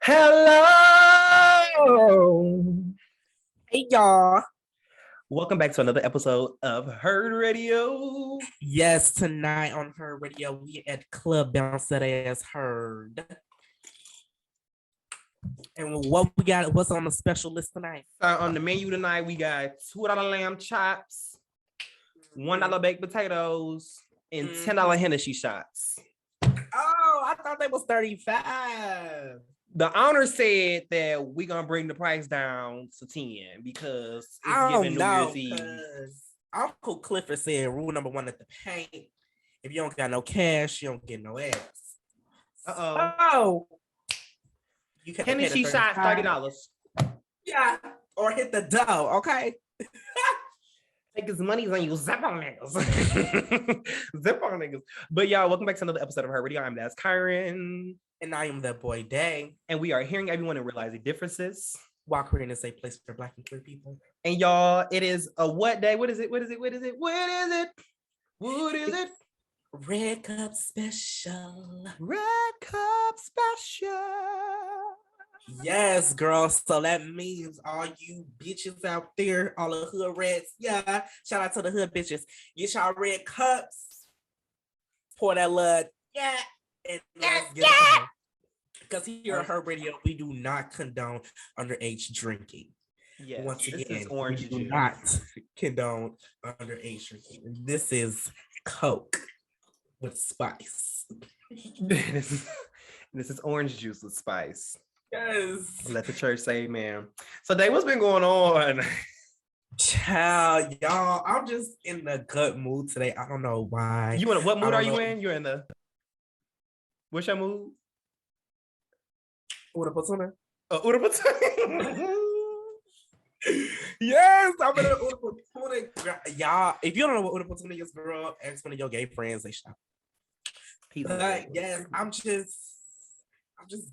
Hello. Hey y'all. Welcome back to another episode of Heard Radio. Yes, tonight on Her Radio, we at Club Bounce That Ass Heard. And what we got, what's on the special list tonight? On the menu tonight, we got $2 lamb chops, $1 baked potatoes, and $10 Hennessy shots. Oh, I thought they was 35. The owner said that we're gonna bring the price down to 10 because it's giving New Year's Eve. Uncle Clifford said rule number 1 at the paint. If you don't got no cash, you don't get no ass. Oh. You can Hennessy shot $30. Yeah, or hit the dough, okay? Take his money's on you, zip on niggas. Zip on niggas. But y'all, welcome back to another episode of Her Radio. I'm That's Kyron. And I am that boy Day. And we are hearing everyone and realizing differences while creating a safe place for Black and queer people. And y'all, it is a what day? What is it? Red Cup Special. Red Cup Special. Yes, girl. So that means all you bitches out there, all the hood reds. Yeah. Shout out to the hood bitches. Get y'all red cups. Pour that blood. Yeah. And let's get it. Because here at Her Radio, we do not condone underage drinking. Yes, once again, this is orange we do not condone underage drinking. This is Coke with spice. This is orange juice with spice. Yes. Let the church say amen. So, Dave, what's been going on? Child, y'all, I'm just in the good mood today. I don't know why. You in what mood are you in? You're in the... What's your mood? Urapatuna. Urapatuna. Yes, I'm in Urapatuna. Y'all, if you don't know what Urapatuna is, girl, ask one of your gay friends. They shop. Yes, I'm just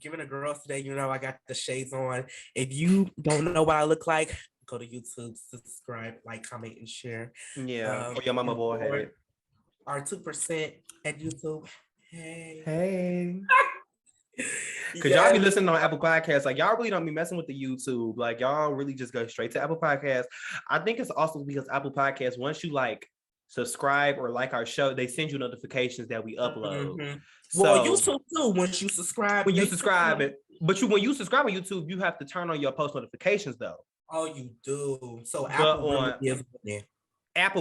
giving a girl today. You know, I got the shades on. If you don't know what I look like, go to YouTube, subscribe, like, comment, and share. Yeah, for your mama boy head. Our 2% at YouTube. Hey. Because y'all be listening on Apple Podcasts. Like, y'all really don't be messing with the YouTube. Like, y'all really just go straight to Apple Podcasts. I think it's also because Apple Podcasts, once you like subscribe or like our show, they send you notifications that we upload. Mm-hmm. So, well, YouTube too. Once you subscribe, when you subscribe on YouTube, you have to turn on your post notifications though. Oh, you do. So Apple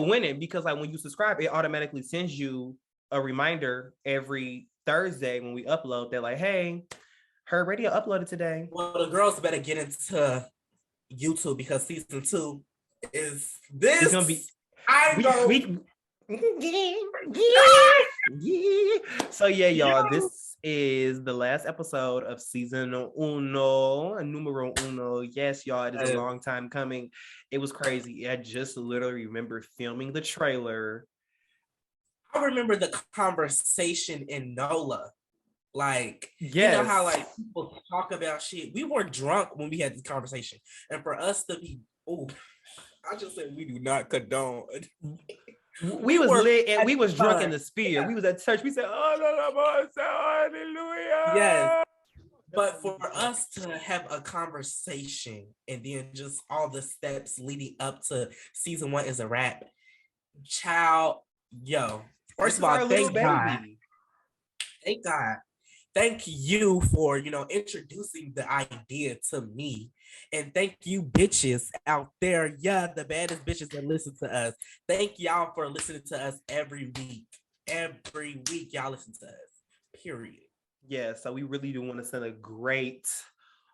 winning because like when you subscribe, it automatically sends you a reminder every Thursday when we upload. They're like, hey, Her Radio uploaded today. Well, the girls better get into YouTube because season 2 is this. It's gonna be. So yeah, y'all, this is the last episode of season numero uno. Yes, y'all, it is a long time coming. It was crazy. I just literally remember filming the trailer. I remember the conversation in NOLA. Like, yes. You know how like people talk about shit. We were drunk when we had this conversation. And for us to be, I just said we do not condone. We was lit and we was drunk in the spirit. We was at church. We said, oh, hallelujah. Yes. But for us to have a conversation and then just all the steps leading up to season 1 is a wrap. Child, yo. First of all, thank God. Thank God. Thank you for, introducing the idea to me. And thank you bitches out there. Yeah, the baddest bitches that listen to us. Thank y'all for listening to us every week. Every week y'all listen to us. Period. Yeah, so we really do want to send a great,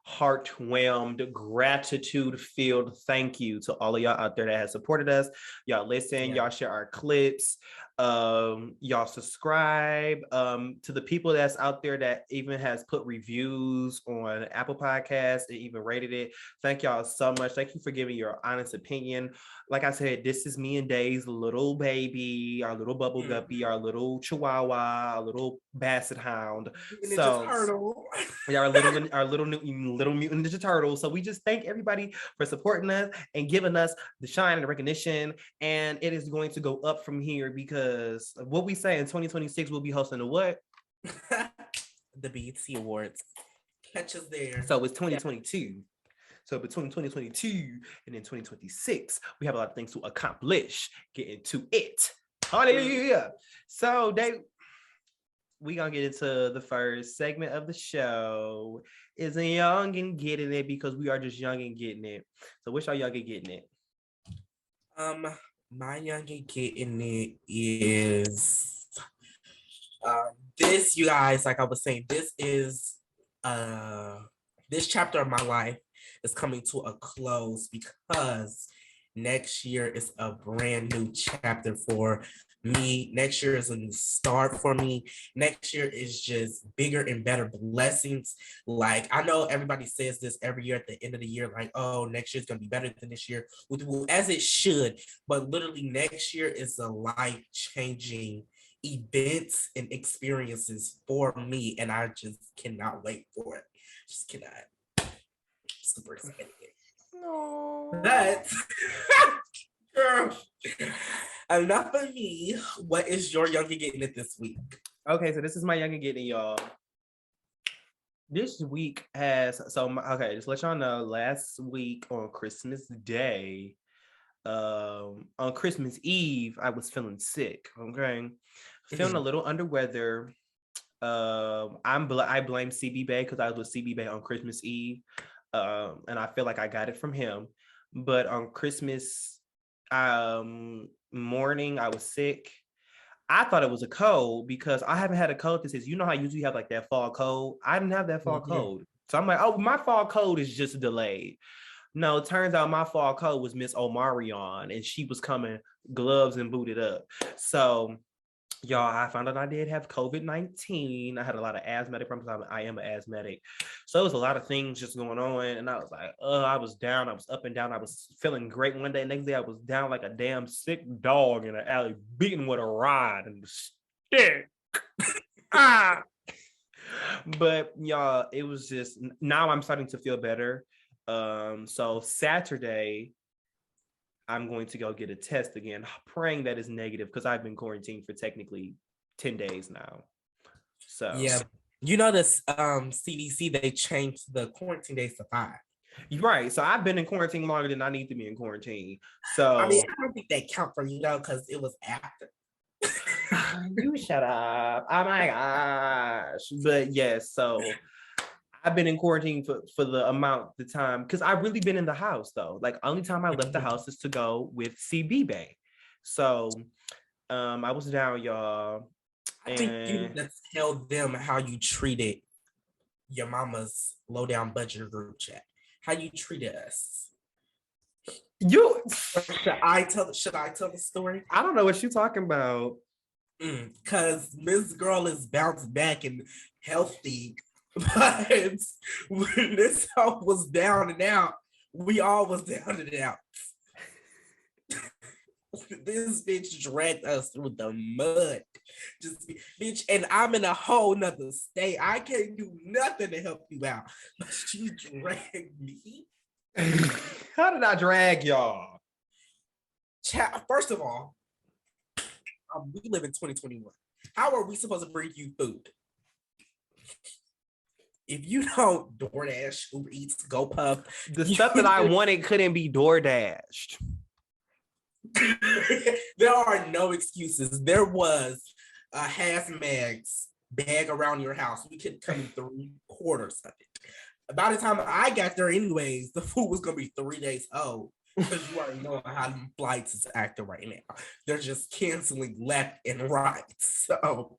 heart-whelmed, gratitude-filled thank you to all of y'all out there that has supported us. Y'all listen, y'all share our clips. Y'all subscribe to the people that's out there that even has put reviews on Apple Podcasts and even rated it. Thank y'all so much. Thank you for giving your honest opinion. Like I said, this is me and Day's little baby, our little bubble guppy, our little chihuahua, our little basset hound. Yeah, our little mutant ninja turtle. So we just thank everybody for supporting us and giving us the shine and the recognition. And it is going to go up from here because what we say in 2026, we'll be hosting the what? The BET Awards. Catch us there. So it's 2022. So between 2022 and then 2026, we have a lot of things to accomplish. Get into it. Hallelujah. So we gonna get into the first segment of the show. Is a young and getting it, because we are just young and getting it. So which are young and getting it? My young and getting it is this, you guys, like I was saying, this is this chapter of my life is coming to a close because next year is a brand new chapter for me. Next year is a new start for me. Next year is just bigger and better blessings. Like, I know everybody says this every year at the end of the year, like, oh, next year's gonna be better than this year, as it should. But literally next year is a life-changing events and experiences for me, and I just cannot wait for it. Just cannot. Super excited. No. But girl, enough of me. What is your young and getting it this week? Okay, so this is my young and getting, y'all. This week has okay, just let y'all know, last week on Christmas Day, on Christmas Eve, I was feeling sick. Okay. Feeling a little under weather. I blame CB-Bay because I was with CB-Bay on Christmas Eve. And I feel like I got it from him. But on Christmas morning, I was sick. I thought it was a cold because I haven't had a cold that says, you know how you usually have like that fall cold? I didn't have that fall cold. So I'm like, oh, my fall cold is just delayed. No, it turns out my fall cold was Miss Omarion, and she was coming gloves and booted up. So y'all, I found out I did have COVID-19. I had a lot of asthmatic problems. I am an asthmatic. So it was a lot of things just going on. And I was like, I was down. I was up and down. I was feeling great one day. Next day, I was down like a damn sick dog in an alley, beaten with a rod and a stick. But y'all, it was just, now I'm starting to feel better. So Saturday, I'm going to go get a test again, praying that is negative because I've been quarantined for technically 10 days now. So yeah, you know this CDC, they changed the quarantine days to 5. Right. So I've been in quarantine longer than I need to be in quarantine. So I mean, I don't think they count for you though, because it was after. You shut up. Oh my gosh. But yes, so I've been in quarantine for the time, because I've really been in the house though. Like, only time I left the house is to go with CB-Bay. So I was down, y'all. I think you need to tell them how you treated your mama's low down budget group chat. How you treated us. Should I tell the story? I don't know what you're talking about. Because Miss Girl is bounced back and healthy. But when this hoe was down and out, we all was down and out. This bitch dragged us through the mud. Bitch, and I'm in a whole nother state. I can't do nothing to help you out. But she dragged me. How did I drag y'all? First of all, we live in 2021. How are we supposed to bring you food? If you don't DoorDash, Uber Eats, GoPuff, the stuff that I wanted couldn't be DoorDashed. There are no excuses. There was a hazmat's bag around your house. We could come 3/4 of it. By the time I got there, anyways, the food was gonna be 3 days old. Because you already know how the flights is acting right now. They're just canceling left and right. So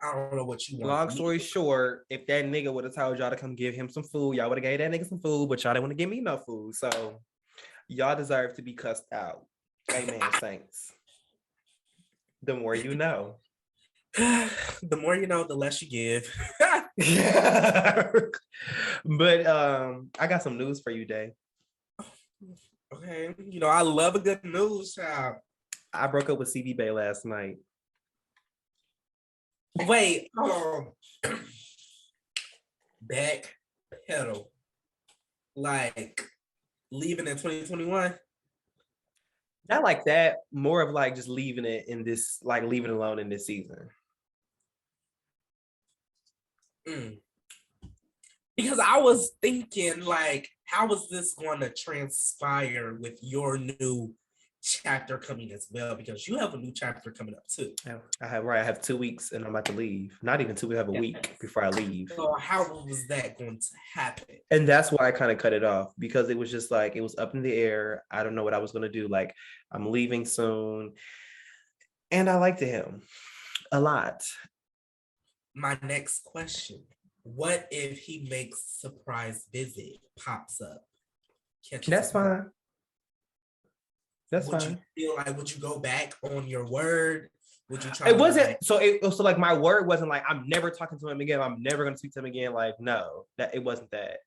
I don't know what you want. Long story short, if that nigga would have told y'all to come give him some food, y'all would have gave that nigga some food, but y'all didn't want to give me no food. So y'all deserve to be cussed out. Amen, saints. The more you know. The more you know, the less you give. But I got some news for you, Day. Okay, you know, I love a good news child. I broke up with CB-Bay last night. Wait, back pedal, like leaving in 2021. Not like that, more of like just leaving it in this, like leaving it alone in this season. Because I was thinking, like, how is this going to transpire with your new chapter coming as well? Because you have a new chapter coming up too. I have 2 weeks and I'm about to leave. Not even 2 weeks, I have a week before I leave. So how was that going to happen? And that's why I kind of cut it off, because it was just like, it was up in the air. I don't know what I was going to do. Like, I'm leaving soon. And I liked him a lot. My next question. What if he makes surprise visit, pops up? That's fine. That's would fine. You feel like, would you go back on your word? Would you try? It wasn't so. Like my word wasn't like I'm never talking to him again. I'm never gonna speak to him again. Like no, that it wasn't that.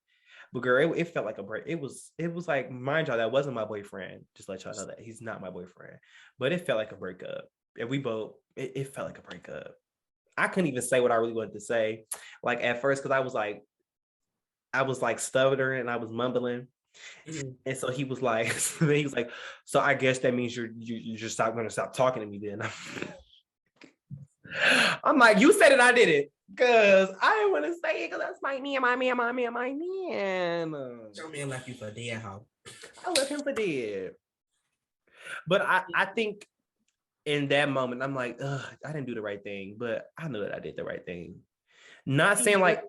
But girl, it felt like a break. It was like, mind y'all, that wasn't my boyfriend. Just let y'all know that he's not my boyfriend. But it felt like a breakup. And we both, it felt like a breakup. I couldn't even say what I really wanted to say. Like at first, because I was like stuttering and I was mumbling. Mm-hmm. And so he was like, so I guess that means you're just gonna stop talking to me then. I'm like, you said it, I did it. Cause I didn't want to say it because that's my man. Your man left you for dead, how? I left him for dead. But I think in that moment, I'm like, ugh, I didn't do the right thing, but I know that I did the right thing. Not saying like,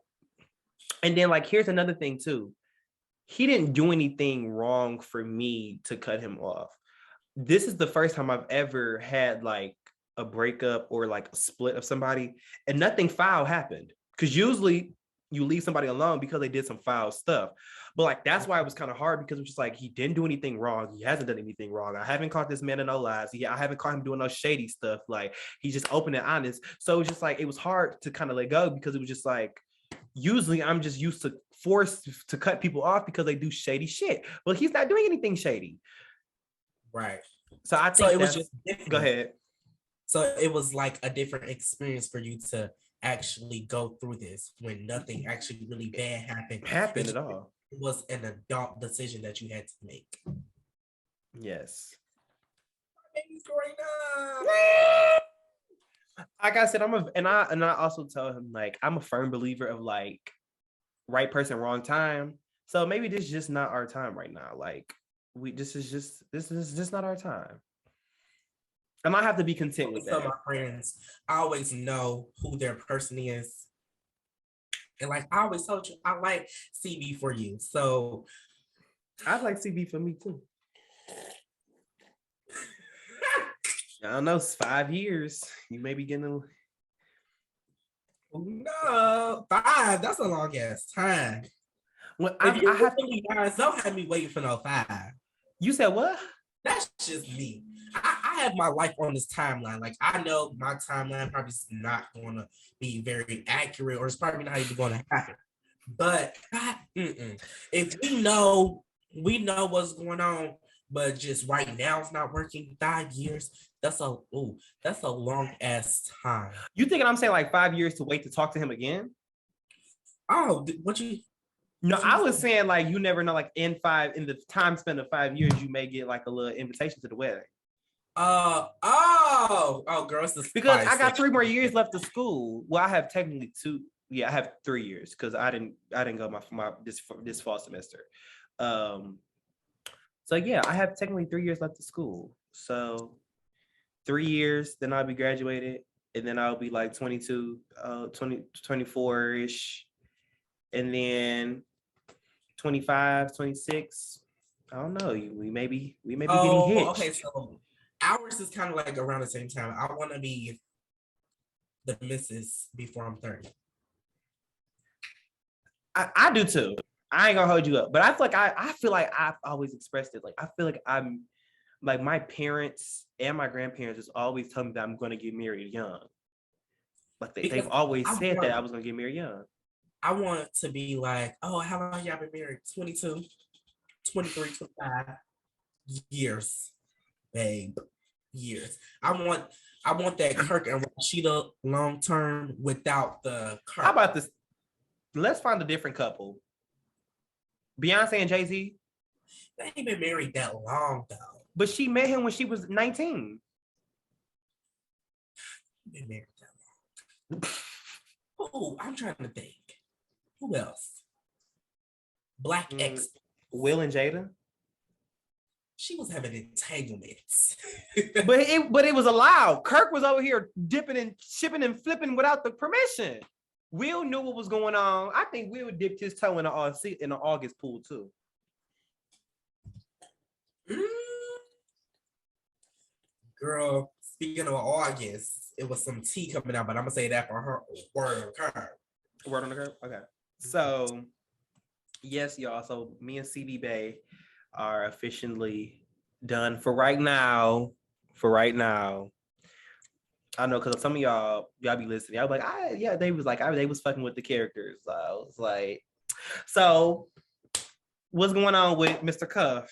and then like, here's another thing too. He didn't do anything wrong for me to cut him off. This is the first time I've ever had like a breakup or like a split of somebody and nothing foul happened. Because usually you leave somebody alone because they did some foul stuff. But like, that's why it was kind of hard, because it was just like, he didn't do anything wrong. He hasn't done anything wrong. I haven't caught this man in no lies. I haven't caught him doing no shady stuff. Like, he's just open and honest. So it's just like, it was hard to kind of let go, because it was just like, usually I'm just used to forced to cut people off because they do shady shit. But he's not doing anything shady. Right. So I think it was just different. Go ahead. So it was like a different experience for you to actually go through this when nothing actually really bad happened at all. It was an adult decision that you had to make. Yes. My baby's growing up. Like I said, I also tell him, like, I'm a firm believer of like right person, wrong time. So maybe this is just not our time right now. Like this is just not our time. I might have to be content with that. So my friends, I always know who their person is. And like I always told you, I like CB for you. So I'd like CB for me too. I don't know, it's 5 years. You may be getting No, 5. That's a long ass time. Well, I have guys don't have me waiting for no 5. You said what? That's just me. I have my life on this timeline. Like I know my timeline probably is not going to be very accurate, or it's probably not even going to happen. But if we know what's going on, but just right now it's not working. 5 years. That's a long ass time. You thinking I'm saying like 5 years to wait to talk to him again? Oh, what you? No, I was saying like you never know. Like in the time spent of 5 years, you may get like a little invitation to the wedding. Girls, because I got 3 more years left of school. Well, I have technically 2. Yeah, I have 3 years because I didn't go my this fall semester. So yeah, I have technically 3 years left of school. So 3 years, then I'll be graduated, and then I'll be like 22, 24-ish, and then 25, 26. I don't know. We may be getting hitched. Okay, so ours is kind of like around the same time. I want to be the missus before I'm 30. I do too. I ain't gonna hold you up, but I feel like I've always expressed it. Like I feel like I'm like my parents and my grandparents just always tell me that I'm gonna get married young. Like they've always said that I was gonna get married young. I want to be like, oh, how long y'all been married? 22, 23, 25 years, babe. Years. I want that Kirk and Rashida long term without the Kirk. How about this? Let's find a different couple. Beyonce and Jay-Z. They ain't been married that long though. But she met him when she was 19. Been married that long. Oh, I'm trying to think. Who else? Black ex. Will and Jada. She was having entanglements. but it was allowed. Kirk was over here dipping and shipping and flipping without the permission. Will knew what was going on. I think Will dipped his toe in the August pool too. Girl, speaking of August, it was some tea coming out, but I'm gonna say that for her word on the curve. Word on the curve? Okay. So yes, y'all. So me and CD Bay are officially done for right now. I know because some of y'all be listening. I was like, they was fucking with the characters. So I was like, so what's going on with Mr. Cuff?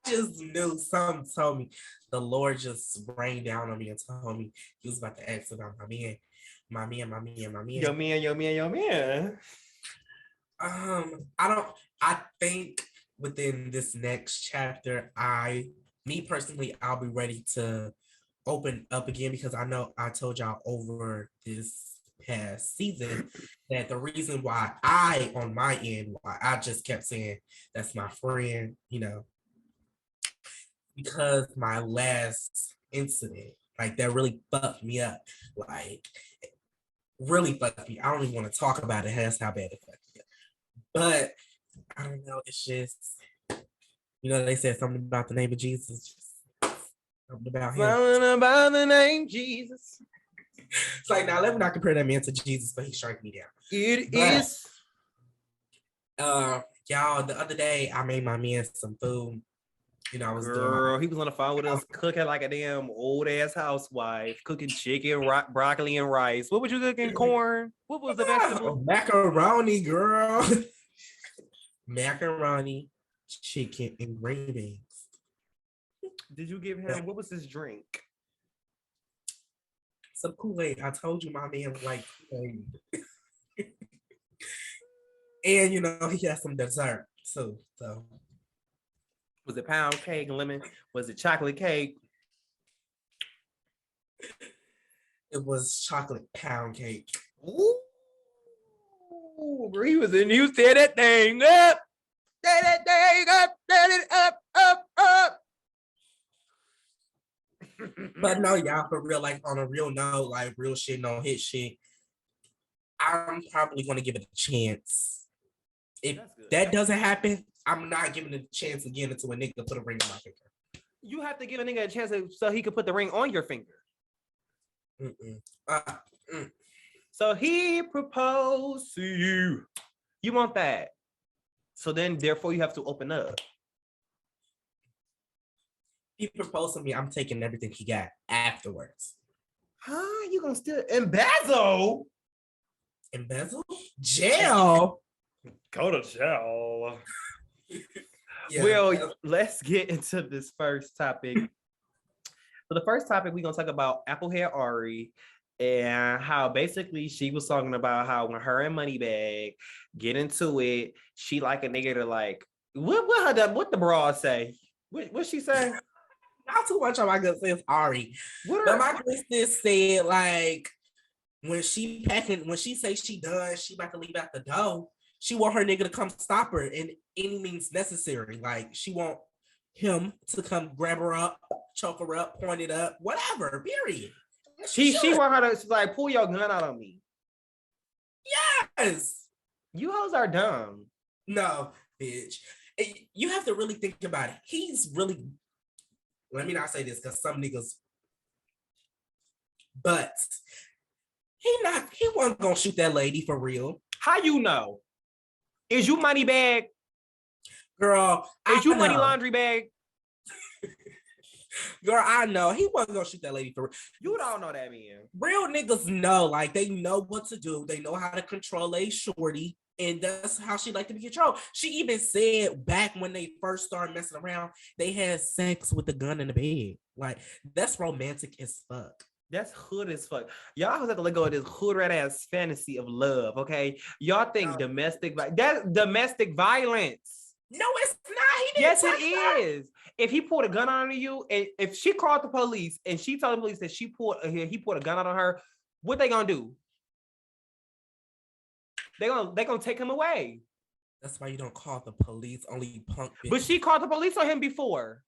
I just knew something told me. The Lord just rained down on me and told me he was about to ask about my man. Your man. I think within this next chapter, me personally, I'll be ready to open up again because I know I told y'all over this past season that the reason why on my end, why I just kept saying that's my friend, because my last incident, like that really fucked me up. Like really fucked me. I don't even want to talk about it. That's how bad it fucked me up. But I don't know. It's just, they said something about the name of Jesus. Something about him. Something about the name Jesus. It's like, now let me not compare that man to Jesus, but he struck me down. It is. Y'all, the other day I made my man some food. He was on the phone with us cooking like a damn old ass housewife, cooking chicken, broccoli, and rice. What was you cooking? Corn? What was the vegetable? Macaroni, girl. Macaroni, chicken, and green beans. Did you give him, what was his drink? Some Kool-Aid. I told you my man like Kool-Aid. And, he had some dessert too, so. Was it pound cake, lemon? Was it chocolate cake? It was chocolate pound cake. Ooh, he was in you said that thing up. Set that thing up, set it up. But no, y'all, for real, like on a real note, like real shit, no hit shit, I'm probably gonna give it a chance. If that doesn't happen, I'm not giving it a chance again until a nigga put a ring on my finger. You have to give a nigga a chance so he could put the ring on your finger. So he proposed to you. You want that. So then, therefore, you have to open up. He proposed to me. I'm taking everything he got afterwards. Huh? You gonna still embezzle? Embezzle? Jail? Go to jail. Yeah. Well, let's get into this first topic. So the first topic, we're going to talk about Applehead Ari and how basically she was talking about how when her and Moneybag get into it, she like a nigga to like, what the broad say? What she say? Not too much on my good sis Ari. But my good sis said like, when she say she done, she about to leave out the door. She want her nigga to come stop her in any means necessary. Like she want him to come grab her up, choke her up, point it up, whatever. Period. She want her to like pull your gun out on me. Yes. You hoes are dumb. No, bitch. You have to really think about it. He's really. Let me not say this because some niggas. But he wasn't gonna shoot that lady for real. How you know? Is you money bag? Girl, is you money laundry bag? Girl, I know. He wasn't gonna shoot that lady for real. You don't know that, man. Real niggas know, like they know what to do. They know how to control a shorty. And that's how she like to be controlled. She even said back when they first started messing around, they had sex with the gun in the bed. Like, that's romantic as fuck. That's hood as fuck. Y'all have to let go of this hood rat ass fantasy of love, okay? Y'all think that's domestic violence. No, it's not. Yes, it is. If he pulled a gun on you, and if she called the police and she told the police that he pulled a gun out on her, what they gonna do? They gonna take him away. That's why you don't call the police. Only punk bitches. But she called the police on him before.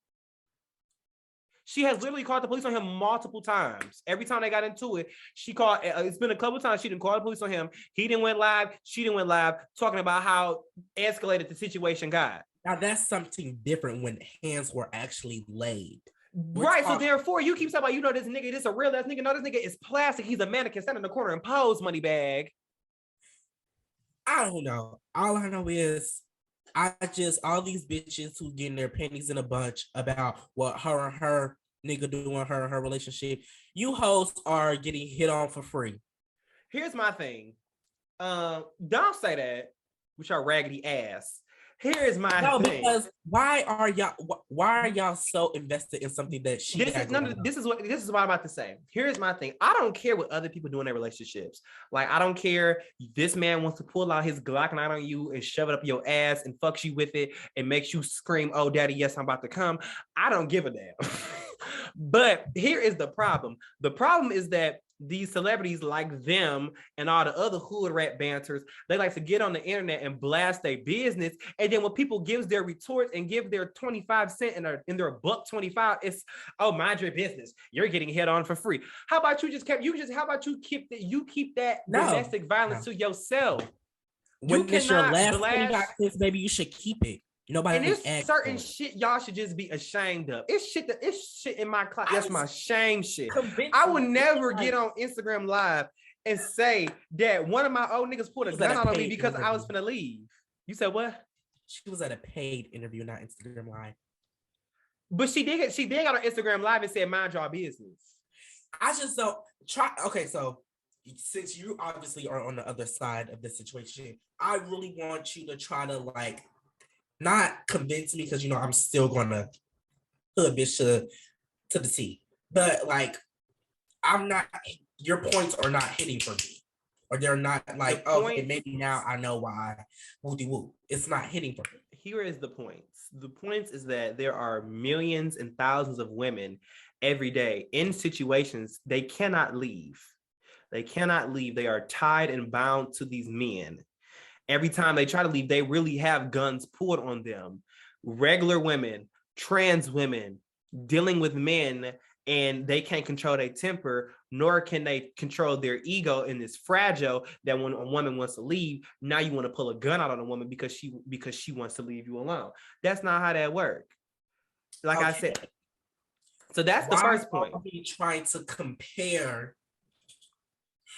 She has literally called the police on him multiple times. Every time they got into it, she called. It's been a couple of times she didn't call the police on him. He didn't went live. She didn't went live, talking about how escalated the situation got. Now that's something different when hands were actually laid. Right. So therefore, you keep talking about, this nigga, this a real ass nigga. No, this nigga is plastic. He's a mannequin standing in the corner and pose, money bag. I don't know. All I know is all these bitches who getting their panties in a bunch about what her and her nigga doing, her and her relationship. You hoes are getting hit on for free. Here's my thing. Don't say that with your raggedy ass. Here's my thing. Because why are y'all so invested in something that she this is what I'm about to say. Here's my thing. I don't care what other people do in their relationships. Like, I don't care. This man wants to pull out his Glock 9 on you and shove it up your ass and fucks you with it and makes you scream, "Oh, daddy, yes, I'm about to come." I don't give a damn. But here is the problem. The problem is that these celebrities like them and all the other hood rat banters, they like to get on the internet and blast their business. And then when people gives their retorts and give their 25 cents in their $1.25, it's, "Oh, mind your business. You're getting hit on for free." How about you keep that domestic violence to yourself? When it's your last 25 cents, baby, you should keep it. Nobody. And there's certain shit y'all should just be ashamed of. It's shit in my class. That's my shame shit. I would never get on Instagram Live and say that one of my old niggas pulled a gun out on me because I was finna leave. You said what? She was at a paid interview, not Instagram Live. But she did got on Instagram Live and said, "Mind your business." I just don't try. Okay, so since you obviously are on the other side of the situation, I really want you to try to not convince me, because I'm still gonna hood bitch to the T. But I'm not. Your points are not hitting for me, or they're not okay, maybe now I know why. Woody woo. It's not hitting for me. Here is the points. The points is that there are millions and thousands of women every day in situations they cannot leave. They cannot leave. They are tied and bound to these men. Every time they try to leave, they really have guns pulled on them. Regular women, trans women, dealing with men, and they can't control their temper, nor can they control their ego, and it's fragile that when a woman wants to leave, now you want to pull a gun out on a woman because she wants to leave you alone. That's not how that works. Like I said. So that's the first point. Why are we trying to compare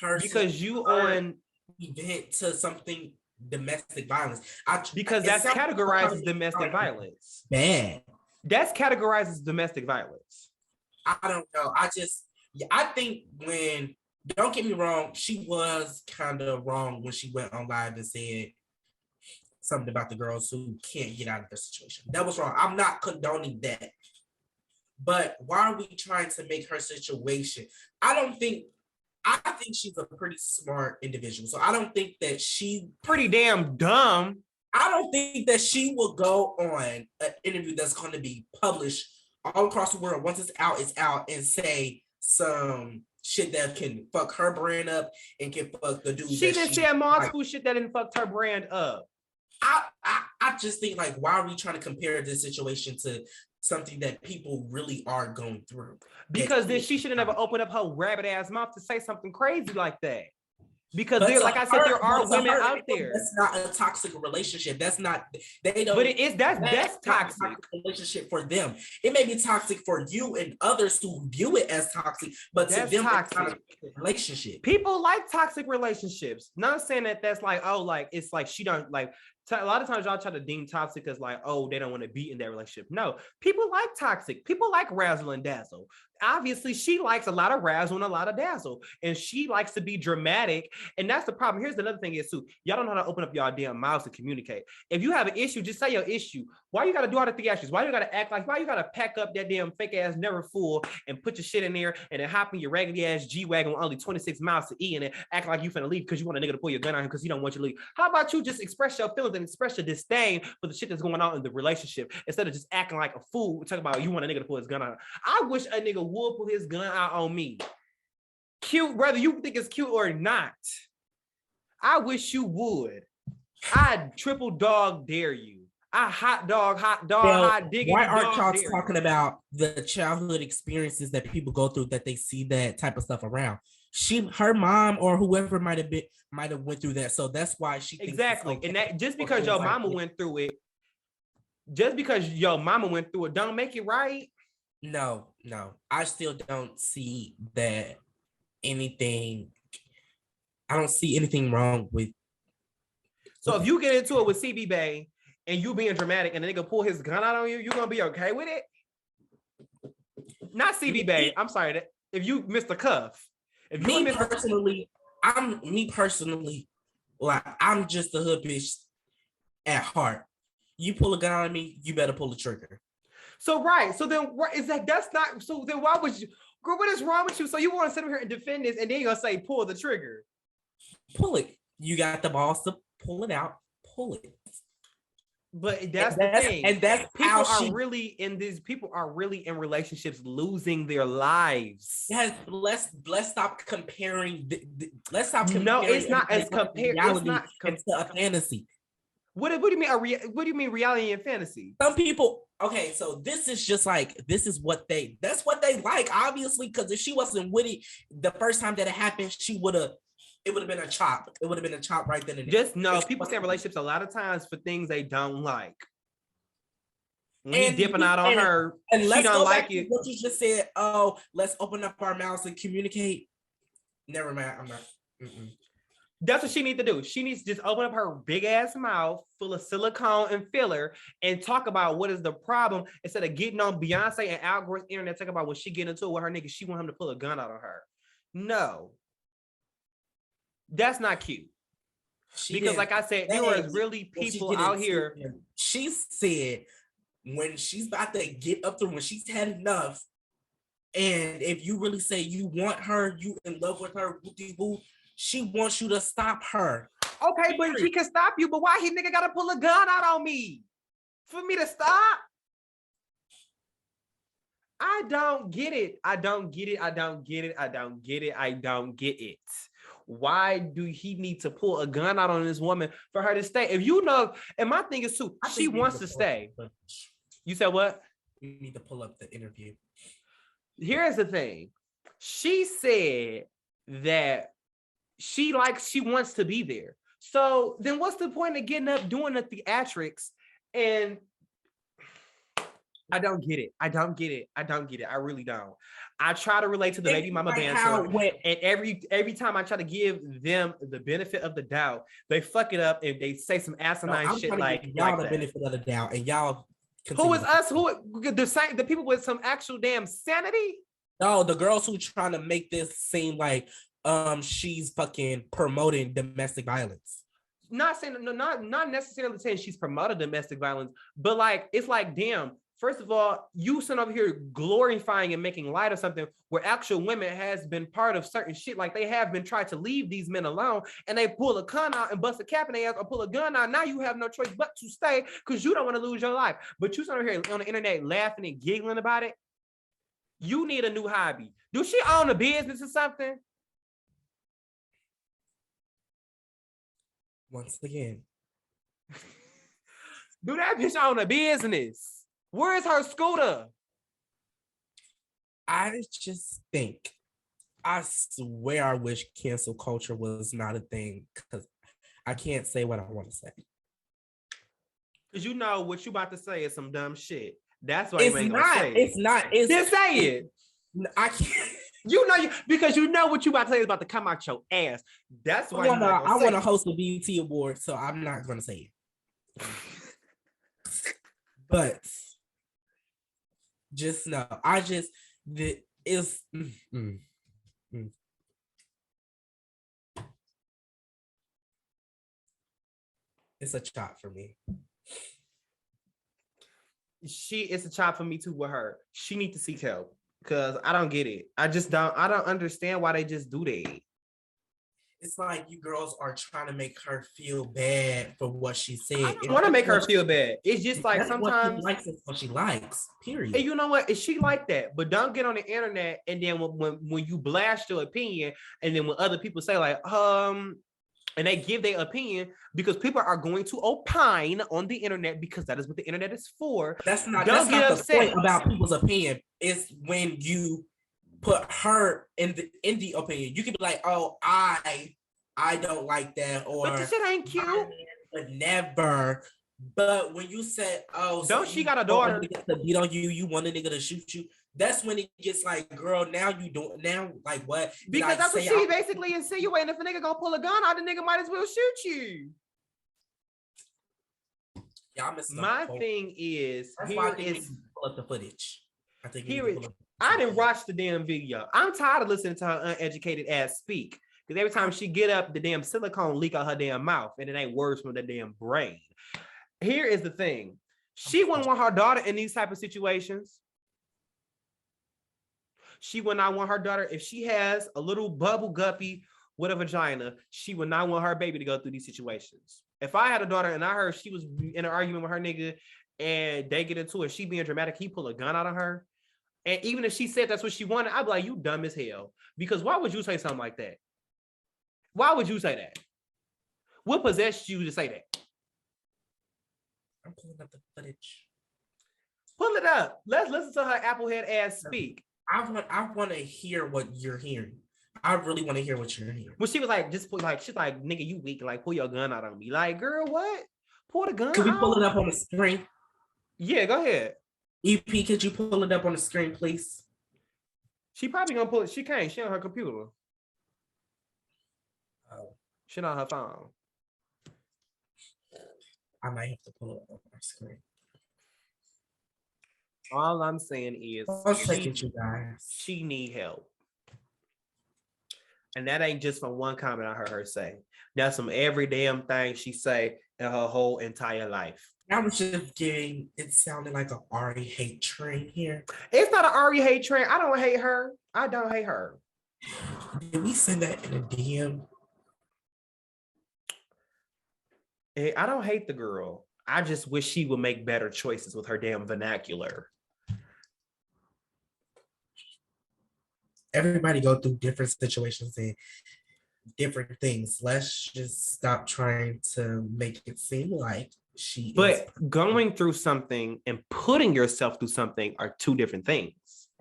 her because you on event to something domestic violence? Because that's categorized as domestic violence. Bad. That's categorized as domestic violence. I don't know. I think don't get me wrong, she was kind of wrong when she went on live and said something about the girls who can't get out of the situation. That was wrong. I'm not condoning that. But why are we trying to make her situation? I think she's a pretty smart individual. So I don't think that pretty damn dumb. I don't think that she will go on an interview that's going to be published all across the world. Once it's out, and say some shit that can fuck her brand up and can fuck the dude. She didn't say multiple shit that didn't fuck her brand up. I just think why are we trying to compare this situation to something that people really are going through? Because then she should have never opened up her rabbit ass mouth to say something crazy like that. Because like I said, there are women out there. That's not a toxic relationship. That's not. They don't. But it is. That's toxic. Relationship for them. It may be toxic for you and others who view it as toxic, but that's to them, toxic. It's not a relationship. People like toxic relationships. Not saying that that's it's like she don't like. A lot of times y'all try to deem toxic as they don't want to be in that relationship. No, people like toxic. People like razzle and dazzle. Obviously, she likes a lot of razzle and a lot of dazzle, and she likes to be dramatic. And that's the problem. Here's another thing is too, y'all don't know how to open up y'all damn mouths to communicate. If you have an issue, just say your issue. Why you got to do all the theatrics? Why you got to act like? Why you got to pack up that damn fake ass never full and put your shit in there and then hop in your raggedy ass G-Wagon with only 26 miles to eat and then act like you finna leave because you want a nigga to pull your gun on him because you don't want you to leave? How about you just express your feelings and express your disdain for the shit that's going on in the relationship instead of just acting like a fool talking about you want a nigga to pull his gun on? I wish a nigga would pull his gun out on me. Cute, whether you think it's cute or not. I wish you would. I triple dog dare you. I hot dog, Well, hot diggity why aren't dog y'all dare talking you. about the childhood experiences that people go through that they see that type of stuff around? Her mom or whoever might have went through that, so that's why she thinks Exactly. okay. And that just because your mama went through it, just because your mama went through it, don't make it right. No, I still don't see that anything. I don't see anything wrong with. So if you get into it with CB Bay and you being dramatic and the nigga pull his gun out on you, you gonna be okay with it? Not CB Bay. I'm sorry. If you Mr. Cuff. If you me personally, like I'm just a hood bitch at heart. You pull a gun on me, you better pull the trigger. So right. So then what is that? That's not so then why would you girl, what is wrong with you? So you want to sit here and defend this and then you're gonna say pull the trigger. Pull it. You got the balls to pull it out, pull it. But that's the thing. And that's people are really in relationships losing their lives. Yes, let's stop comparing. Let's stop comparing. No, it's not as compared. It's not to a fantasy. What do you mean? What do you mean reality and fantasy? Some people. Okay, so this is just like that's what they like. Obviously, because if she wasn't with it the first time that it happened, it would have been a chop. It would have been a chop right then and there. Just no. People stay in relationships a lot of times for things they don't like. When he's dipping out on her, and she don't like it. What you just said. Oh, let's open up our mouths and communicate. Never mind. I'm not. Mm-mm. That's what she needs to do. She needs to just open up her big ass mouth full of silicone and filler and talk about what is the problem instead of getting on Beyonce and Al Gore's internet talk about when she get into it with her nigga. She want him to pull a gun out on her. No. That's not cute. Because like I said, there was really people out here. She said when she's about to get up there, when she's had enough, and if you really say you want her, you in love with her, she wants you to stop her. Okay, but she can stop you, but why he nigga gotta pull a gun out on me? For me to stop? I don't get it. I don't get it. Why do he need to pull a gun out on this woman for her to stay? If you know, and my thing is too, she wants to stay. You said what? You need to pull up the interview. Here's the thing. She said that she wants to be there. So then what's the point of getting up doing the theatrics? And I don't get it. I really don't. I try to relate to the baby mama banter, and every time I try to give them the benefit of the doubt, they fuck it up and they say some asinine shit like y'all the benefit of the doubt, and y'all. Who is us? Who the people with some actual damn sanity? No, the girls who trying to make this seem like she's fucking promoting domestic violence. Not necessarily saying she's promoting domestic violence, but like it's like damn. First of all, you sit over here glorifying and making light of something where actual women has been part of certain shit. Like they have been trying to leave these men alone and they pull a gun out and bust a cap in their ass or pull a gun out. Now you have no choice but to stay because you don't want to lose your life. But you sit over here on the internet laughing and giggling about it. You need a new hobby. Do she own a business or something? Once again. Do that bitch own a business? Where is her scooter? I just think, I swear I wish cancel culture was not a thing because I can't say what I want to say. Because you know what you about to say is some dumb shit. That's why it's not. It's not. Just say it. I can't. You know because you know what you about to say is about to come out your ass. That's why I want to host a BET award, so I'm not going to say it. But just know, it's a chop for me. It's a chop for me too with her. She needs to seek help because I don't get it. I don't understand why they just do that. It's like you girls are trying to make her feel bad for what she said. I don't want to make her feel bad. It's just like sometimes what she likes. Period. And you know what? She like that, but don't get on the internet and then when you blast your opinion, and then when other people say like, and they give their opinion because people are going to opine on the internet because that is what the internet is for. That's not Don't get the upset point about people's opinion. It's when you put her in the opinion. You can be like, oh, I don't like that, or but the shit ain't cute. But never. But when you said, oh, don't so she got a daughter to beat on you, you want a nigga to shoot you. That's when it gets like, girl, now you don't, now like what? Because that's what she basically insinuating. If a nigga gonna pull a gun out, the nigga might as well shoot you. Y'all missed my thing is, here is pull up the footage. I think I didn't watch the damn video. I'm tired of listening to her uneducated ass speak. Because every time she get up, the damn silicone leak out her damn mouth, and it ain't worse from the damn brain. Here is the thing. She wouldn't want her daughter in these type of situations. She would not want her daughter, if she has a little bubble guppy with a vagina, she would not want her baby to go through these situations. If I had a daughter and I heard she was in an argument with her nigga and they get into it, she being dramatic, he pull a gun out of her. And even if she said that's what she wanted, I'd be like, you dumb as hell. Because why would you say something like that? Why would you say that? What possessed you to say that? I'm pulling up the footage. Pull it up. Let's listen to her applehead ass speak. I want to hear what you're hearing. I really want to hear what you're hearing. Well, she was like, just put like, she's like, nigga, you weak. Like, pull your gun out on me. Like, girl, what? Pull the gun. Can we pull it up on the screen? Yeah, go ahead. EP, could you pull it up on the screen, please? She probably gonna pull it. She can't. She on her computer. Oh. She on her phone. I might have to pull it up on my screen. All I'm saying is she need help. And that ain't just from one comment I heard her say. That's from every damn thing she say in her whole entire life. I was just getting, it sounded like an Ari hate train here. It's not an Ari hate train. I don't hate her. I don't hate her. Did we send that in a DM? I don't hate the girl. I just wish she would make better choices with her damn vernacular. Everybody go through different situations and different things. Let's just stop trying to make it seem like she But going through something and putting yourself through something are two different things.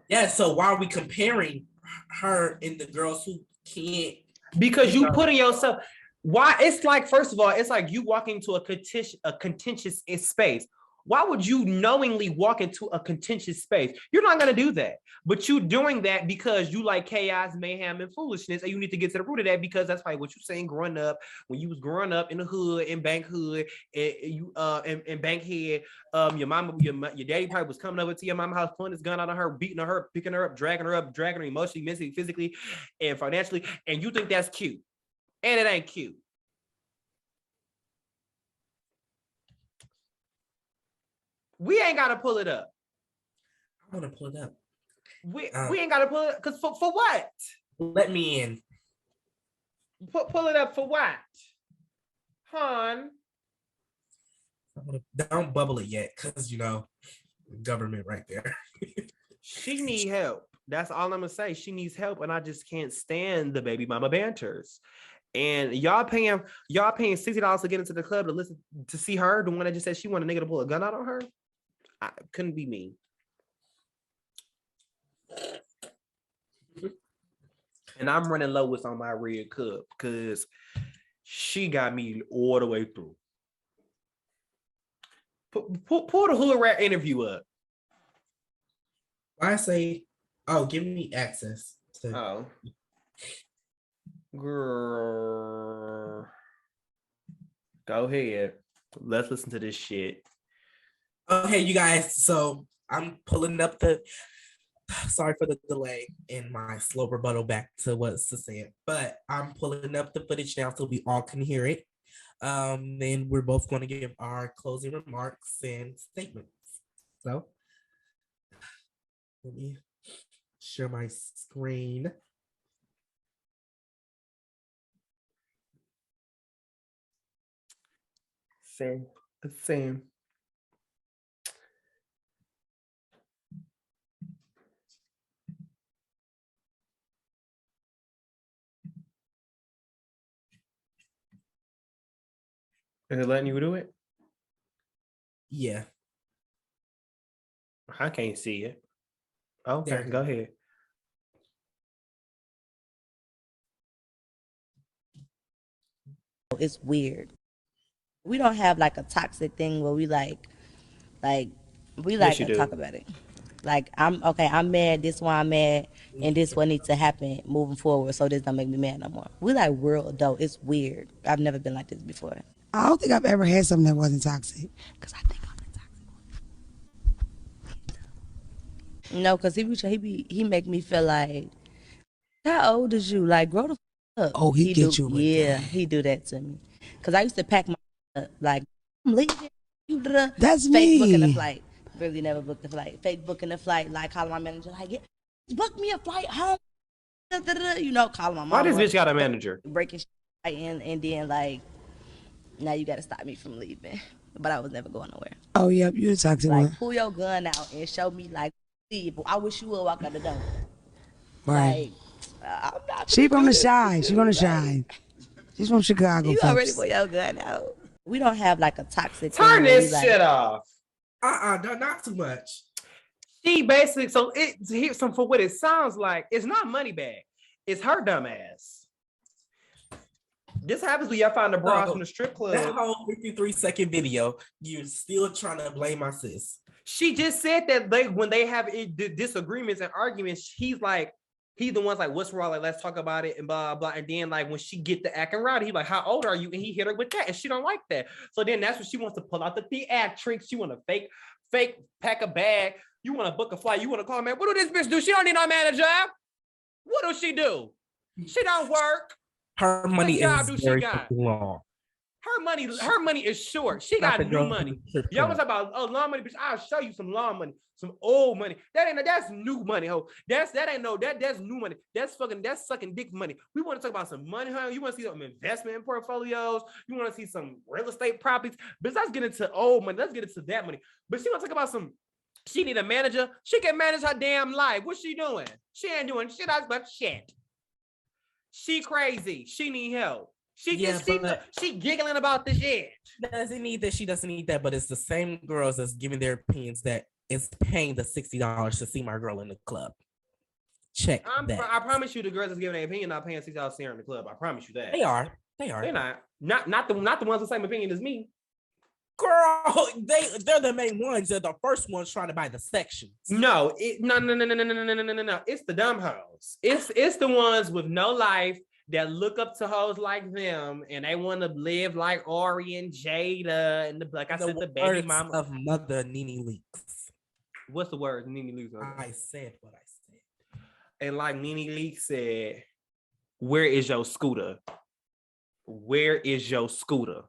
Yeah, so why are we comparing her and the girls who can't? Because you putting yourself, why? It's like, first of all, it's like you walking to a contentious space. Why would you knowingly walk into a contentious space? You're not going to do that. But you doing that because you like chaos, mayhem, and foolishness, and you need to get to the root of that, because that's like what you're saying growing up, when you was growing up in the hood, in bank hood, and you in Bankhead, your mama, your daddy probably was coming over to your mama's house, pulling his gun out of her, beating her, picking her up, dragging her emotionally, mentally, physically, and financially, and you think that's cute. And it ain't cute. We ain't got to pull it up. I want to pull it up. We ain't got to pull it, because for what? Let me in. Pull it up for what? Hon? Don't bubble it yet, because, you know, government right there. She need help. That's all I'm going to say. She needs help, and I just can't stand the baby mama banters. And y'all paying $60 to get into the club to listen to see her, the one that just said she wanted a nigga to pull a gun out on her. Couldn't be me. And I'm running low with on my red cup because she got me all the way through. Pull the hood rat interview up. I say, oh, give me access to. Oh, girl, go ahead. Let's listen to this shit. Okay, you guys. So I'm pulling up the. Sorry for the delay in my slow rebuttal back to what Sis said, but I'm pulling up the footage now so we all can hear it. Then we're both going to give our closing remarks and statements. So let me share my screen. Same. Is it letting you do it? Yeah. I can't see it. Okay, go ahead. It's weird. We don't have like a toxic thing where we like we like to talk about it. Like I'm mad, this why I'm mad, and this what needs to happen moving forward so this don't make me mad no more. We like real adult. It's weird. I've never been like this before. I don't think I've ever had something that wasn't toxic. Cause I think I'm the toxic one. No, cause he make me feel like, how old is you? Like grow the up. Oh, he get you with yeah, that. he do that to me. Cause I used to pack my like I'm leaving. That's fake me. booking a flight. Really never booked a flight. Fake booking a flight. Like calling my manager, like, yeah, book me a flight home. You know, calling my mom. Why this bitch got a manager? Breaking shit in, and then like, now you got to stop me from leaving. But I was never going nowhere. Oh, yep, you the toxic like, one. pull your gun out and show me like, I wish you would walk out the door. Right. Like, I'm not. She from the Shy. She gonna shine. She's from Chicago. You folks. already pull your gun out. We don't have like a toxic. Turn this shit off. Not too much. She basically, so here's some for what it sounds like. It's not Moneybag. It's her dumb ass. This happens when y'all find the bras from the strip club. That whole 53-second video, you're still trying to blame my sis. She just said that when they have disagreements and arguments, he's the one's like, what's wrong? Like, let's talk about it and blah, blah. And then like when she get to acting rowdy, he's like, how old are you? And he hit her with that. And she don't like that. So then that's when she wants to pull out the theatrics. She want to fake pack a bag. You want to book a flight. You want to call, man. What do this bitch do? She don't need no manager. What does she do? She don't work. Her money is very long. Her money is short. She got new money. Y'all want to talk about lawn money, bitch? I'll show you some lawn money, some old money. That's new money, ho. That's new money. That's sucking dick money. We want to talk about some money, huh? You want to see some investment portfolios? You want to see some real estate properties? But let's get into old money. Let's get into that money. But she want to talk about some. She need a manager. She can manage her damn life. What's she doing? She ain't doing shit else but shit. She crazy. She need help. She giggling about the shit. Doesn't need that. She doesn't need that. But it's the same girls that's giving their opinions that is paying the $60 to see my girl in the club. Check that. I promise you, the girls that's giving their opinion not paying $60 to see her in the club. I promise you that. They are. They're not the ones with the same opinion as me. Girl, they're the main ones. They're the first ones trying to buy the sections. No. It's the dumb hoes. It's the ones with no life that look up to hoes like them and they want to live like Ari and Jada and the baby mama of Mother Nene Leakes. What's the word? Nene Leakes. I said what I said. And like Nene Leakes said, where is your scooter? Where is your scooter?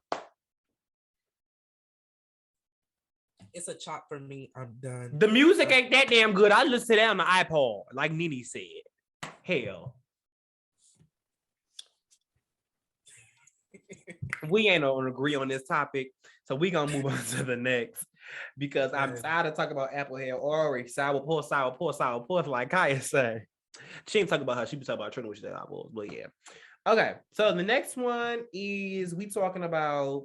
It's a chop for me. I'm done. The music ain't that damn good. I listen to that on the iPod, like Nene said. Hell. We ain't gonna agree on this topic, so we gonna move on to the next because I'm tired of talking about Apple hair or sour puss, like Kaya said. She ain't talking about her. She be talking about Trina, which is apples, but yeah. Okay, so the next one is we talking about.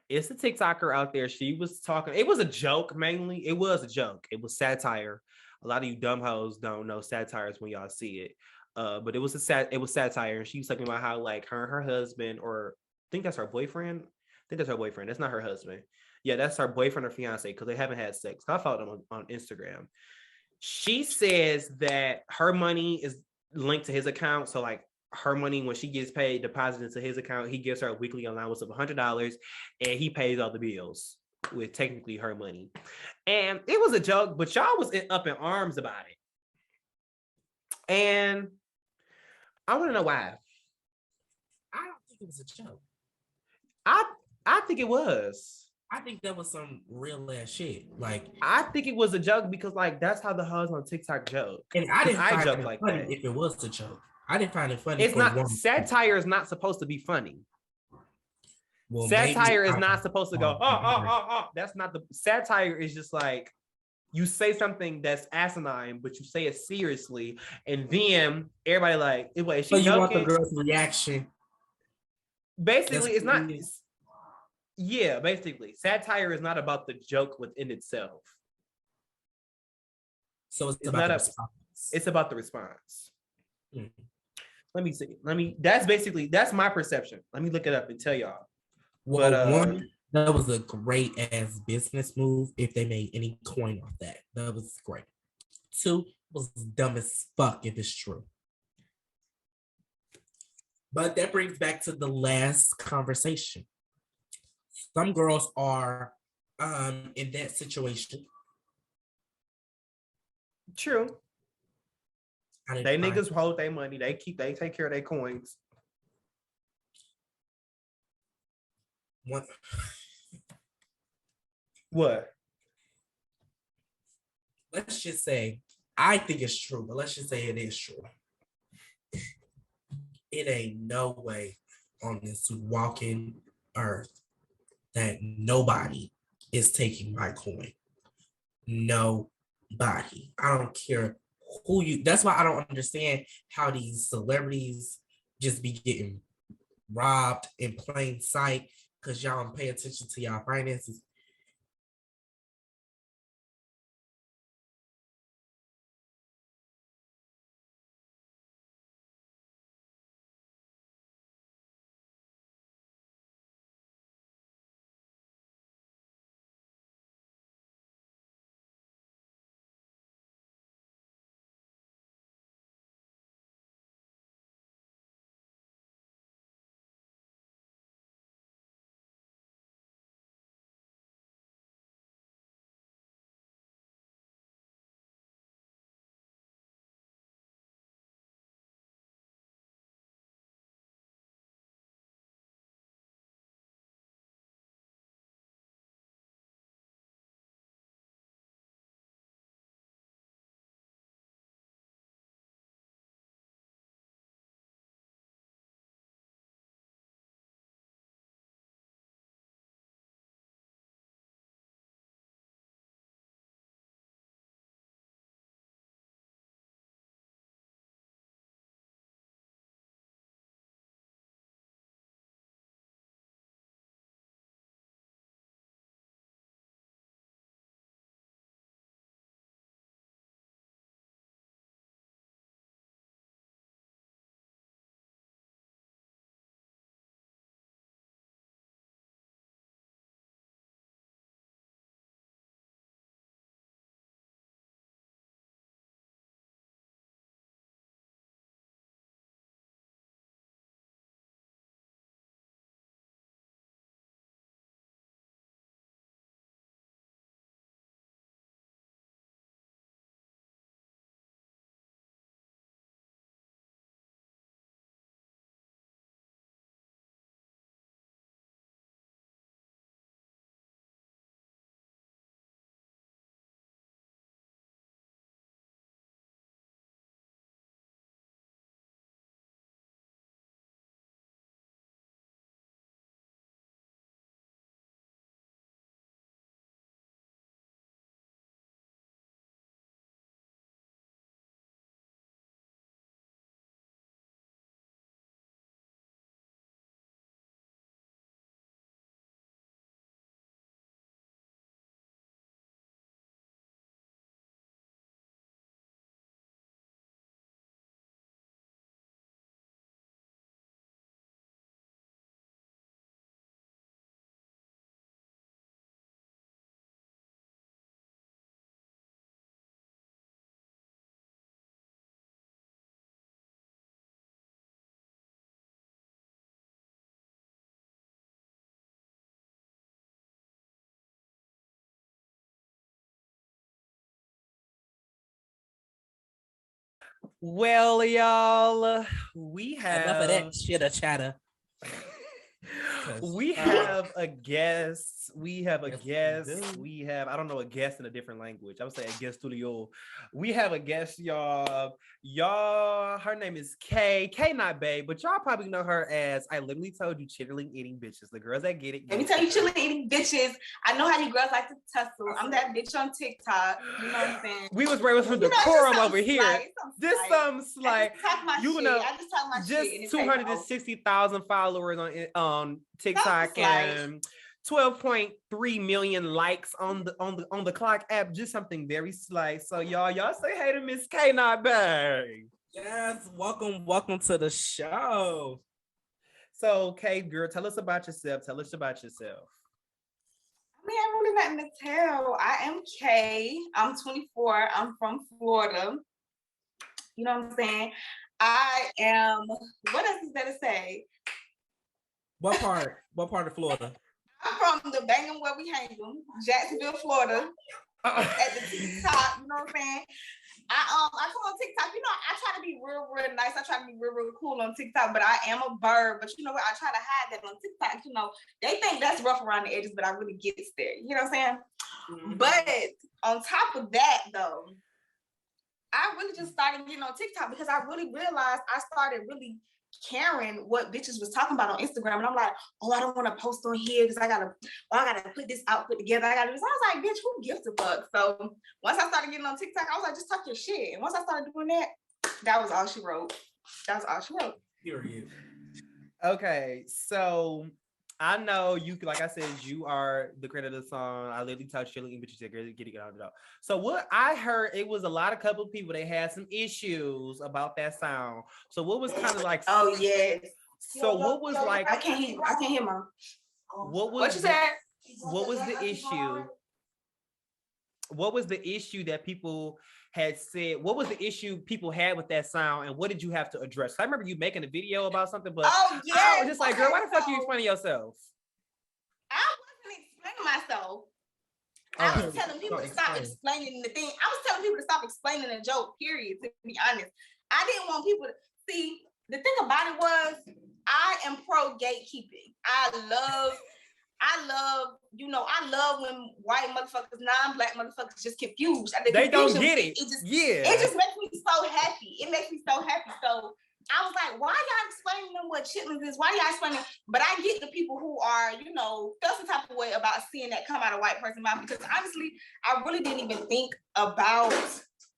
It's a TikToker out there. She was talking. It was a joke mainly. It was a joke. It was satire. A lot of you dumb hoes don't know satires when y'all see it. But it was satire. She was talking about how like her and her husband, or I think that's her boyfriend. That's not her husband. Yeah, that's her boyfriend or fiance because they haven't had sex. I followed them on Instagram. She says that her money is linked to his account. So like her money, when she gets paid, deposited into his account, he gives her a weekly allowance of $100 and he pays all the bills with technically her money. And it was a joke, but y'all was up in arms about it. And I want to know why. I don't think it was a joke. I think it was. I think that was some real ass shit. Like I think it was a joke because like that's how the hoes on TikTok joke. And I didn't find joke it like funny that. if it was a joke. I didn't find it funny. It's not satire is not supposed to be funny. Well, satire is not supposed to go, That's not the satire is just like you say something that's asinine, but you say it seriously, and then everybody like, wait, so you want the girl's reaction. Basically, it's not. Yeah, basically. Satire is not about the joke within itself. So it's about the response. It's about the response. Mm. Let me see. That's my perception. Let me look it up and tell y'all. Well, one, that was a great ass business move if they made any coin off that. That was great. Two, was dumb as fuck if it's true. But that brings back to the last conversation. Some girls are in that situation. True. They niggas hold their money. They take care of their coins. What? Let's just say, I think it's true, but let's just say it is true. It ain't no way on this walking earth that nobody is taking my coin. Nobody. I don't care who you. That's why I don't understand how these celebrities just be getting robbed in plain sight because y'all don't pay attention to y'all finances. Well, y'all, we have enough of that shitter chatter. We have a guest. We have a guest. We have, I don't know, a guest in a different language. I would say a guest studio. We have a guest, y'all. Her name is Khaenotbae, but y'all probably know her as I literally told you, chilling eating bitches. The girls that get it. Let me tell you, chilling eating bitches. I know how you girls like to tussle. I'm that bitch on TikTok. You know what I'm saying? We was raised with decorum over here. Just some slight. You know, I just talk my shit. Just 260,000 followers on TikTok and 12.3 million likes on the Clock app. Just something very slight. So y'all say hey to Miss Khaenotbae. Yes, welcome to the show. So, Kay, girl, tell us about yourself. I mean, I really nothing to tell. I am Kay. I'm 24. I'm from Florida. You know what I'm saying? I am. What else is there to say? What part? What part of Florida? I'm from the Bangum where we hang them, Jacksonville, Florida. At the TikTok, you know what I'm saying? I come on TikTok, you know, I try to be real nice. I try to be real cool on TikTok, but I am a bird. But you know what? I try to hide that on TikTok. You know, they think that's rough around the edges, but I really get there. You know what I'm saying? Mm-hmm. But on top of that, though, I really just started getting on TikTok because I really realized I started really caring what bitches was talking about on Instagram. And I'm like, oh, I don't want to post on here because I gotta put this outfit together. I gotta do this. I was like, bitch, who gives a fuck? So once I started getting on TikTok, I was like, just talk your shit. And once I started doing that, that was all she wrote. Period. Okay, so I know you, like I said, you are the creator of the song. I literally touched your link, but you said, "Girl, get it out of the door." So what I heard, it was a couple of people that had some issues about that sound. So what was kind of like? Oh yes. So what was like? I can't hear, Mom. What you said? What was the issue? What was the issue that people had said? What was the issue people had with that sound, and what did you have to address? I remember you making a video about something, but I was just like, girl, why the fuck are you explaining yourself? I wasn't explaining myself. I was telling people to stop explaining the thing. I was telling people to stop explaining the joke, period, to be honest. I didn't want people to see. The thing about it was, I am pro gatekeeping. I love when white motherfuckers, non-black motherfuckers just confused. They don't get it. It just makes me so happy. It makes me so happy. So I was like, why y'all explaining them what chitlins is? Why y'all explaining? But I get the people who are, feel some type of way about seeing that come out of white person's mouth, because honestly, I really didn't even think about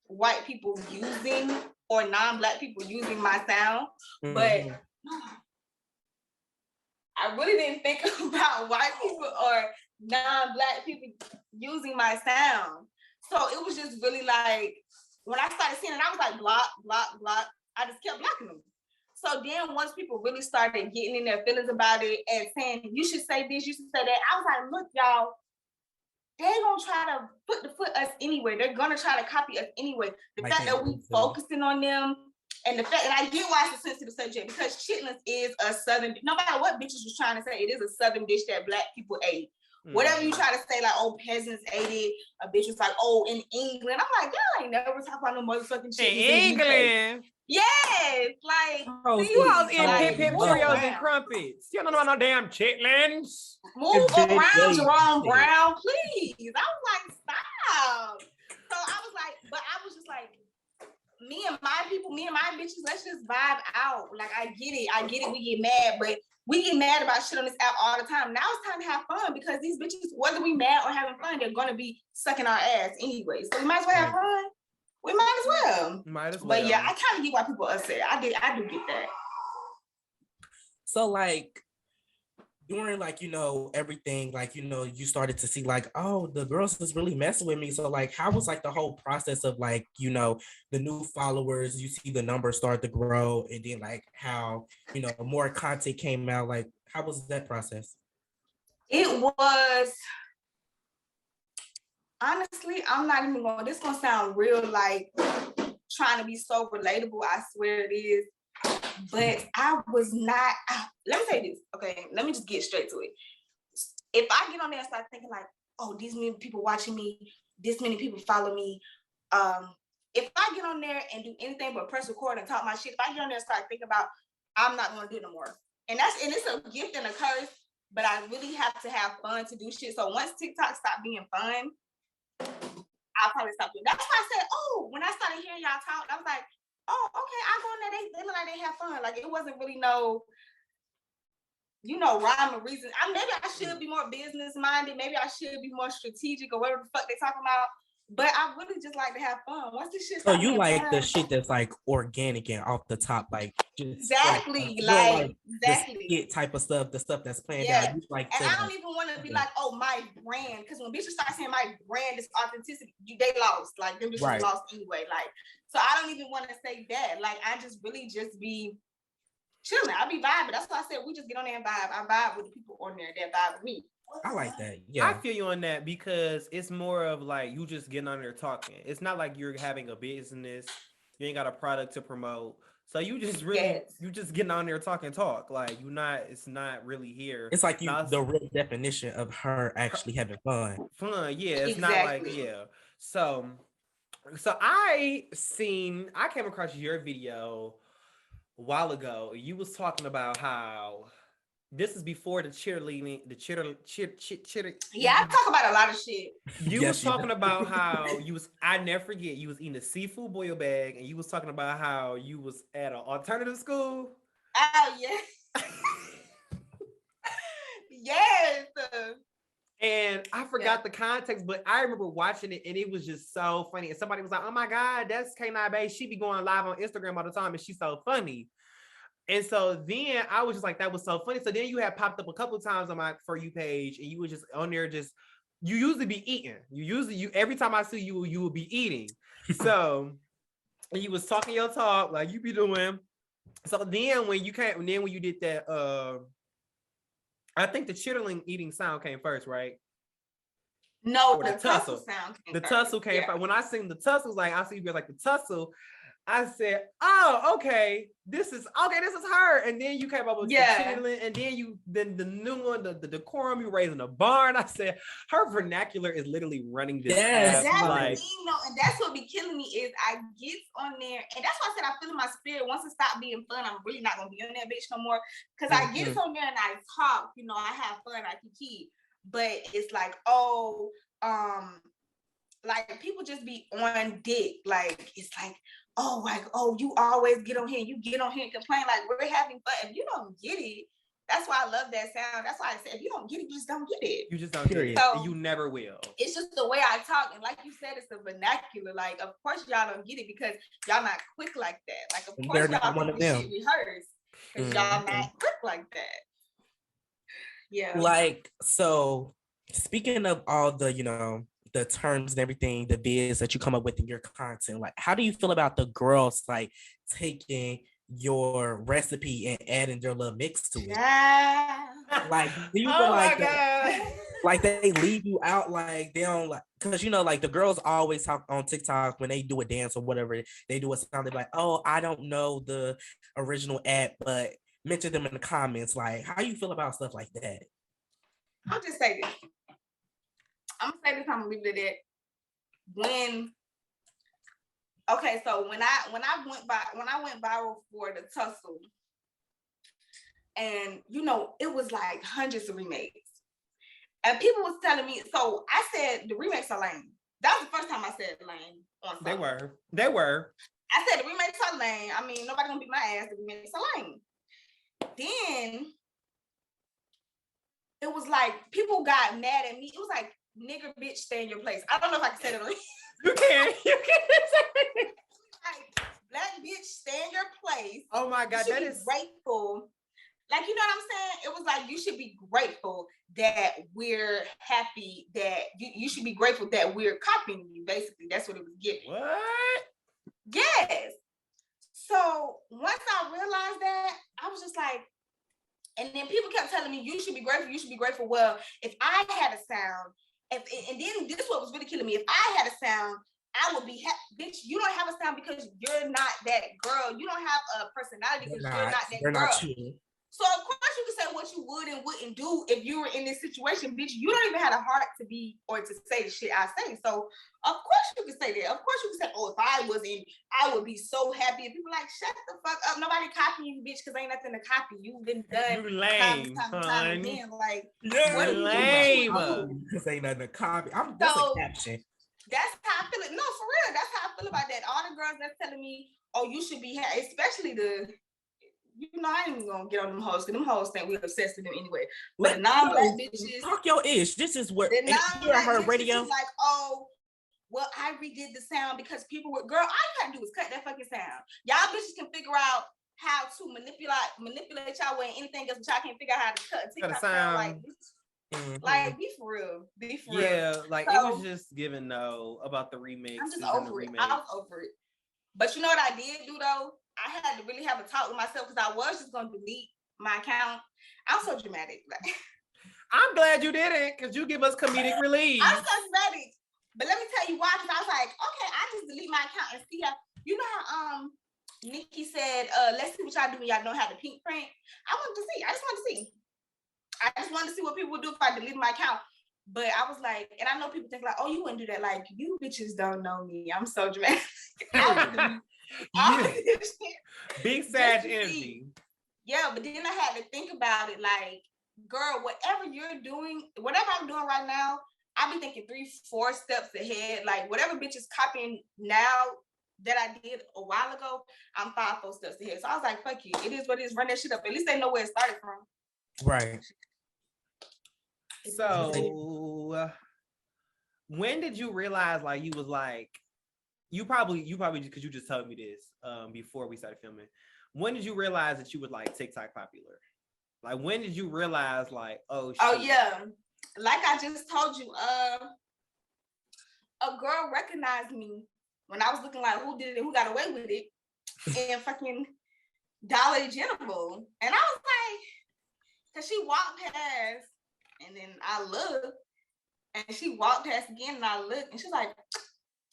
white people using or non-black people using my sound. Mm-hmm. But I really didn't think about white people or non-black people using my sound. So it was just really like, when I started seeing it, I was like, block. I just kept blocking them. So then once people really started getting in their feelings about it and saying, you should say this, you should say that, I was like, look, y'all, they're going to try to put us anywhere. They're going to try to copy us anyway. The fact that we focusing on them, and the fact, and I get why it's a sensitive subject, because chitlins is a Southern, no matter what bitches was trying to say, it is a Southern dish that black people ate. Mm. Whatever you try to say, like, oh, peasants ate it, a bitch was like, oh, in England. I'm like, y'all ain't never talk about no motherfucking chitlins in England. Yes, like, see, you all in Pip Cheerios and crumpets. You don't know about no damn chitlins. Move around, Jerome Brown, please. I was like, stop. So I was like, but I was just like, me and my people, me and my bitches, let's just vibe out. Like, I get it. We get mad, but we get mad about shit on this app all the time. Now it's time to have fun, because these bitches, whether we mad or having fun, they're gonna be sucking our ass anyway. So we might as well have fun. We might as well. But yeah, I kind of get why people upset. I do get that. So like, during like, everything, like, you started to see like, oh, the girls is really messing with me. So like, how was like the whole process of like, the new followers, you see the numbers start to grow, and then like how, more content came out, like how was that process? It was, honestly, I'm not even going, this gonna sound real like trying to be so relatable, I swear it is. But I was not, let me say this, okay? Let me just get straight to it. If I get on there and start thinking like, oh, these many people watching me, this many people follow me. If I get on there and do anything but press record and talk my shit, if I get on there and start thinking about, I'm not gonna do it no more. And it's a gift and a curse, but I really have to have fun to do shit. So once TikTok stopped being fun, I'll probably stop doing it. That's why I said, oh, when I started hearing y'all talk, I was like, oh, okay, I go in there, they look like they have fun. Like, it wasn't really no, rhyme or reason. Maybe I should be more business minded. Maybe I should be more strategic or whatever the fuck they talking about. But I really just like to have fun. Once this shit So you like fun, the shit that's like organic and off the top, like just exactly, like exactly. the skit type of stuff, the stuff that's planned Yeah. out. You like and I don't even want to be like, oh, my brand, because when bitches start saying my brand is authenticity, they lost. Like them bitches lost anyway. Like, so I don't even want to say that. Like, I just really just be chilling. I be vibing. That's why I said we just get on there and vibe. I vibe with the people on there that vibe with me. I like that. Yeah, I feel you on that because it's more of like you just getting on there talking. It's not like you're having a business. You ain't got a product to promote. So you just really you just getting on there talk. Like it's not really here. It's like the real definition of her actually having fun. Yeah. It's not like So I came across your video a while ago. You was talking about how this is before the cheerleading, Yeah, I talk about a lot of shit. You was talking about how I never forget, you was eating a seafood boil bag, and you was talking about how you was at an alternative school. Oh, yeah. Yes. And I forgot the context, but I remember watching it, and it was just so funny. And somebody was like, oh my God, that's Khaenotbae. She be going live on Instagram all the time, and she's so funny. And so then I was just like, that was so funny. So then you had popped up a couple of times on my For You page, and you were just on there you usually be eating. Every time I see you, you will be eating. So, and you was talking your talk like you be doing. So then when you did that, I think the chitterling eating sound came first, right? No, the tussle sound came first. The tussle came first. When I seen the tussle, I see you like the tussle. I said, "Oh, okay, this is her." And then you came up with the chitterling, and then the new one, the decorum. You raising a barn. I said, her vernacular is literally running this. Yes, and that's what be killing me is I get on there, and that's why I said I feel in my spirit. Once it stopped being fun, I'm really not gonna be on that bitch no more. Because I get on there and I talk, I have fun, I can keep, but it's like, like people just be on dick. Like it's like, you always get on here and complain like we're having fun. If you don't get it, that's why I love that sound. That's why I said if you don't get it, you just don't get it. You just don't get it. So, you never will. It's just the way I talk. And like you said, it's the vernacular. Like, of course y'all don't get it because y'all not quick like that. Like, of course y'all don't get shit rehearsed because y'all not quick like that. Yeah. Like, so speaking of all the, the terms and everything, the vids that you come up with in your content, like how do you feel about the girls like taking your recipe and adding their little mix to it? Yeah. Like, do you feel like they leave you out, like they don't like, because like the girls always talk on TikTok when they do a dance or whatever, they do a sound, they're like, oh, I don't know the original app, but mention them in the comments. Like, how you feel about stuff like that? I'll just say this. I'm gonna leave it at so when I went viral for the tussle, and it was like hundreds of remakes, and people was telling me. So I said the remakes are lame. That was the first time I said lame on something. They were. I said the remakes are lame. I mean, nobody gonna beat my ass. The remakes are lame. Then it was like people got mad at me. It was like, nigger, bitch, stay in your place. I don't know if I can say that. You can. Like, black bitch, stay in your place. Oh my God, that is grateful. Like, you know what I'm saying? It was like, you should be grateful that we're happy, that you should be grateful that we're copying you. Basically, that's what it was giving. What? Yes. So once I realized that, I was just like, and then people kept telling me, you should be grateful. You should be grateful. Well, if I had a sound, and then this is what was really killing me. If I had a sound, I would be happy. Bitch, you don't have a sound because you're not that girl. You don't have a personality because you're not that girl. Not you. So of course you can say what you would and wouldn't do if you were in this situation, bitch. You don't even have a heart to be or to say the shit I say. So of course you can say that. Of course you can say, oh, if I was in, I would be so happy. And people like, shut the fuck up. Nobody copying you, bitch, because ain't nothing to copy. You've been done. You lame, time again. Like, you're lame. Because ain't nothing to copy. That's a caption. That's how I feel it. No, for real. That's how I feel about that. All the girls that's telling me, oh, you should be happy, especially I ain't even gonna get on them hoes, because them hoes think we're obsessed with them anyway. But non-black bitches, talk your ish. This is what the non-black her radio. like, oh, well, I redid the sound because people were, girl, all you gotta do is cut that fucking sound. Y'all bitches can figure out how to manipulate y'all way and anything else, but y'all can't figure out how to cut TikTok sound. Like, be for real. Yeah, like so, it was just given about the remix. I'm just over it. I was over it. But you know what I did do though? I had to really have a talk with myself because I was just gonna delete my account. I'm so dramatic. Like, I'm glad you did it because you give us comedic relief. I'm so dramatic. But let me tell you why, because I was like, okay, I just delete my account and see how, you know how Nikki said, let's see what y'all do when y'all don't have the pink print. I just wanted to see what people would do if I deleted my account. But I was like, and I know people think like, oh, you wouldn't do that. Like, you bitches don't know me. I'm so dramatic. Big sad energy. Yeah, but then I had to think about it like, girl, whatever you're doing, whatever I'm doing right now, I be thinking 3-4 steps ahead. Like, whatever bitch is copying now that I did a while ago, I'm 5-4 steps ahead. So I was like, fuck you. It is what it is. Run that shit up. At least they know where it started from. Right. So when did you realize like you was like, you probably because you just told me this before we started filming. When did you realize that you was like TikTok popular? Like, when did you realize like, oh shit. Oh yeah. Like I just told you, a girl recognized me when I was looking like who did it and who got away with it and fucking Dollar General. And I was like, because she walked past and then I looked and she walked past again and I looked and she's like,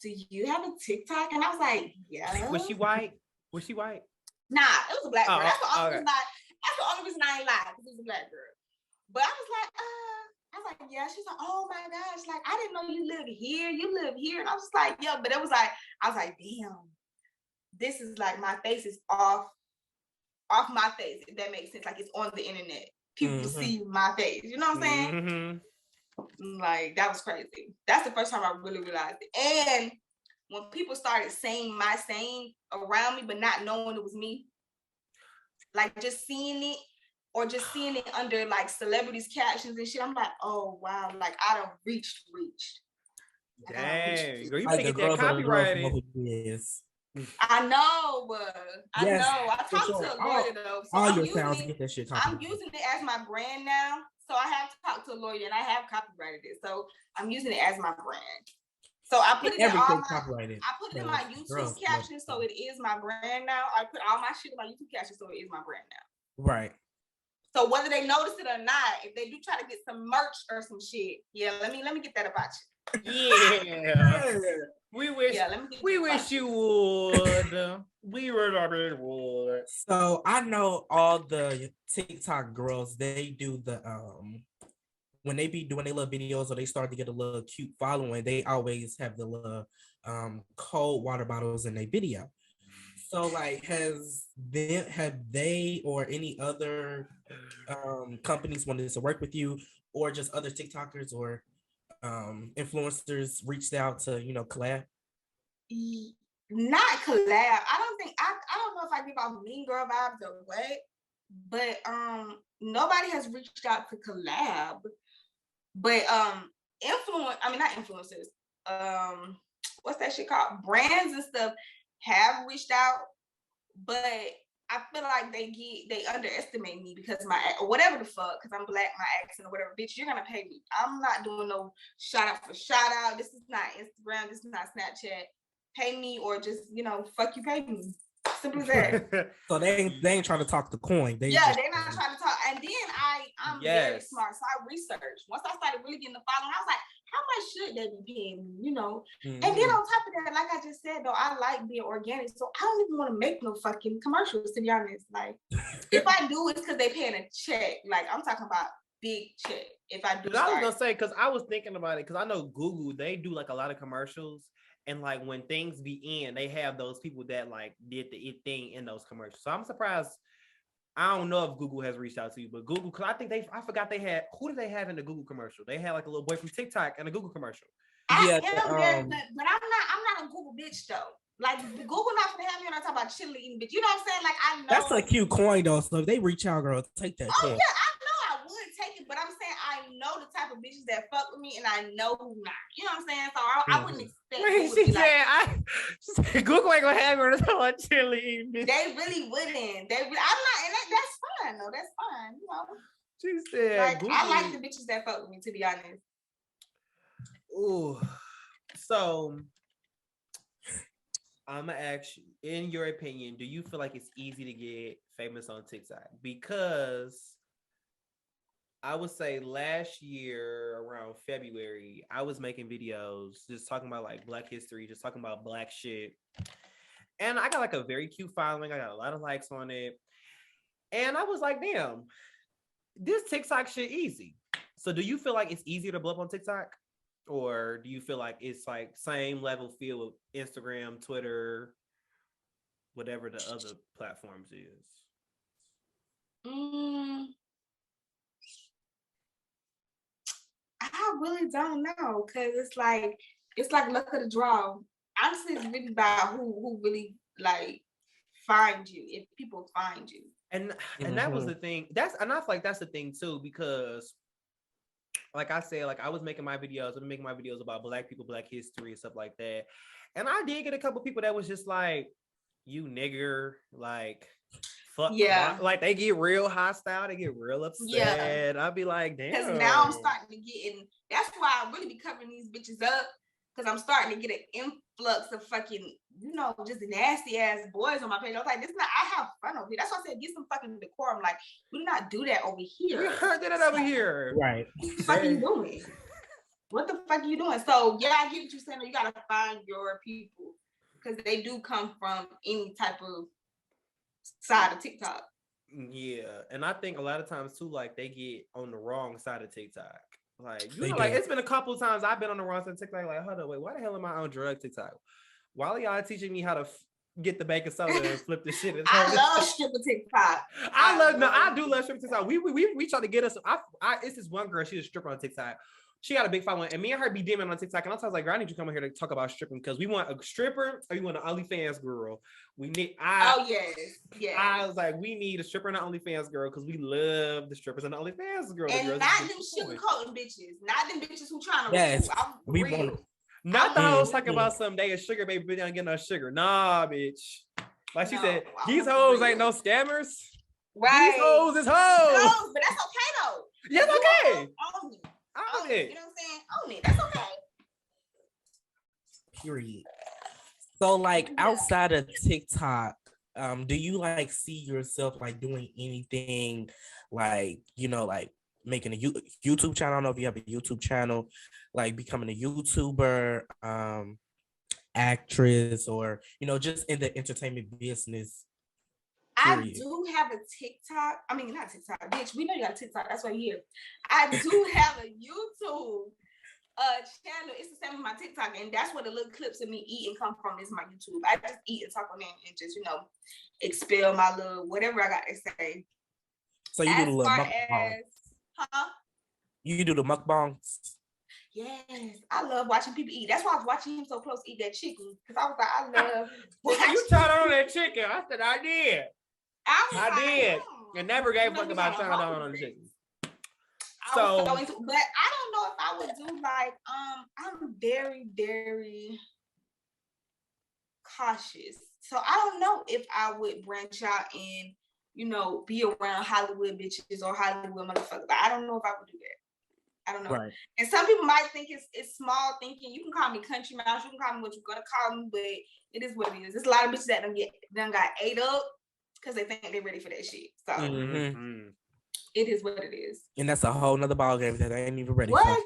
do you have a TikTok? And I was like, yeah. Was she white? Nah, it was a black girl. That's the only reason I ain't lied, because it was a black girl. But I was like, yeah. She's like, oh my gosh, like I didn't know you live here. You live here. And I was just like, yeah, but it was like, I was like, damn, this is like my face is off my face, if that makes sense. Like it's on the internet. People see my face. You know what I'm saying? Mm-hmm. Like that was crazy. That's the first time I really realized it. And when people started saying my saying around me, but not knowing it was me, like just seeing it or just seeing it under like celebrities' captions and shit, I'm like, oh wow, like I done reached. Like, dang, girl, you better get that copyrighted. I know, but I know. I talked to a lawyer though. So I'm using it as my brand now. So I have talked to a lawyer and I have copyrighted it. So I'm using it as my brand. So I put it in in my YouTube caption, so it is my brand now. I put all my shit in my YouTube caption, so it is my brand now. Right. So whether they notice it or not, if they do try to get some merch or some shit, yeah, let me get that about you. Yeah. We wish you would. We would. So I know all the TikTok girls, they do the when they be doing their little videos or they start to get a little cute following, they always have the little cold water bottles in their video. So like have they or any other companies wanted to work with you, or just other TikTokers or influencers reached out to, collab? Not collab. I don't know if I give off mean girl vibes or what, but nobody has reached out to collab. But not influencers. What's that shit called? Brands and stuff have reached out, but I feel like they underestimate me because or whatever the fuck, because I'm black, my accent or whatever. Bitch, you're gonna pay me. I'm not doing no shout out for shout out. This is not Instagram. This is not Snapchat. Pay me or just fuck you, pay me. Simple as that. So they ain't trying to talk the coin. They're not trying to talk. And then I'm very smart, so I researched. Once I started really getting the following, I was like, how much should they be paying me? Mm-hmm. And then on top of that, like I just said, though, I like being organic, so I don't even want to make no fucking commercials, to be honest. Like, if I do, it's because they paying a check. Like, I'm talking about big check. If I do, I was gonna say, because I was thinking about it, because I know Google, they do like a lot of commercials. And like when things be in, they have those people that like did the thing in those commercials. So I'm surprised. I don't know if Google has reached out to you, but Google, because I forgot they had, who did they have in the Google commercial? They had like a little boy from TikTok in a Google commercial. I am there, but I'm not a Google bitch though. Like Google not gonna have me when I talk about chili eating bitch. You know what I'm saying? Like I know that's a cute coin though. So if they reach out, girl, take that. Oh yeah, I know I would take it, but I'm saying I know the type type of bitches that fuck with me, and I know who not. You know what I'm saying? So I wouldn't expect. Wait, she said, Google ain't gonna have her to tell chili. They really wouldn't. I'm not, and that's fine though. That's fine. You know. She said, like, Google. I like the bitches that fuck with me, to be honest. Ooh, so I'm gonna ask you, in your opinion, do you feel like it's easy to get famous on TikTok? Because I would say last year around February, I was making videos just talking about like Black history, just talking about Black shit. And I got like a very cute following. I got a lot of likes on it. And I was like, damn, this TikTok shit easy. So do you feel like it's easier to blow up on TikTok? Or do you feel like it's like same level feel with Instagram, Twitter, whatever the other platforms is? I really don't know, because it's like luck of the draw. Honestly, it's really about who really like find you, if people find you. And that was the thing. And I feel like that's the thing too, because like I said, like I was making my videos, I've been making my videos about Black people, Black history and stuff like that. And I did get a couple people that was just like, you nigger, like fuck. Yeah. Like they get real hostile, they get real upset. Yeah. I'd be like, damn. Because now I'm starting to get in. That's why I really be covering these bitches up. Because I'm starting to get an influx of fucking, you know, just nasty ass boys on my page. I was like, this is not, I have fun over here. That's why I said, get some fucking decorum. Like, we do not do that over here. We heard that over here. Right. What the fuck are you doing? What the fuck are you doing? So, yeah, I get what you're saying. You got to find your people. Because they do come from any type of side of TikTok. Yeah. And I think a lot of times, too, like, they get on the wrong side of TikTok. Like, you know, like it's been a couple of times I've been on the wrong side of TikTok. Like, hold on, wait, why the hell am I on drug TikTok? Why are y'all teaching me how to get the baking soda and flip the shit? I love stripper TikTok. I do love stripper TikTok. We try to get us. It's this one girl. She's a stripper on TikTok. She got a big following, and me and her be DMing on TikTok. And I was like, girl, I need you to come here to talk about stripping because we want a stripper or we want an OnlyFans girl. We need. Yes. I was like, we need a stripper and an OnlyFans girl because we love the strippers and the OnlyFans girl. And the not them sugarcoating bitches, not them bitches who trying to. Yes, we want. Not the hoes talking about someday a sugar baby don't get no sugar. Nah, bitch. Like she said, these hoes ain't no scammers. Right. These hoes is hoes. No, but that's okay though. Yes, okay. Own it. Own it. You know what I'm saying? Own it. That's okay. Period. So like outside of TikTok, do you like see yourself like doing anything like, you know, like making a YouTube channel? I don't know if you have a YouTube channel, like becoming a YouTuber, actress, or, you know, just in the entertainment business. Period. I do have a TikTok. I mean, not TikTok, bitch. We know you got a TikTok. That's why you're here. I do have a YouTube channel. It's the same as my TikTok, and that's where the little clips of me eating come from. Is my YouTube. I just eat and talk on there and just, you know, expel my little whatever I got to say. So you do the little mukbang. You do the mukbangs. Yes, I love watching people eat. That's why I was watching him so close eat that chicken, because I was like, I love. You tried on that chicken. I said I did. I did. And never gave a fuck about trying on the chicken. So, but I don't know if I would do like I'm very, very cautious. So I don't know if I would branch out and, you know, be around Hollywood bitches or Hollywood motherfuckers. I don't know if I would do that. I don't know. Right. And some people might think it's small thinking. You can call me country mouse. You can call me what you're gonna call me, but it is what it is. There's a lot of bitches that done got ate up because they think they're ready for that shit. So it is what it is. And that's a whole nother ball game that I ain't even ready for.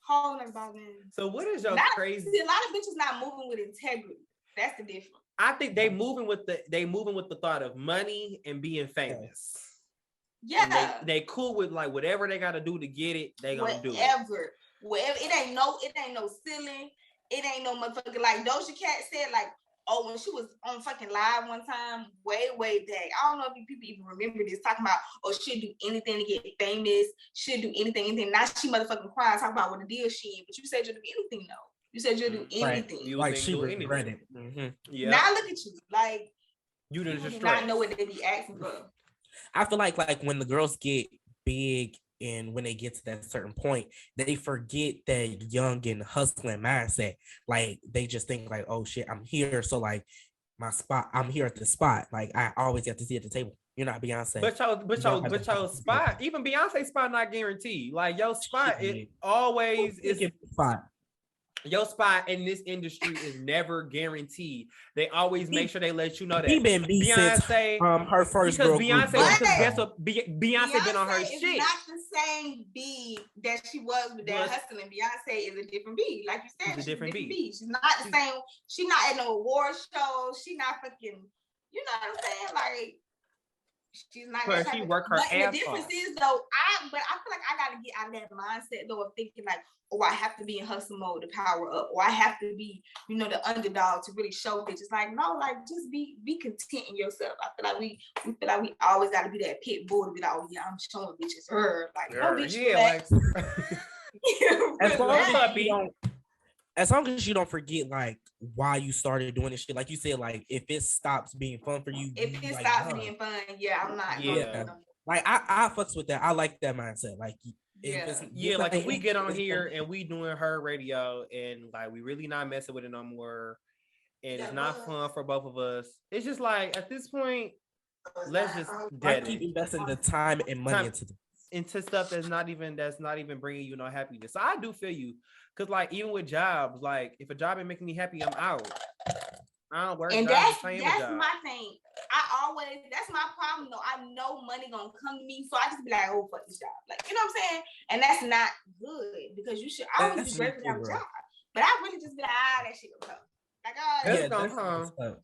Whole nother ball game. So what is your crazy? A lot of bitches not moving with integrity. That's the difference. I think they moving with the thought of money and being famous. Yeah. They cool with like whatever they gotta do to get it, they gonna do it. Whatever. It ain't no ceiling. It ain't no motherfucker. Like Doja Cat said, like, oh, when she was on fucking live one time, way back. I don't know if you people even remember this, talking about, oh, she'll do anything to get famous. She'll do anything. Now she motherfucking crying, talking about what a deal she in. But you said you'll do anything though. You said you'll do anything. Right. Like she regretted it. Mm-hmm. Yeah. Now look at you. Like, you do not know what they be asking for. I feel like when the girls get big And when they get to that certain point, they forget that young and hustling mindset. Like they just think like, oh shit, I'm here. So like my spot, I'm here at the spot. Like I always have to sit at the table. You're not Beyonce. But your spot, even Beyonce's spot not guaranteed. Like your spot, it always is spot. Your spot in this industry is never guaranteed. They always make sure they let you know that. Beyonce, her first girl Beyonce, guess what? Beyonce been on her shit. It's not the same B that she was with that hustling. Beyonce is a different B, like you said. She's a different B. She's not the same. She's not at no award shows. She not fucking. You know what I'm saying? Like she's not. But she work her ass off. The difference is though, I feel like I gotta get out of that mindset though of thinking like, oh, I have to be in hustle mode to power up, or I have to be, you know, the underdog to really show bitches. Like, no, like just be content in yourself. I feel like we feel like we always gotta be that pit bull to be like, oh yeah, I'm showing bitches her. Like, no bitch, yeah, as long as you don't forget like why you started doing this shit. Like you said, like if it stops being fun for you, if it stops being fun, yeah, I'm not. Yeah, like I fucks with that. I like that mindset. Like. Like if we get on here and we doing her radio and like we really not messing with it no more and it's not fun for both of us, it's just like at this point let's just keep investing the time and money into stuff that's not even bringing you no happiness. So I do feel you, because like even with jobs, like if a job ain't making me happy, I'm out. I don't work. And that's my thing. That's my problem though. I know money gonna come to me, so I just be like, oh fuck this job, like, you know what I'm saying? And that's not good, because you should always be grateful to have a job. But I really just be like, that shit gonna come. Like, gonna come.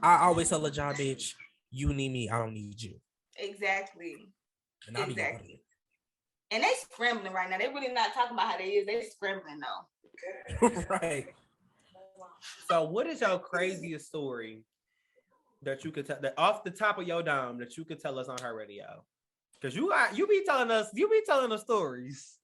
I always tell a job bitch, you need me, I don't need you. Exactly. And exactly. And they scrambling right now. They really not talking about how they is. They scrambling though. Right. So what is your craziest story that you could tell, that off the top of your dome, that you could tell us on her radio? Because you be telling us stories.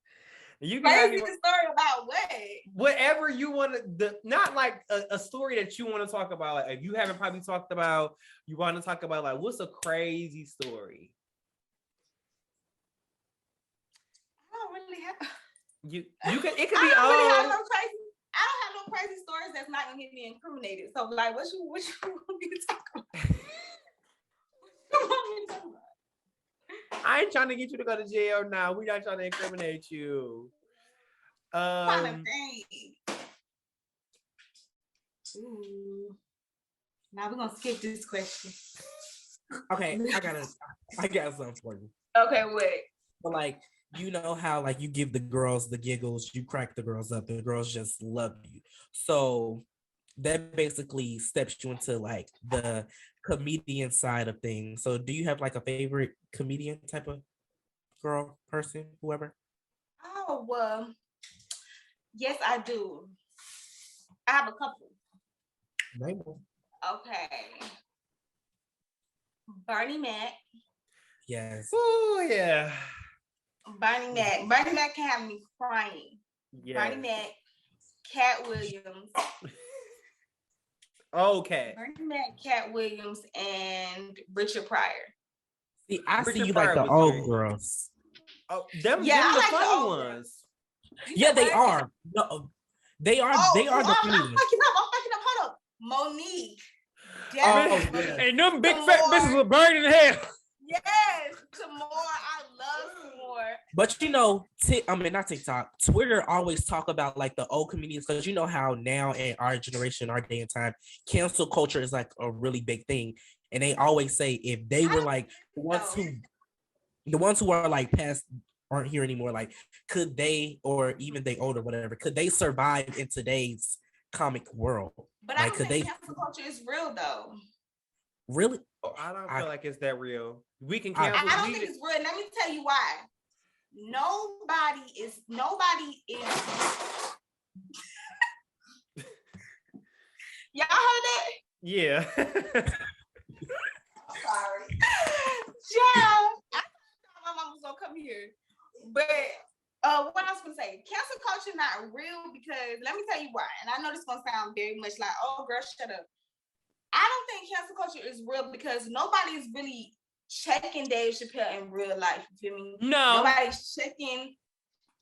You be crazy story about what? Whatever you want to, not like a story that you want to talk about. Like if you haven't probably talked about, you want to talk about like what's a crazy story? I don't really have. It could be all. I don't have no crazy stories that's not gonna get me incriminated. So like, what you want me to talk about? I ain't trying to get you to go to jail now. We're not trying to incriminate you. Now we're gonna skip this question. Okay, I got something for you. Okay, wait. But like, you know how like you give the girls the giggles, you crack the girls up, the girls just love you. So that basically steps you into like the comedian side of things. So do you have like a favorite comedian type of girl, person, whoever? Oh, well, yes, I do. I have a couple. Name them. Okay. Bernie Mac. Yes. Oh, yeah. Bernie Mac can have me crying. Yeah. Bernie Mac, Cat Williams. Okay. Bernie Mac, Cat Williams, and Richard Pryor. See, see you like the old girls. Oh, them the funny ones. Yeah, they are. No, they are. They are the funny ones. I'm fucking up. Hold up. Monique. And them big fat bitches were burning in hell. Yes, Tamora. I love Tamora. But you know, not TikTok, Twitter always talk about like the old comedians, because you know how now in our generation, our day and time, cancel culture is like a really big thing. And they always say if they were like the ones who are like past, aren't here anymore, like could they, or even they older, whatever, could they survive in today's comic world? But like, I don't think cancel culture is real though. Really? I don't feel like it's that real. We can cancel. I don't think it's real. Let me tell you why. Nobody is. Y'all heard that? Yeah. I'm sorry. Yeah. I thought my mom was gonna come here, but what I was gonna say, cancel culture not real, because let me tell you why. And I know this is gonna sound very much like, oh girl, shut up. I don't think cancel culture is real because nobody is really checking Dave Chappelle in real life. You feel me? No.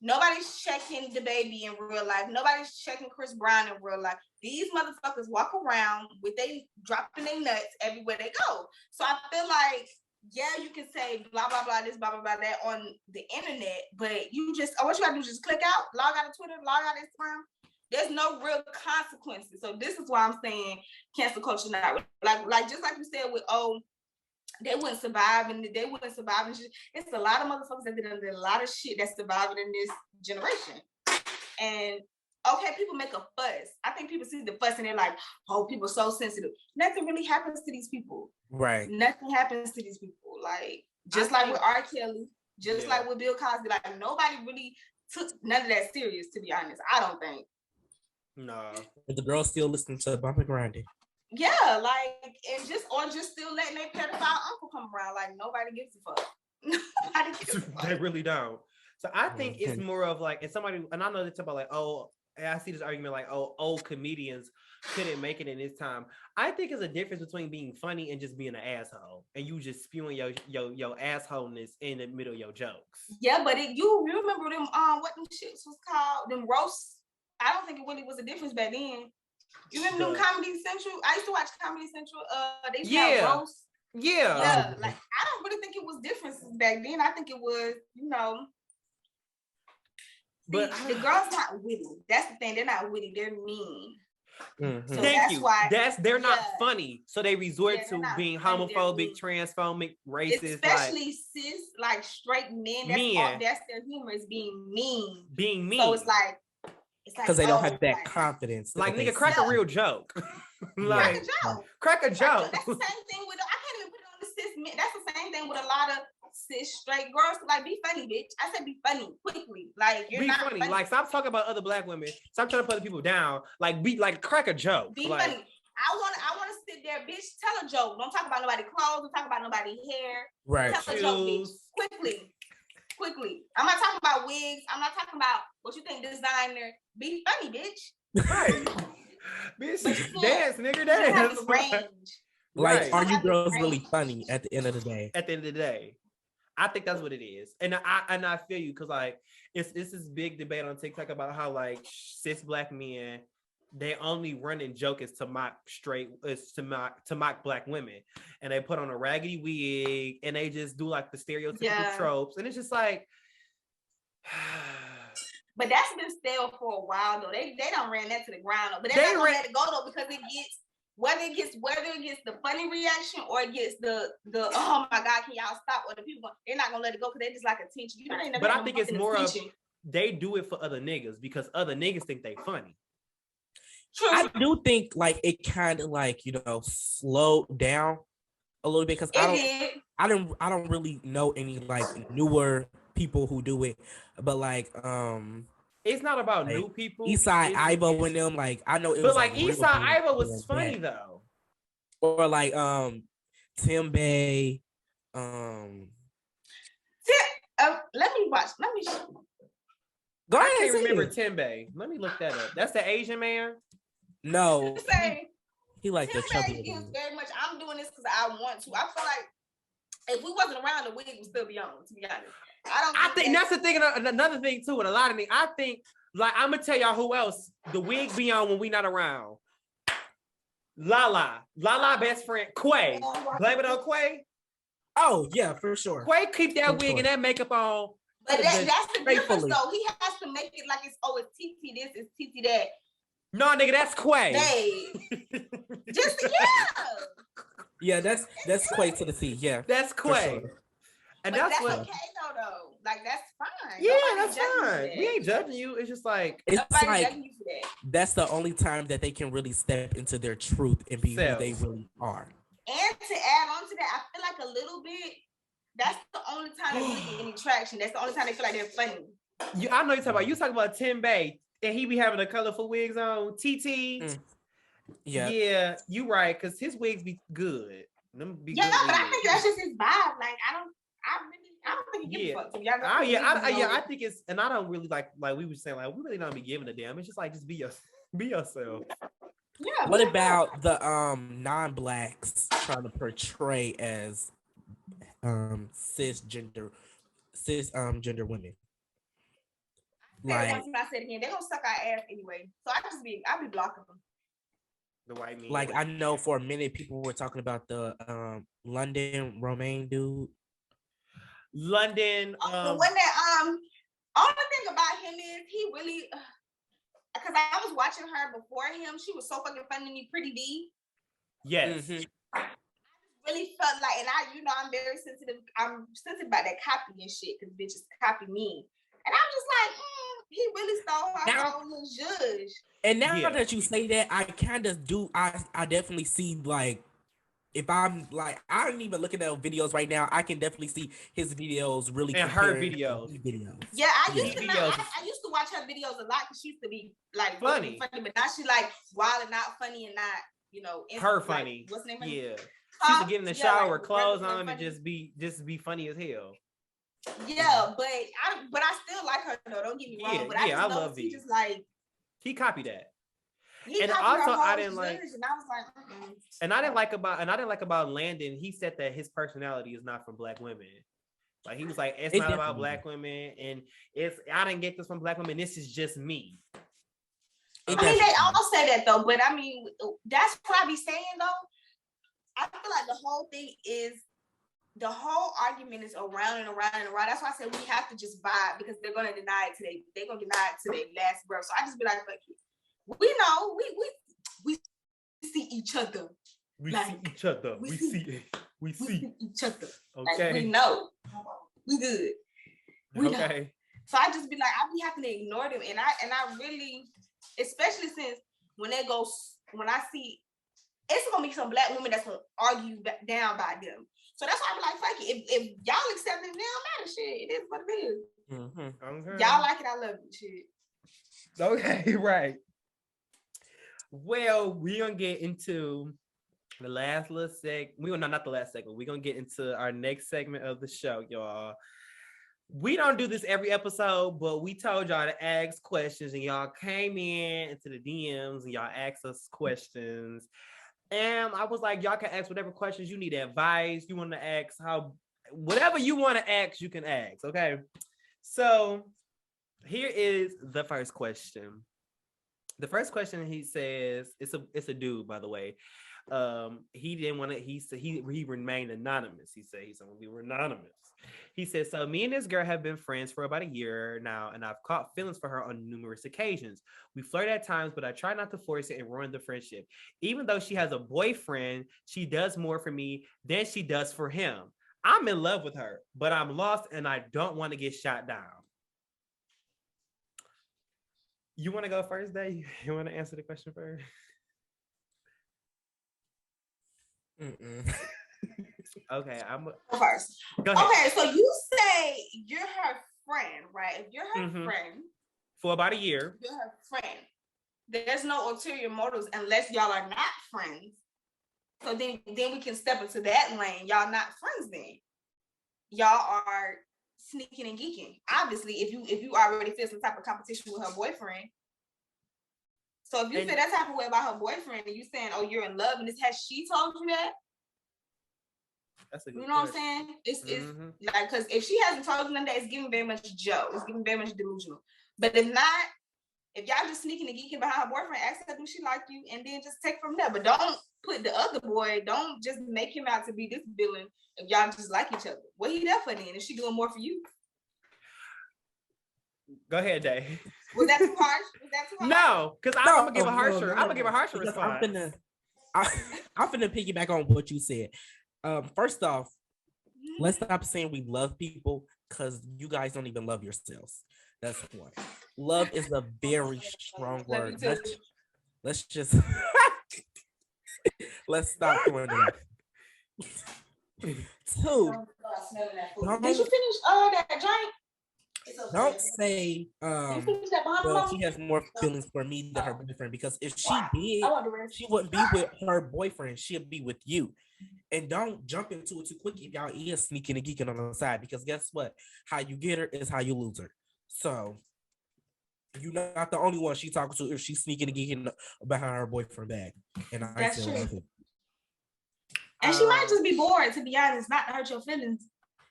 Nobody's checking the baby in real life. Nobody's checking Chris Brown in real life. These motherfuckers walk around with they dropping their nuts everywhere they go. So I feel like, yeah, you can say blah, blah, blah, this, blah, blah, blah, that on the internet, but you just, what you gotta do is just click out, log out of Twitter, log out of Instagram. There's no real consequences. So this is why I'm saying cancel culture not like just like you said with they wouldn't survive and they wouldn't survive and shit. It's a lot of motherfuckers that did a lot of shit that's surviving in this generation. And okay, people make a fuss. I think people see the fuss and they're like, oh, people are so sensitive. Nothing really happens to these people. Right. Nothing happens to these people. Like, just like with R. Kelly, just like with Bill Cosby, like nobody really took none of that serious, to be honest. I don't think. No. But the girls still listen to Bump and Grinding. Yeah, like, and just still letting their pedophile uncle come around. Like, nobody gives a fuck. Nobody gives a fuck. They really don't. So I think it's more of like, and I know they talk about like, oh, I see this argument like, oh, old comedians couldn't make it in this time. I think it's a difference between being funny and just being an asshole, and you just spewing your assholeness in the middle of your jokes. Yeah, but you remember them what them shits was called, them roasts. I don't think it really was a difference back then. You remember them Comedy Central? I used to watch Comedy Central. They used to have roasts. Yeah. Like I don't really think it was differences back then. I think it was, but the girls not witty. That's the thing. They're not witty. They're mean. Mm-hmm. So Thank you. They're not funny. So they resort to being homophobic, transphobic, racist. Especially cis, like straight men. That's their humor is being mean. Being mean. So it's like because they don't have that confidence. Like nigga, crack a real joke. Like crack a joke. That's the same thing with I can't even put it on the cis men. That's the same thing with a lot of cis straight girls. Like be funny, bitch. I said be funny quickly. Like you're not funny. Like stop talking about other black women. Stop trying to put other people down. Like be like crack a joke. Be like, funny. I want to sit there, bitch. Tell a joke. Don't talk about nobody's clothes. Don't talk about nobody's hair. Right. Tell a joke, bitch. Quickly. I'm not talking about wigs. I'm not talking about what you think designer. Be funny, bitch. Right. Bitch, dance, nigga, dance. Like, are you girls really funny at the end of the day? At the end of the day. I think that's what it is. And I feel you because like it's this big debate on TikTok about how like cis black men, they only run and joke is to mock black women. And they put on a raggedy wig and they just do like the stereotypical tropes. And it's just like but that's been stale for a while though. They don't ran that to the ground though. But they're not gonna let it go though because it gets whether it gets the funny reaction or it gets the oh my god, can y'all stop? Or the people they're not gonna let it go because they just like attention. But I think it's more of they do it for other niggas because other niggas think they funny. True. I do think like it kind of like slowed down a little bit because I don't really know any like newer people who do it, but like it's not about like, new people. Eastside Ivo and them like I know it was like Eastside Ivo was funny though, or like Timbae. Let me go ahead. I can't remember Timbae. Let me look that up. That's the Asian man. No, he like the chubby. Very much. I'm doing this because I want to. I feel like if we wasn't around, the wig would still be on. To be honest, I think that's the thing. Another thing too, with a lot of things, I think like I'm gonna tell y'all who else the wig be on when we not around. Lala, best friend Quay. Blame it on Quay. Oh yeah, for sure. Quay keep that wig and that makekup on. But that's the difference though. He has to make it like it's it's TT this, it's TT that. No, nigga, that's Quay. Hey. Yeah, that's Quay to the T. Yeah, that's Quay. Sure. And that's what okay though. Like that's fine. Yeah, that's fine. We ain't judging you. It's just like it's like that's the only time that they can really step into their truth and be who they really are. And to add on to that, I feel like a little bit. That's the only time they really get any traction. That's the only time they feel like they're funny. I know you're talking about Timbae. And he be having the colorful wigs on. TT. Yeah, you right, because his wigs be good. Them be good but I think that's just his vibe. Like I don't think he gives a fuck. I think it's, and I don't really like we were saying, like we really don't be giving a damn. It's just like just be yourself. Yeah. What about the non-blacks trying to portray as gender women. Like, once I said again, they're gonna suck our ass anyway. So I'll be blocking them. The white meat. Like I know for a minute people were talking about the London Romaine dude. London. The one that only thing about him is he really, because I was watching her before him. She was so fucking funny to me, Pretty D. Yes. Mm-hmm. I really felt like, and I'm very sensitive. I'm sensitive about that copying shit because bitches copy me, and I'm just like, he really stole her whole little judge. And now that you say that, I kind of do. I definitely see, like, if I'm like, I don't even look at those videos right now. I can definitely see his videos really and her videos. Yeah, I used to watch her videos a lot because she used to be like funny, but now she like wild and not funny and not her funny. Like, what's the name? Yeah, she used to get in the shower, like, clothes on, and just be funny as hell. Yeah, but I still like her though. Don't get me wrong. But I love he just like he copied that. And also, I didn't like. And I was like, and I didn't like about Landon. He said that his personality is not from Black women. Like he was like, it's not about Black women, and I didn't get this from Black women. This is just me. I mean, they all say that though, but I mean, that's what I be saying though. I feel like the whole argument is around and around and around. That's why I said we have to just vibe because they're gonna deny it today. They're gonna deny it to their last breath. So I just be like, fuck you. We know we see each other. We see each other. We see each other. Okay. Like, we know. We good. We know. So I just be like, I be having to ignore them. And I really, especially since when I see it's gonna be some Black women that's gonna argue down by them. So that's why I be like, fuck it. If y'all accept it, it don't matter. Shit, it is what it is. Mm-hmm. Okay. Y'all like it, I love it. Shit. Okay, right. Well, we're gonna get into the last little not the last segment. We're gonna get into our next segment of the show, y'all. We don't do this every episode, but we told y'all to ask questions, and y'all came into the DMs and y'all asked us questions. And I was like, y'all can ask whatever questions you need, advice you want to ask, whatever you want to ask, you can ask. Okay. So here is the first question. The first question, he says, it's a dude, by the way. He didn't want to, he remained anonymous. He said we were anonymous. He says, so me and this girl have been friends for about a year now, and I've caught feelings for her on numerous occasions. We flirt at times, but I try not to force it and ruin the friendship. Even though she has a boyfriend, she does more for me than she does for him. I'm in love with her, but I'm lost and I don't want to get shot down. You want to go first, Dave? You want to answer the question first? Okay, I'm first. Go ahead. Okay, so you say you're her friend, right? If you're her friend for about a year, you're her friend. There's no ulterior motives unless y'all are not friends. So then we can step into that lane. Y'all not friends then. Y'all are sneaking and geeking. Obviously, if you already feel some type of competition with her boyfriend. So if you feel that type of way about her boyfriend and you saying, oh, you're in love, and has she told you that? That's a good you know question. What I'm saying? It's like, because if she hasn't told you none of that, it's giving very much Joe. It's giving very much delusional. But if not, if y'all just sneaking and geeking behind her boyfriend, ask her, do she like you? And then just take from there. But don't put the other boy, don't just make him out to be this villain if y'all just like each other. What he there for then? Is she doing more for you? Go ahead, Dave. Was that too harsh? No, because I'm gonna give a harsher. I'm gonna give a harsher response. I'm finna piggyback on what you said. First off, let's stop saying we love people because you guys don't even love yourselves. That's one. Love is a very strong word. Let's just let's stop doing that. Two. Did you finish that joint? Don't say well, she has more feelings for me than her boyfriend, because if she did, she wouldn't be with her boyfriend, she'd be with you. And don't jump into it too quick if y'all is sneaking and geeking on the side, because guess what? How you get her is how you lose her. So you're not the only one she talking to if she's sneaking and geeking behind her boyfriend back. And I still love it. And she might just be bored, to be honest, not to hurt your feelings.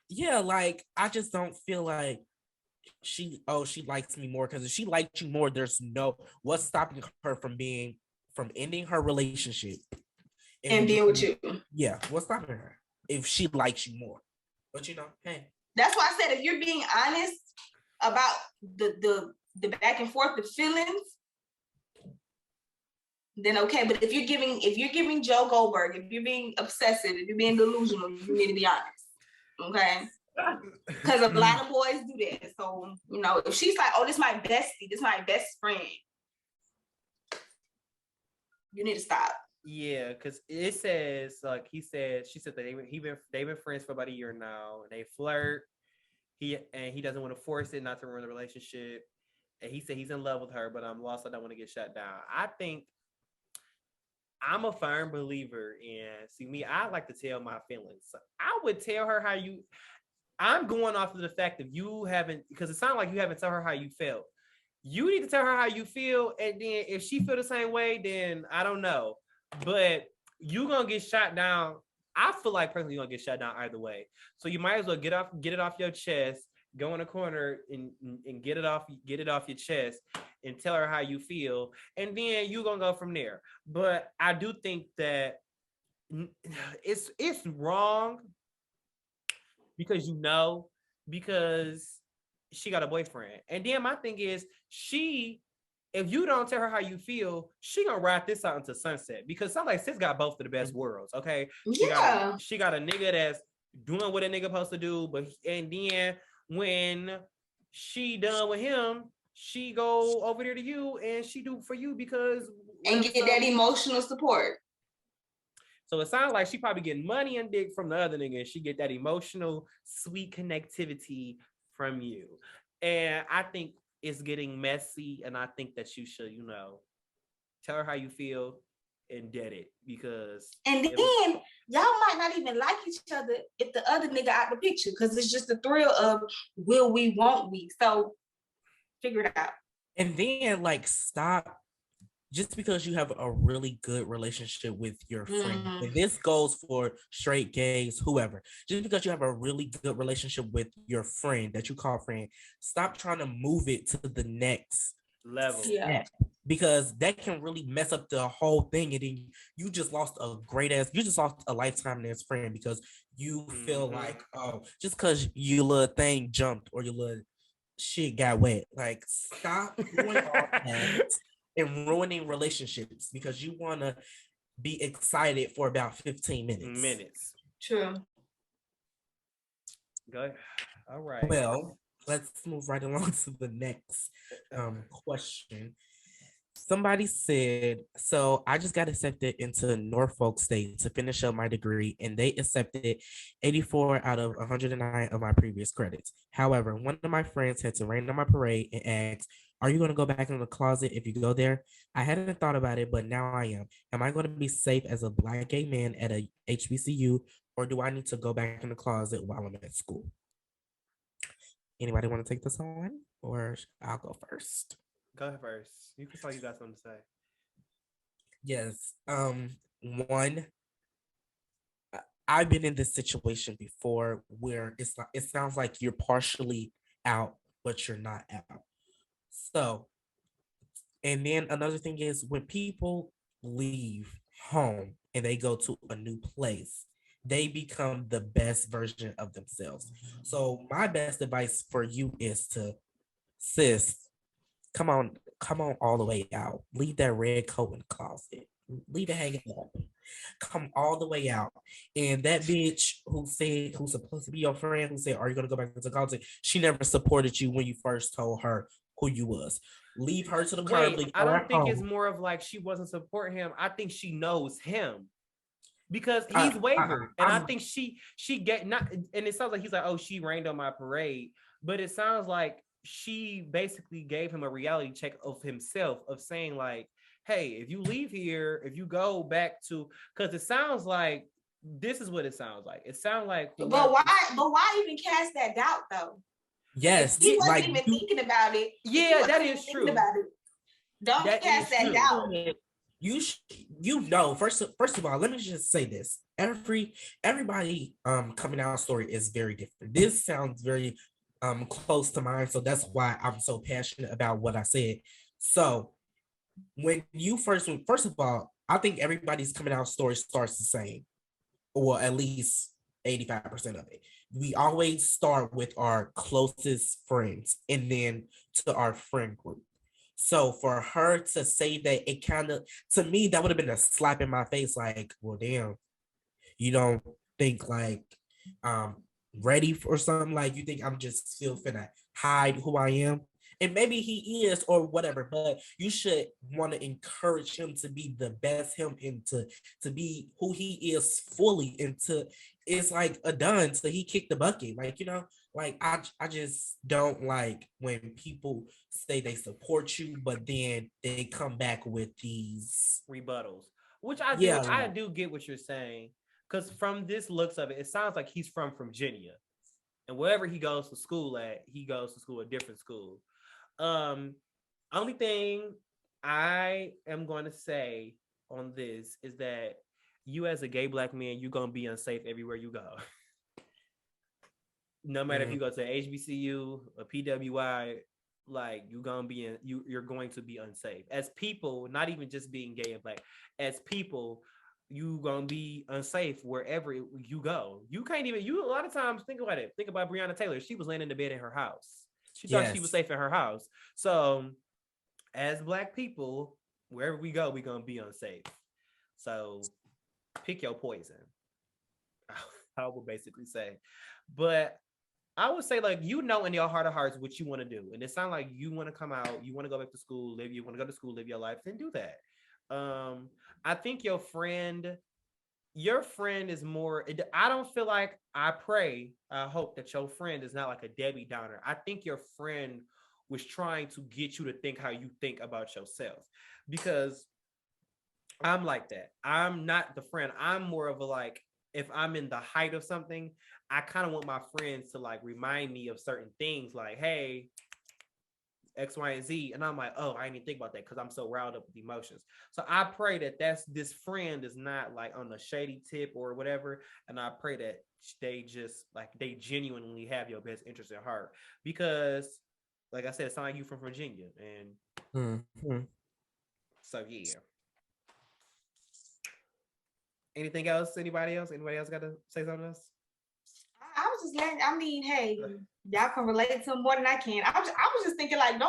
Yeah, like I just don't feel like she likes me more, because if she liked you more, there's no what's stopping her from ending her relationship and being with you. Yeah, what's stopping her if she likes you more? But hey. That's why I said, if you're being honest about the back and forth, the feelings, then okay. But if you're giving Joe Goldberg, if you're being obsessive, if you're being delusional, you need to be honest. Okay. Because a lot of boys do that. So, if she's like, oh, this is my bestie, this is my best friend, you need to stop. Yeah, because it says, like she said that they've been friends for about a year now, and they flirt. He doesn't want to force it, not to ruin the relationship. And he said he's in love with her, but I'm lost. I don't want to get shut down. I think I'm a firm believer in, see me, I like to tell my feelings. So I would tell her how you, I'm going off of the fact that you haven't, because it sounds like you haven't told her how you felt. You need to tell her how you feel, and then if she feel the same way, then I don't know. But you're gonna get shot down. I feel like personally you're gonna get shut down either way. So you might as well get it off your chest, go in a corner and get it off your chest and tell her how you feel, and then you're gonna go from there. But I do think that it's wrong because she got a boyfriend. And then my thing is, if you don't tell her how you feel, she gonna ride this out into sunset, because it sounds like sis got both of the best worlds. Okay. She got a nigga that's doing what a nigga supposed to do, and then when she done with him, she go over there to you and she do for you and get that emotional support. So it sounds like she probably getting money and dick from the other nigga, and she get that emotional, sweet connectivity from you. And I think it's getting messy, and I think that you should, tell her how you feel and dead it, because and then y'all might not even like each other if the other nigga out the picture, because it's just the thrill of will we, won't we? So figure it out. And then stop. Just because you have a really good relationship with your friend, and this goes for straight, gays, whoever, just because you have a really good relationship with your friend that you call friend, stop trying to move it to the next level. Yeah. Because that can really mess up the whole thing. And then you just lost a lifetime as friend, because you feel like, oh, just because your little thing jumped or your little shit got wet. Stop doing all that. And ruining relationships because you want to be excited for about 15 minutes. True. Go ahead. All right. Well, let's move right along to the next question. Somebody said, so I just got accepted into Norfolk State to finish up my degree, and they accepted 84 out of 109 of my previous credits. However, one of my friends had to rain on my parade and asked, are you going to go back in the closet if you go there? I hadn't thought about it, but now I am. Am I going to be safe as a Black gay man at a HBCU, or do I need to go back in the closet while I'm at school? Anybody want to take this on, or I'll go first? Go ahead first. You can tell you got something to say. Yes. One, I've been in this situation before where it sounds like you're partially out, but you're not out. So, and then another thing is when people leave home and they go to a new place, they become the best version of themselves. So my best advice for you is to, sis, come on all the way out. Leave that red coat in the closet. Leave it hanging up. Come all the way out. And that bitch who's supposed to be your friend, who said, are you going to go back to college? She never supported you when you first told her who you was. Leave her to the curb. I don't think it's more of she wasn't supporting him. I think she knows him because he's wavered. And I think she get not, and it sounds like he's like, oh, she rained on my parade. But it sounds like she basically gave him a reality check of himself, of saying hey, if you leave here, if you go back to, because it sounds like this is what it sounds like. It sounds like, but why even cast that doubt though? Yes, he wasn't even thinking about it. Yeah, that is true. Don't cast that doubt. First of all, let me just say this. Everybody coming out story is very different. This sounds very close to mine, so that's why I'm so passionate about what I said. So when you first of all, I think everybody's coming out story starts the same, or at least 85% of it. We always start with our closest friends and then to our friend group. So for her to say that, it kind of, to me, that would have been a slap in my face. Like, well, damn, you don't think like ready for something? Like, you think I'm just still finna hide who I am? And maybe he is or whatever, but you should want to encourage him to be the best him and to be who he is fully, and to, it's like a done, so he kicked the bucket. Like, like I just don't like when people say they support you, but then they come back with these rebuttals. Which I do get what you're saying. Because from this looks of it, it sounds like he's from Virginia. And wherever he goes to school at, he goes to school a different school. Only thing I am going to say on this is that you as a gay Black man, you're going to be unsafe everywhere you go. No matter if you go to HBCU, a PWI, like you're going to be unsafe. As people, not even just being gay and Black, as people, you gonna be unsafe wherever you go. You can't even, a lot of times, think about it. Think about Breonna Taylor. She was laying in the bed in her house. She thought she was safe in her house. So as Black people, wherever we go, we're gonna be unsafe. So pick your poison. I would basically say. But I would say, like, in your heart of hearts what you want to do. And it sounds like you want to come out, you want to go back to school, live your life, then do that. I think your friend is more, I don't feel like, I hope that your friend is not like a Debbie Downer. I think your friend was trying to get you to think how you think about yourself, because I'm like that. I'm not the friend. I'm more of a, like, if I'm in the height of something, I kind of want my friends to like remind me of certain things, like, hey, X, Y, and Z. And I'm like, oh, I didn't even think about that because I'm so riled up with emotions. So I pray that this friend is not like on the shady tip or whatever. And I pray that they genuinely have your best interest at heart. Because, like I said, it's not like you from Virginia. And so, yeah. Anything else? Anybody else got to say something else? I was just letting, hey, y'all can relate to more than I can. I was just thinking, like,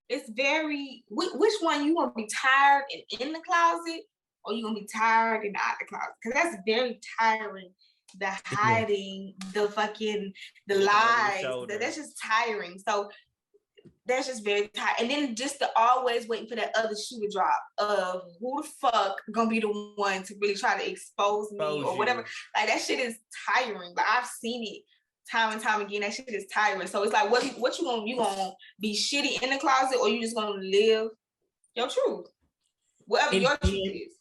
it's very, which one, you gonna be tired and in the closet, or you gonna be tired and out the closet? Because that's very tiring. The hiding, the lies, that's just tiring. So that's just very tired. And then just to always waiting for that other shoe to drop of who the fuck gonna be the one to really try to expose me or whatever. Like, that shit is tiring. Like, I've seen it time and time again. That shit is tiring. So it's like, what you gonna be shitty in the closet, or you just gonna live your truth? Whatever your truth is.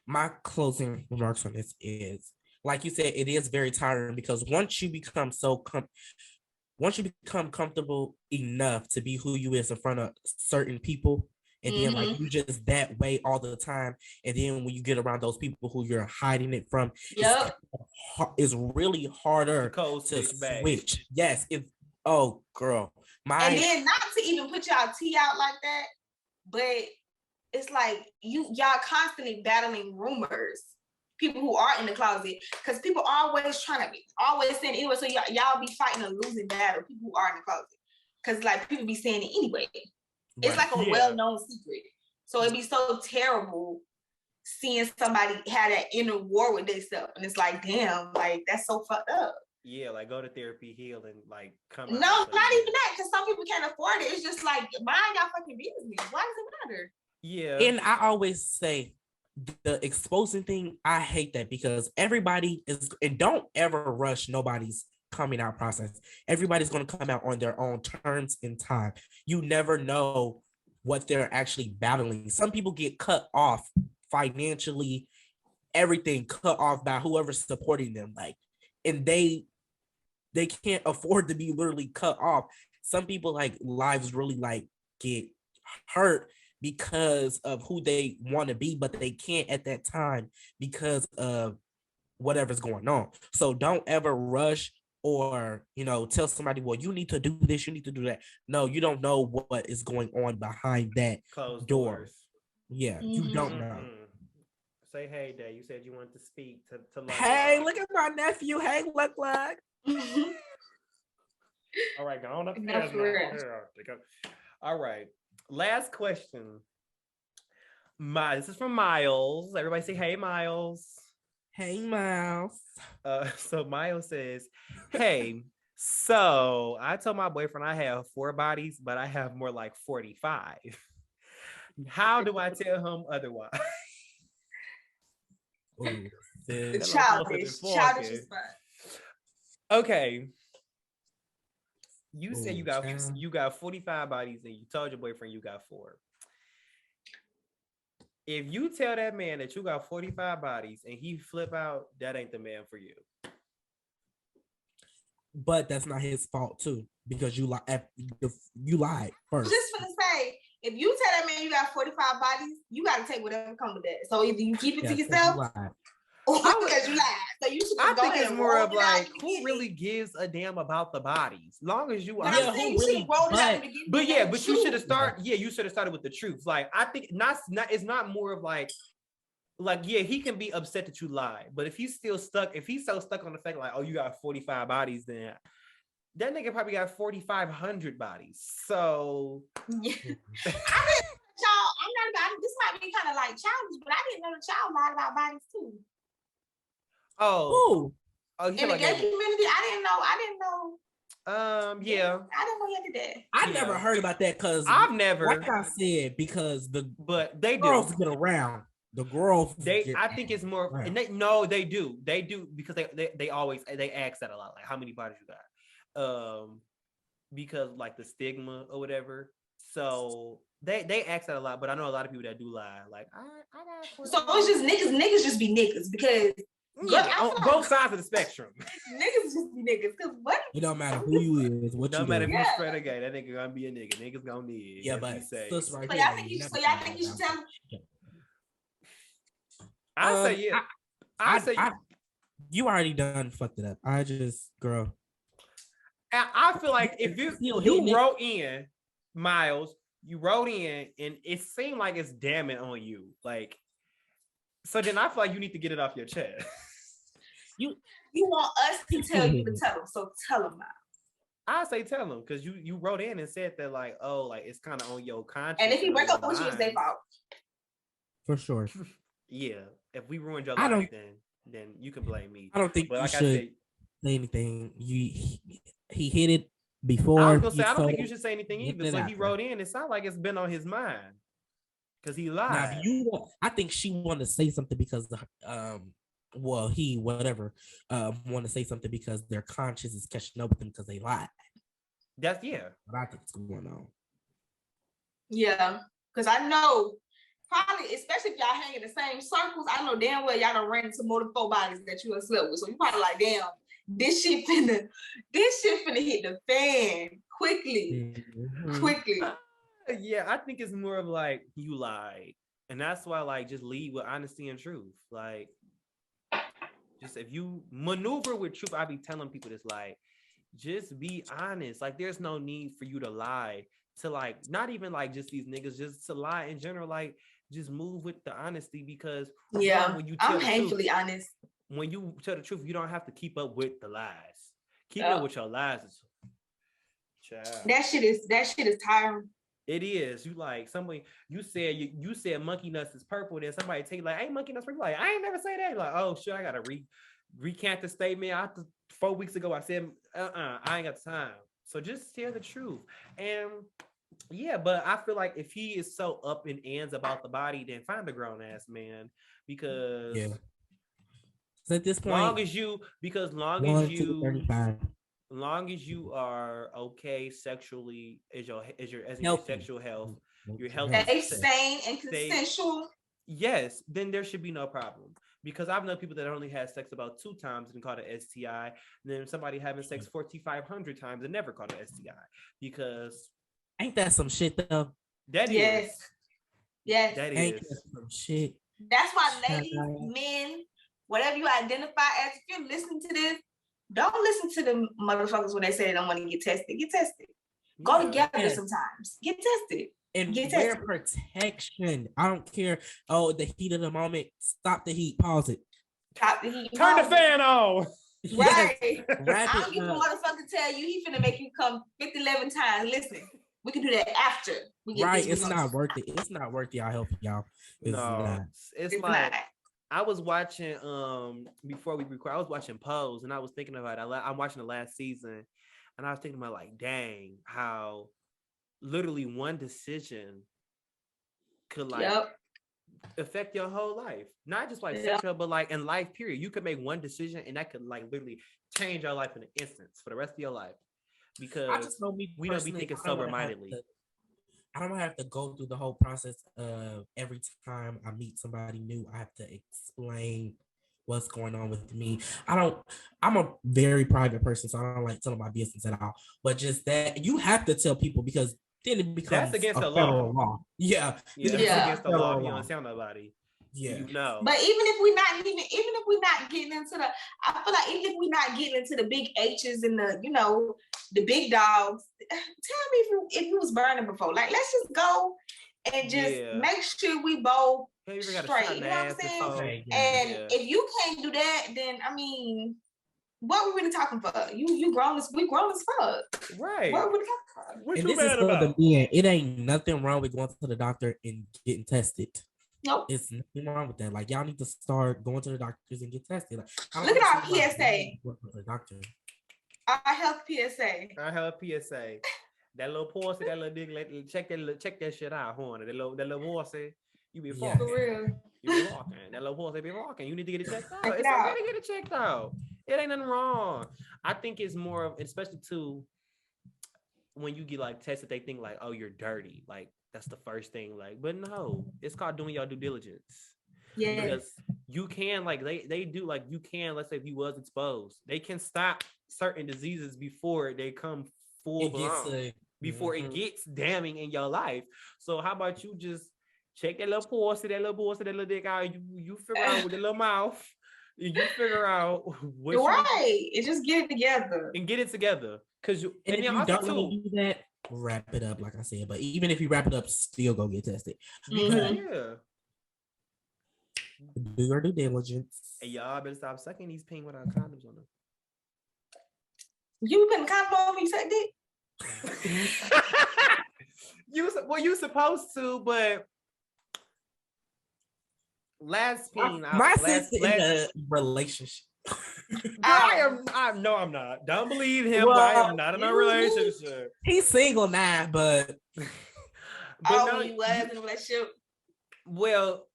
My closing remarks on this is, like you said, it is very tiring, because once you become comfortable enough to be who you is in front of certain people, and then like you just that way all the time, and then when you get around those people who you're hiding it from, it's really harder to switch. Yes, oh girl, and then not to even put y'all tea out like that, but it's like y'all constantly battling rumors. People who are in the closet, because people always saying anyway. So y'all be fighting a losing battle. People who are in the closet, because like people be saying it anyway. It's like a well-known secret. So it'd be so terrible seeing somebody have that inner war with themselves, and it's like, damn, like that's so fucked up. Yeah, like go to therapy, heal, and like come. No, not even that, because some people can't afford it. It's just like, mind y'all fucking business. Why does it matter? Yeah, and I always say, the exposing thing, I hate that, because everybody is, and don't ever rush nobody's coming out process. Everybody's going to come out on their own terms in time. You never know what they're actually battling. Some people get cut off financially, everything cut off by whoever's supporting them, like, and they can't afford to be literally cut off. Some people, like, lives really like get hurt because of who they want to be, but they can't at that time because of whatever's going on. So don't ever rush or, tell somebody, well, you need to do this, you need to do that. No, you don't know what is going on behind that closed door. doors. Yeah, you don't know. Say hey, Dad. You said you wanted to speak to Luck. Hey, look at my nephew. Hey, Luck. All right, go on upstairs now. All right, last question. This is from Miles. Everybody say hey, Miles. Hey, Miles. So Miles says, hey, so I told my boyfriend I have 4 bodies, but I have more like 45. How do I tell him otherwise? Childish response. Okay. You said you got 45 bodies and you told your boyfriend you got 4. If you tell that man that you got 45 bodies and he flip out, that ain't the man for you. But that's not his fault too, because you lied first. Just for the say, if you tell that man you got 45 bodies, you got to take whatever comes with that. So either you keep it to yourself, or because you lied. So you should. I think it's more of like, who really gives a damn about the bodies? Long as you are. Yeah, you should roll it out. But you should have started. Yeah, you should have started with the truth. Like, I think it's not more of like, yeah, he can be upset that you lied, but if he's so stuck on the fact like, oh, you got 45 bodies, then that nigga probably got 4,500 bodies. So yeah. Y'all, I'm not about this. Might be kind of like childish, but I didn't know the child lied about bodies too. Oh, in the gay community, I didn't know. Yeah. I didn't know he did that. I never heard about that because I've never. Like I said, because but they girls do get around. The girls. I think it's more. Around. And they do because they always ask that a lot. Like, how many bodies you got? Because like the stigma or whatever. So they ask that a lot. But I know a lot of people that do lie. Like I got. So it's just niggas. Niggas just be niggas because. Yeah, on both sides of the spectrum. Niggas just be niggas. Cause what? It don't matter who you is. What don't you matter do. if you straight or gay. That nigga gonna be a nigga. Niggas gonna need. Yeah, but say. Right so y'all think you should tell him? I say yeah. I say you already done fucked it up. I just girl. I feel like if you wrote in, Miles, you wrote in, and it seemed like it's damning on you, like. So then I feel like you need to get it off your chest. You want us to tell you to tell them, so tell them now. I say tell them because you wrote in and said that like, oh, like it's kind of on your conscience. And if he break up with you, it's their fault. For sure. Yeah, if we ruined your life, then you can blame me. I don't think but you like should say anything. He hit it before. I was gonna say I don't think you should say anything either. So he wrote in. It sounds like it's been on his mind because he lied. Now, I think she wanted to say something because want to say something because their conscience is catching up with them because they lied. That's yeah. But I think it's going on. Yeah, because I know probably, especially if y'all hang in the same circles, I know damn well y'all don't run into more than 4 bodies that you have slept with. So you probably like, damn, this shit finna hit the fan quickly. Mm-hmm. Quickly. Yeah, I think it's more of like you lied. And that's why like just lead with honesty and truth. Like just if you maneuver with truth, I be telling people this, like, just be honest. Like there's no need for you to lie to like, not even like just these niggas, just to lie in general, like just move with the honesty because when you tell I'm painfully honest. When you tell the truth, you don't have to keep up with the lies. Keep up with your lies. Child. That shit is tiring. It is. You like somebody. You said monkey nuts is purple. Then somebody tell you like, "Hey, monkey nuts purple." Like, I ain't never say that. Like, oh shit, I gotta recant the statement. 4 weeks ago, I said, I ain't got time. So just tell the truth. And yeah, but I feel like if he is so up in ends about the body, then find a grown ass man because at this point, long as you are okay sexually as your sexual health, your health is sane and consensual. Yes, then there should be no problem. Because I've known people that only had sex about 2 times and called it STI, and then somebody having sex 4,500 times and never called it STI. Because ain't that some shit though? That yes. is. Yes. That Ain't is some shit. That's why, ladies, men, whatever you identify as, if you're listening to this, don't listen to the motherfuckers when they say they don't want to get tested. Get tested. Go together sometimes. Get tested. And get wear tested. protection. I don't care. Oh, the heat of the moment. Stop the heat. Pause it. Stop the heat. Turn the fan on. Right. Yes. I don't give a motherfucker tell you he finna make you come 11 times. Listen, we can do that after we get right. this. It's not worth it. It's not worth y'all helping y'all. It's like not. I was watching before we record, I was watching Pose, and I was thinking about it. I'm watching the last season, and I was thinking about like, dang, how literally one decision could like affect your whole life. Not just like sexual, but like in life, period. You could make one decision and that could like literally change your life in an instance for the rest of your life. Because I just know we don't be thinking sober-mindedly. I don't have to go through the whole process of every time I meet somebody new, I have to explain what's going on with me. I'm a very private person, so I don't like telling my business at all. But just that you have to tell people, because then it becomes that's against the law. Yeah. That's against the law. You don't tell nobody. Yeah. You know. But even if we're not getting into the, I feel like even if we're not getting into the big H's and the, you know, the big dogs, tell me if you was burning before. Like, let's just go and just make sure we both straight. You know what I'm saying? Okay, if you can't do that, then I mean, what we really talking for? You grown as we grown as fuck. Right. What we talking for? What and you this mad is about? For the men. It ain't nothing wrong with going to the doctor and getting tested. Nope. It's nothing wrong with that. Like, y'all need to start going to the doctors and get tested. Like, look at our PSA. The doctor. Our health PSA. Our health PSA. That little pussy, that little dick, check that shit out, horny. That little pussy, you be fucking. For real. You be walking. That little pussy be walking. You need to get it checked out. It's okay to get it checked out. It ain't nothing wrong. I think it's more of, especially too, when you get like tested, they think like, oh, you're dirty. Like, that's the first thing. Like, but no, it's called doing your due diligence. Yeah. Because you can, like, they do, like, you can, let's say if you was exposed, they can stop certain diseases before they come full blown, before it gets damning in your life. So how about you just check that little pussy, that little dick out, you figure out with the little mouth, you figure out what and just get it together. And get it together. Cause you, and if you don't want to do that, wrap it up, like I said. But even if you wrap it up, still go get tested. Yeah. Do your due diligence. Hey, y'all better stop sucking these ping without condoms on them. You putting condom on when you suck dick? You supposed to, but last ping. My sister in a relationship. I'm not. Don't believe him. Well, I am not in a relationship. He's single now, but no, he was in a relationship. Well,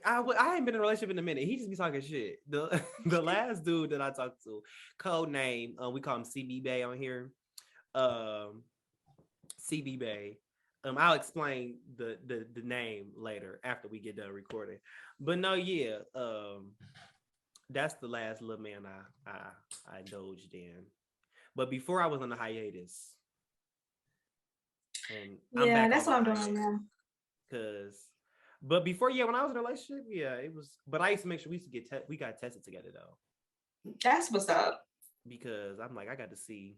I ain't been in a relationship in a minute. He just be talking shit. The last dude that I talked to, code name, we call him CB-Bay on here. CB-Bay. I'll explain the name later after we get done recording. But no, yeah. That's the last little man I indulged in. But before I was on the hiatus. And that's what I'm doing now. But before, when I was in a relationship, it was. But I used to make sure we got tested together though. That's what's up. Because I'm like, I got to see.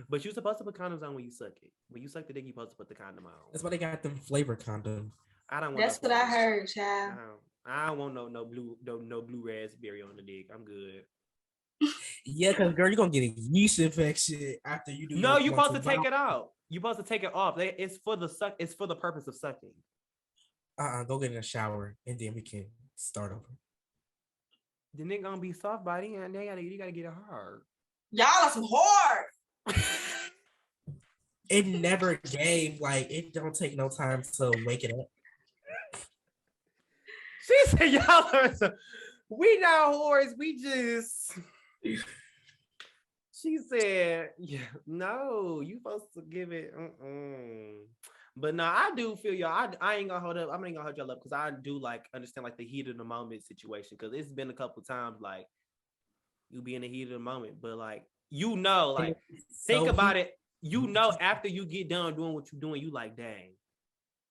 But you're supposed to put condoms on when you suck it. When you suck the dick, you're supposed to put the condom on. That's why they got them flavor condoms. I don't want. That's what I heard, child. I don't want no blue raspberry on the dick. I'm good. Yeah, because girl, you're gonna get a yeast infection after you do. No, you're supposed to take it out. You're supposed to take it off. It's for the purpose of sucking. Go get in a shower and then we can start over. Then it gonna be soft body and you gotta get it hard. Y'all are some hard. It never gave, like, it don't take no time to wake it up. She said, y'all are some, we not whores, we just. She said, no, you supposed to give it. But no, I do feel y'all. I ain't gonna hold up. I'm ain't gonna hold y'all up because I do like understand like the heat of the moment situation. Because it's been a couple times like you be in the heat of the moment, but like think about it. After you get done doing what you're doing, you like, dang,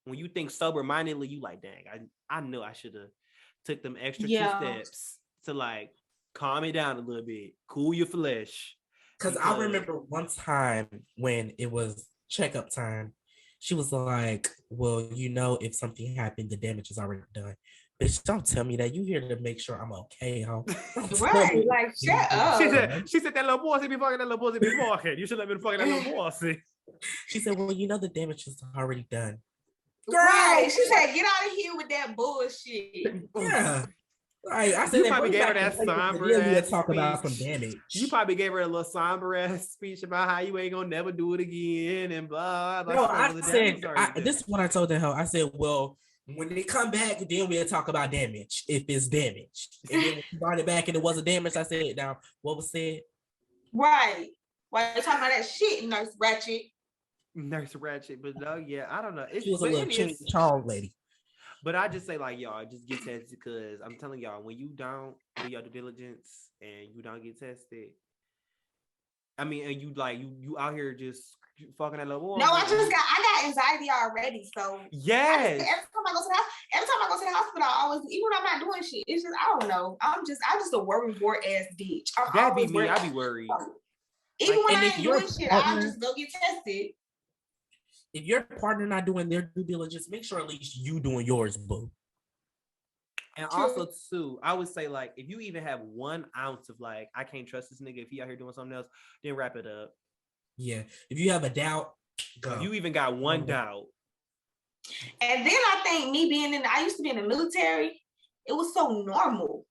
when you think sober-mindedly, you like, dang, I know I should have took them extra 2 steps to like calm it down a little bit, cool your flesh. Because I remember one time when it was checkup time, she was like, well, you know, if something happened, the damage is already done. Bitch, don't tell me that. You here to make sure I'm okay, huh? Right, like, shut up. She said that little boy be fucking, that little boy be fucking. You should have been fucking that little boy. She said, well, you know, the damage is already done. Right. She said, get out of here with that bullshit. Yeah. Right. I said, you probably gave her that somber ass talk speech. about some damage. You probably gave her a little somber ass speech about how you ain't gonna never do it again and blah. No, I said, this is what I told the hell. I said, well, when they come back, then we'll talk about damage if it's damage. And then when we brought it back and it wasn't damage, I said, now what was said? Right. Why you talking about that shit, Nurse Ratchet? Nurse Ratchet, but no, yeah, I don't know. She was a little ching chong lady. But I just say, like, y'all, just get tested, because I'm telling y'all, when you don't do your due diligence and you don't get tested, I mean, and you like you out here just fucking that little boy. No, I got anxiety already. So yes. Every time I go to the hospital, I always, even when I'm not doing shit, it's just, I don't know. I'm just a worry board ass bitch. That'd be me. I'd be worried. Even when I ain't doing shit, I'll just go get tested. If your partner not doing their due diligence, make sure at least you doing yours, boo. And also, too, I would say, like, if you even have 1 ounce of, like, I can't trust this nigga if he out here doing something else, then wrap it up. Yeah. If you have a doubt, go. If you even got 1 doubt. And then I think I used to be in the military, it was so normal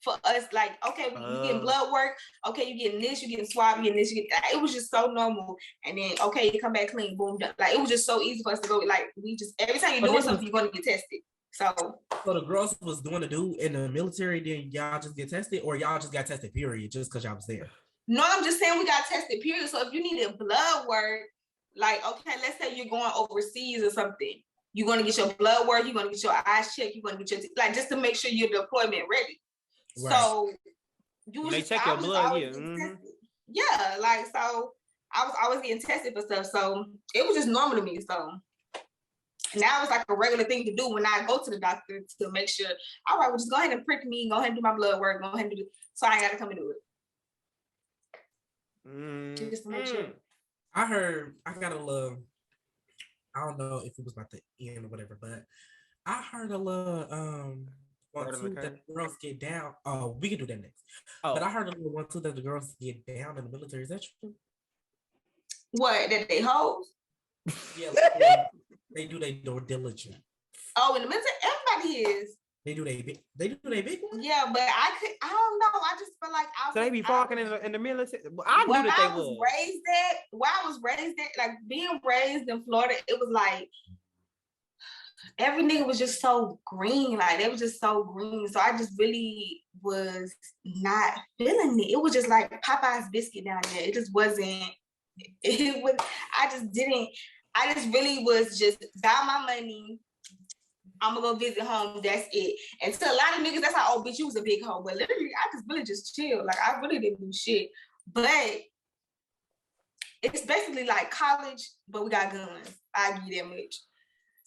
for us, like, okay, you getting blood work, okay, you getting this, you getting swab, you getting this, it was just so normal. And then, okay, you come back clean, boom, done. Like, it was just so easy for us to go, like, we just, every time you're doing something, you're going to get tested. So the girls was doing the do in the military, then y'all just get tested, or y'all just got tested, period, just because y'all was there? No, I'm just saying we got tested, period. So if you needed blood work, like, okay, let's say you're going overseas or something, you're going to get your blood work, you're going to get your eyes checked, you're going to get your, like, just to make sure you're deployment ready. Right. So they check your blood, yeah. Mm-hmm. Yeah, like, so I was always getting tested for stuff. So it was just normal to me. So now it's like a regular thing to do when I go to the doctor to make sure, all right, well, just go ahead and prick me, go ahead and do my blood work, go ahead and do it. So I ain't got to come and do it. Just to make sure. I got a little, I don't know if it was about the end or whatever, but I heard a little, one too that the girls get down. Oh, we can do that next. Oh. But I heard a little one too that the girls get down in the military. Is that true? What, that they hoes? Yeah, like, they do their due diligence. Oh, in the military, everybody is. They do their big one? Yeah, but I don't know. I just feel like so they be fucking in the military. I knew that they was. Where I was raised at, like being raised in Florida, it was like every nigga was just so green. Like they was just so green. So I just really was not feeling it. It was just like Popeye's biscuit down there. It just wasn't. It was. I just really was just got my money. I'm gonna go visit home. That's it. And to a lot of niggas, that's like, oh, bitch, you was a big hoe. But literally, I just really just chill. Like I really didn't do shit. But it's basically like college, but we got guns. I give you that much.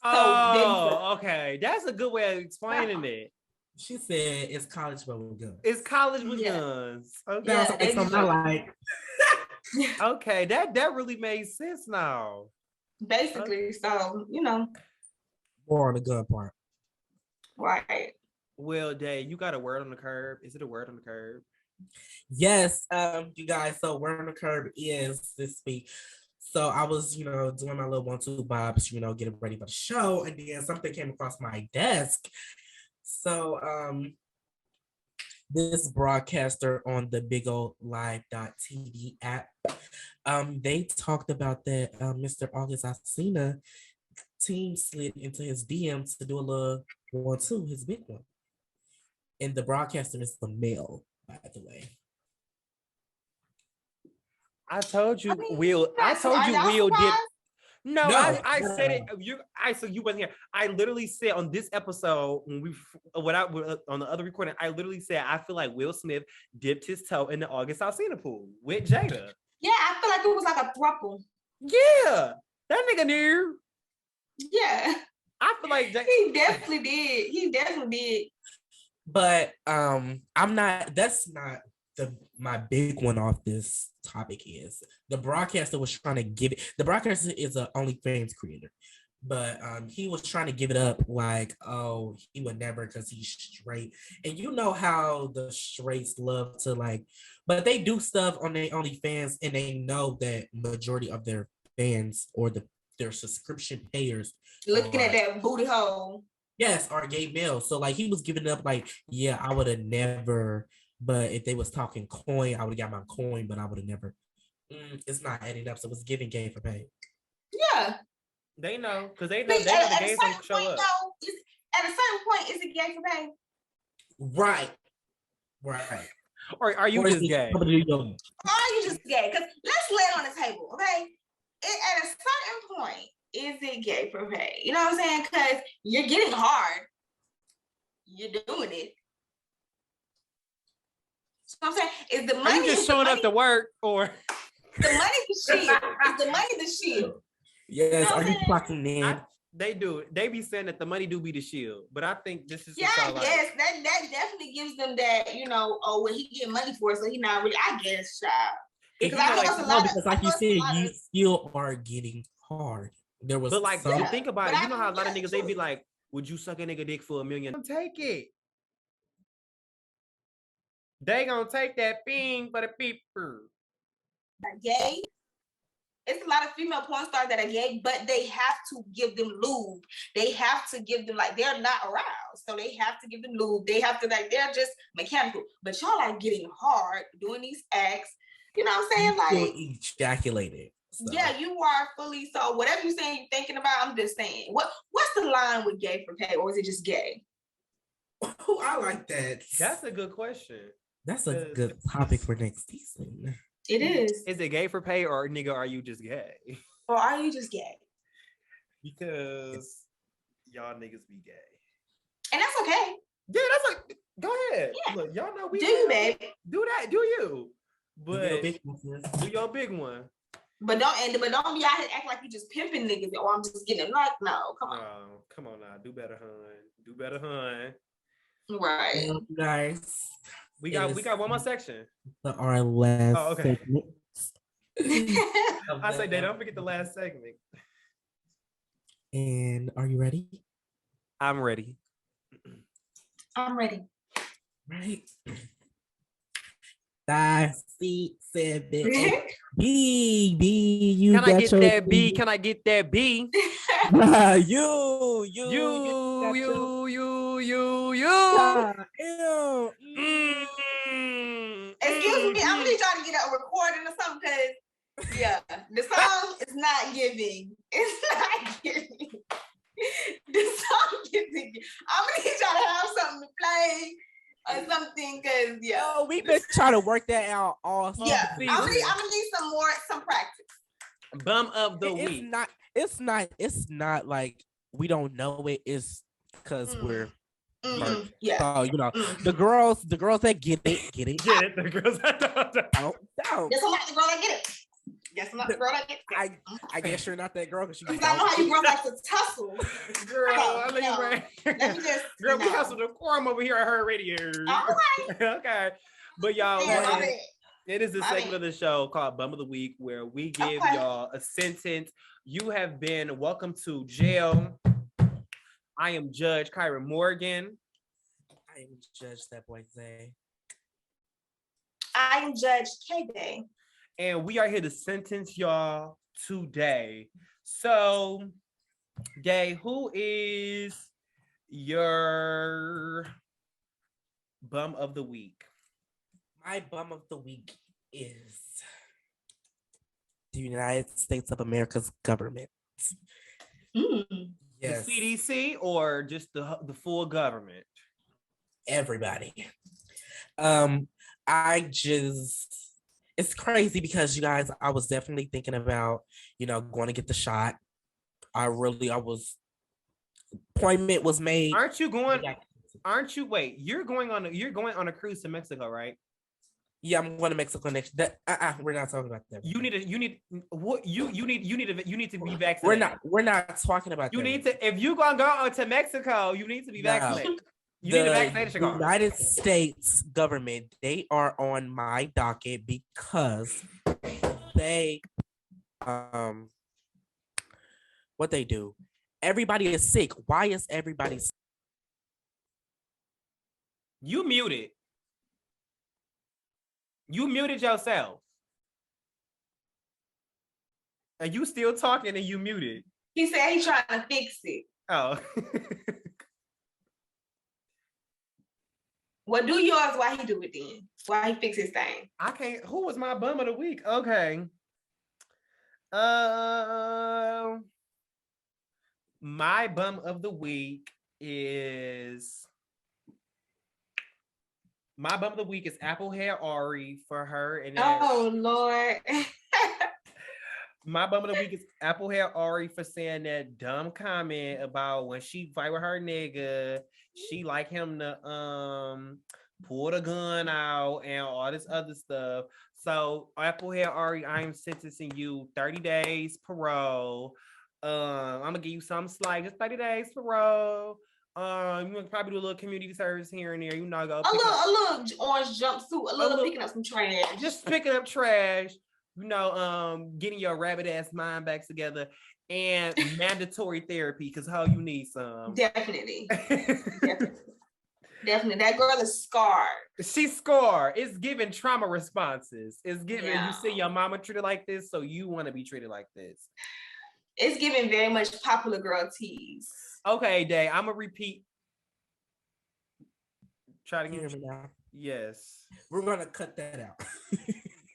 Oh, okay. That's a good way of explaining it. She said it's college but with guns. It's college with guns. Okay. Yeah, it's something I like. Okay, that really made sense now. Basically, so you know. More on the gun part. Right. Well, Dave, you got a word on the curb. Is it a word on the curb? Yes, you guys. So word on the curb is this week. So I was, doing my little 1-2 bobs, getting ready for the show, and then something came across my desk. So this broadcaster on the big old live.tv app, they talked about that Mr. August Alsina team slid into his DMs to do a little 1-2, his big one. And the broadcaster is the male, by the way. I told you, Will. I told you, Will did. No, I said it. So you wasn't here. I literally said on this episode when on the other recording, I literally said I feel like Will Smith dipped his toe in the August Alsina pool with Jada. Yeah, I feel like it was like a throuple. Yeah, that nigga knew. Yeah. like he definitely did. He definitely did. But I'm not. That's not my big one off this topic. Is the broadcaster was trying to give it. The broadcaster is an OnlyFans creator, but he was trying to give it up like, oh, he would never because he's straight. And you know how the straights love to like, but they do stuff on their OnlyFans, and they know that majority of their fans or their subscription payers looking at that booty hole. Yes, are gay males. So like he was giving up like, yeah, I would have never, but if they was talking coin, I would have got my coin, but I would have never. It's not adding up. So it's giving gay for pay. Yeah. They know, because they know the gays don't show up. At a certain point, is it gay for pay? Right. Or are you just gay? Or are you just gay? Because let's lay it on the table, okay? At a certain point, is it gay for pay? You know what I'm saying? Because you're getting hard. You're doing it. So I'm saying, is the money? Are you just showing up to work, or the money the shield? Is the money the shield? Yes. Are you clocking in? They do. They be saying that the money do be the shield, but I think this is yes. That definitely gives them that, oh, well, he get money for it, so he not really. I guess, child. Because like you said, you still are getting hard. There was, but like, think about it. You know how a lot of niggas they be like, "Would you suck a nigga dick for $1 million?" Take it. They gonna take that thing for the people. Gay. It's a lot of female porn stars that are gay, but they have to give them lube. They have to give them, like, they're not aroused, so they have to give them lube. They have to, like, they're just mechanical. But y'all are getting hard doing these acts. You know what I'm saying? Like, ejaculated. So. Yeah, you are fully. So whatever you're saying, you're thinking about, I'm just saying. What's the line with gay for pay, or is it just gay? Oh, I like that. That's a good question. That's a good topic for next season. It is. Is it gay for pay, or nigga, are you just gay? Or are you just gay? Because y'all niggas be gay. And that's okay. Yeah, that's like, go ahead. Yeah. Look, y'all know we do you, babe. Do that, do you? But do your big one. But don't be out here acting like you just pimping niggas, or I'm just getting like, no, come on. No, come on now. Do better, hun. Do better, hun. Right. Nice. We got one more section. Our last okay. segment. I say that, don't forget the last segment. And are you ready? I'm ready. I'm ready. Right. 5, 6, 7, 8. B. You can I get that B? Can I get that B? You. Excuse me, I'm gonna need y'all to get a recording or something, because the song is not giving. It's not giving. The song isn't. I'm gonna need y'all to have something to play or something, because we've been trying to work that out all season. I'm gonna need some practice. Bum of the week. It's not like we don't know it. It's because we're yeah. So the girls that get it. The girls that don't. Yes, I'm not the girl that get it. Yes, I'm not the girl that get it. I guess you're not that girl because I know how you girls like to tussle. Girl, I know you right. Let me just. Girl, we hustle the quorum over here at her radio. All right. Okay, but y'all. It is a segment of the show called Bum of the Week, where we give y'all a sentence. You have been welcome to jail. I am Judge Kyra Morgan. I am Judge that boy Zay. I am Judge K-Day. And we are here to sentence y'all today. So, Day, who is your bum of the week? My bum of the week is the United States of America's government. Yes. The CDC or just the full government? Everybody. It's crazy because you guys, I was definitely thinking about, going to get the shot. Appointment was made. Wait, you're going on a cruise to Mexico, right? Yeah, I'm going to Mexico next. We're not talking about that. You need to be vaccinated. We're not talking about that. You need to, if you gonna go to Mexico, you need to be vaccinated. You need a vaccination card. The United States government, they are on my docket because they what they do. Everybody is sick. Why is everybody sick? You muted. You muted yourself. And you still talking and you muted. He said he's trying to fix it. Oh. Well, do yours while he do it then. While he fix his thing. I can't. Who was my bum of the week? Okay. My bum of the week is Applehead Ari for her. And oh Lord. My bum of the week is Applehead Ari for saying that dumb comment about when she fight with her nigga, she like him to pull the gun out and all this other stuff. So Applehead Ari, I am sentencing you 30 days parole. I'm gonna give you some slight, just 30 days parole. You can probably do a little community service here and there. You know, go a little orange jumpsuit, a little picking up some trash. Just picking up trash. You know, getting your rabbit ass mind back together, and mandatory therapy because how you need some. Definitely. Definitely. That girl is scarred. She's scarred. It's giving trauma responses. It's giving you see your mama treated like this, so you want to be treated like this. It's giving very much popular girl tease. Okay, Day. I'm gonna repeat. Try to hear me now. Yes. We're gonna cut that out.